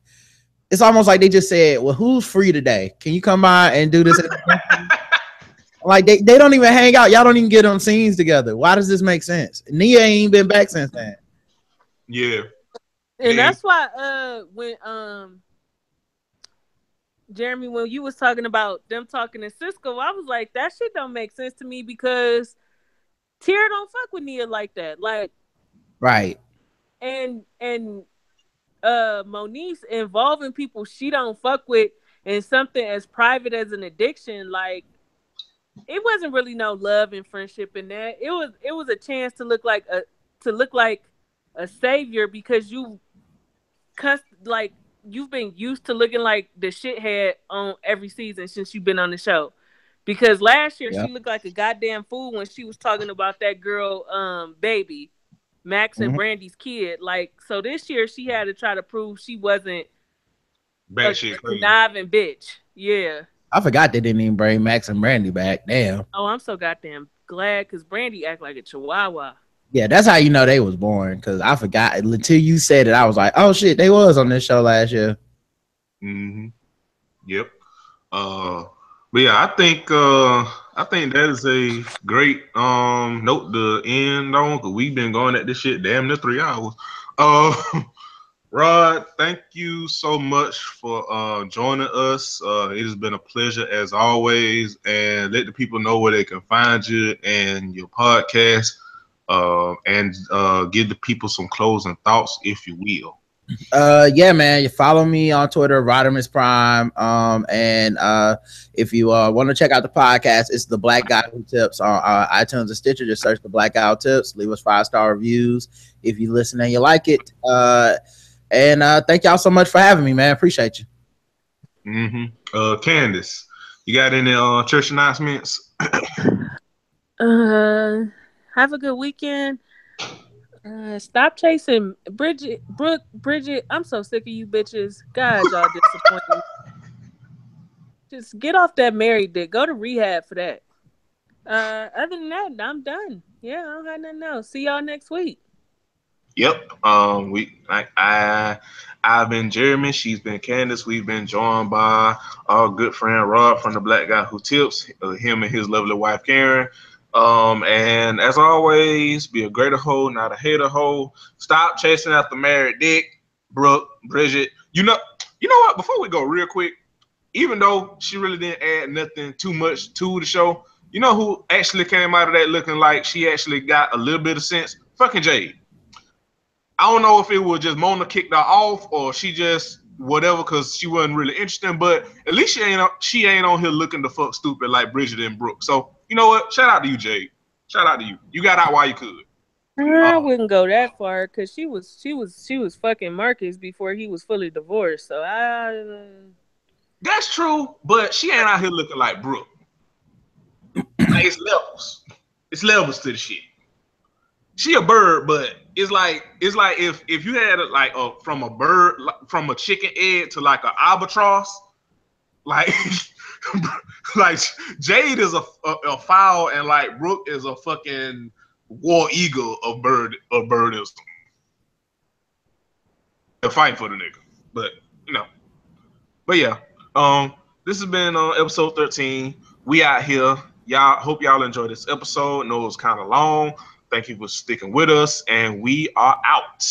it's almost like they just said, well, who's free today? Can you come by and do this? Like they don't even hang out. Y'all don't even get on scenes together. Why does this make sense? Nia ain't been back since then. Yeah. And that's why when Jeremy, when you was talking about them talking to Cisco, I was like, that shit don't make sense to me because Tierra don't fuck with Nia like that. Like, right. And Moniece involving people she don't fuck with in something as private as an addiction, like it wasn't really no love and friendship in that. It was a chance to look like a savior because you've been used to looking like the shithead on every season since you've been on the show. Because last year she looked like a goddamn fool when she was talking about that girl, baby, Max and Brandy's kid. Like, so this year she had to try to prove she wasn't bad shit, conniving bitch. Yeah. I forgot they didn't even bring Max and Brandy back. Damn. Oh, I'm so goddamn glad because Brandy act like a chihuahua. Yeah, that's how you know they was born. Because I forgot until you said it. I was like, oh shit, they was on this show last year. Mm-hmm. Yep. But yeah, I think I think that is a great note to end on because we've been going at this shit damn near 3 hours. Uh, Rod, thank you so much for joining us. It has been a pleasure as always, and let the people know where they can find you and your podcast, and give the people some closing thoughts, if you will. Yeah, man, you follow me on Twitter, Rodimus Prime. And if you want to check out the podcast, it's the Black Guy Who Tips on iTunes and Stitcher. Just search the Black Guy Who Tips. Leave us 5-star reviews if you listen and you like it. And thank y'all so much for having me, man. Appreciate you. Candace, you got any church announcements? Have a good weekend. Stop chasing Bridget. I'm so sick of you bitches. God, y'all disappointing. Just get off that married dick. Go to rehab for that. Other than that, I'm done. Yeah, I don't have nothing else. See y'all next week. Yep. I've been Jeremy. She's been Candace. We've been joined by our good friend Rob from the Black Guy Who Tips. Him and his lovely wife Karen. And as always, be a greater hoe, not a hater hoe. Stop chasing after married dick, Brooke, Bridget. You know what? Before we go, real quick, even though she really didn't add nothing too much to the show, you know who actually came out of that looking like she actually got a little bit of sense? Fucking Jade. I don't know if it was just Mona kicked her off or she just whatever because she wasn't really interested, but at least she ain't on here looking the fuck stupid like Bridget and Brooke. So you know what? Shout out to you, Jade. Shout out to you. You got out while you could. I wouldn't go that far because she was fucking Marcus before he was fully divorced. So That's true, but she ain't out here looking like Brooke. Like, it's levels. It's levels to the shit. She a bird, but it's like if you had like from a bird, from a chicken egg to like an albatross, like like Jade is a fowl and like Brooke is a fucking war eagle of birdism. They're fighting for the nigga, but but yeah. This has been episode 13. We out here. Y'all hope y'all enjoyed this episode. I know it was kind of long. Thank you for sticking with us, and we are out.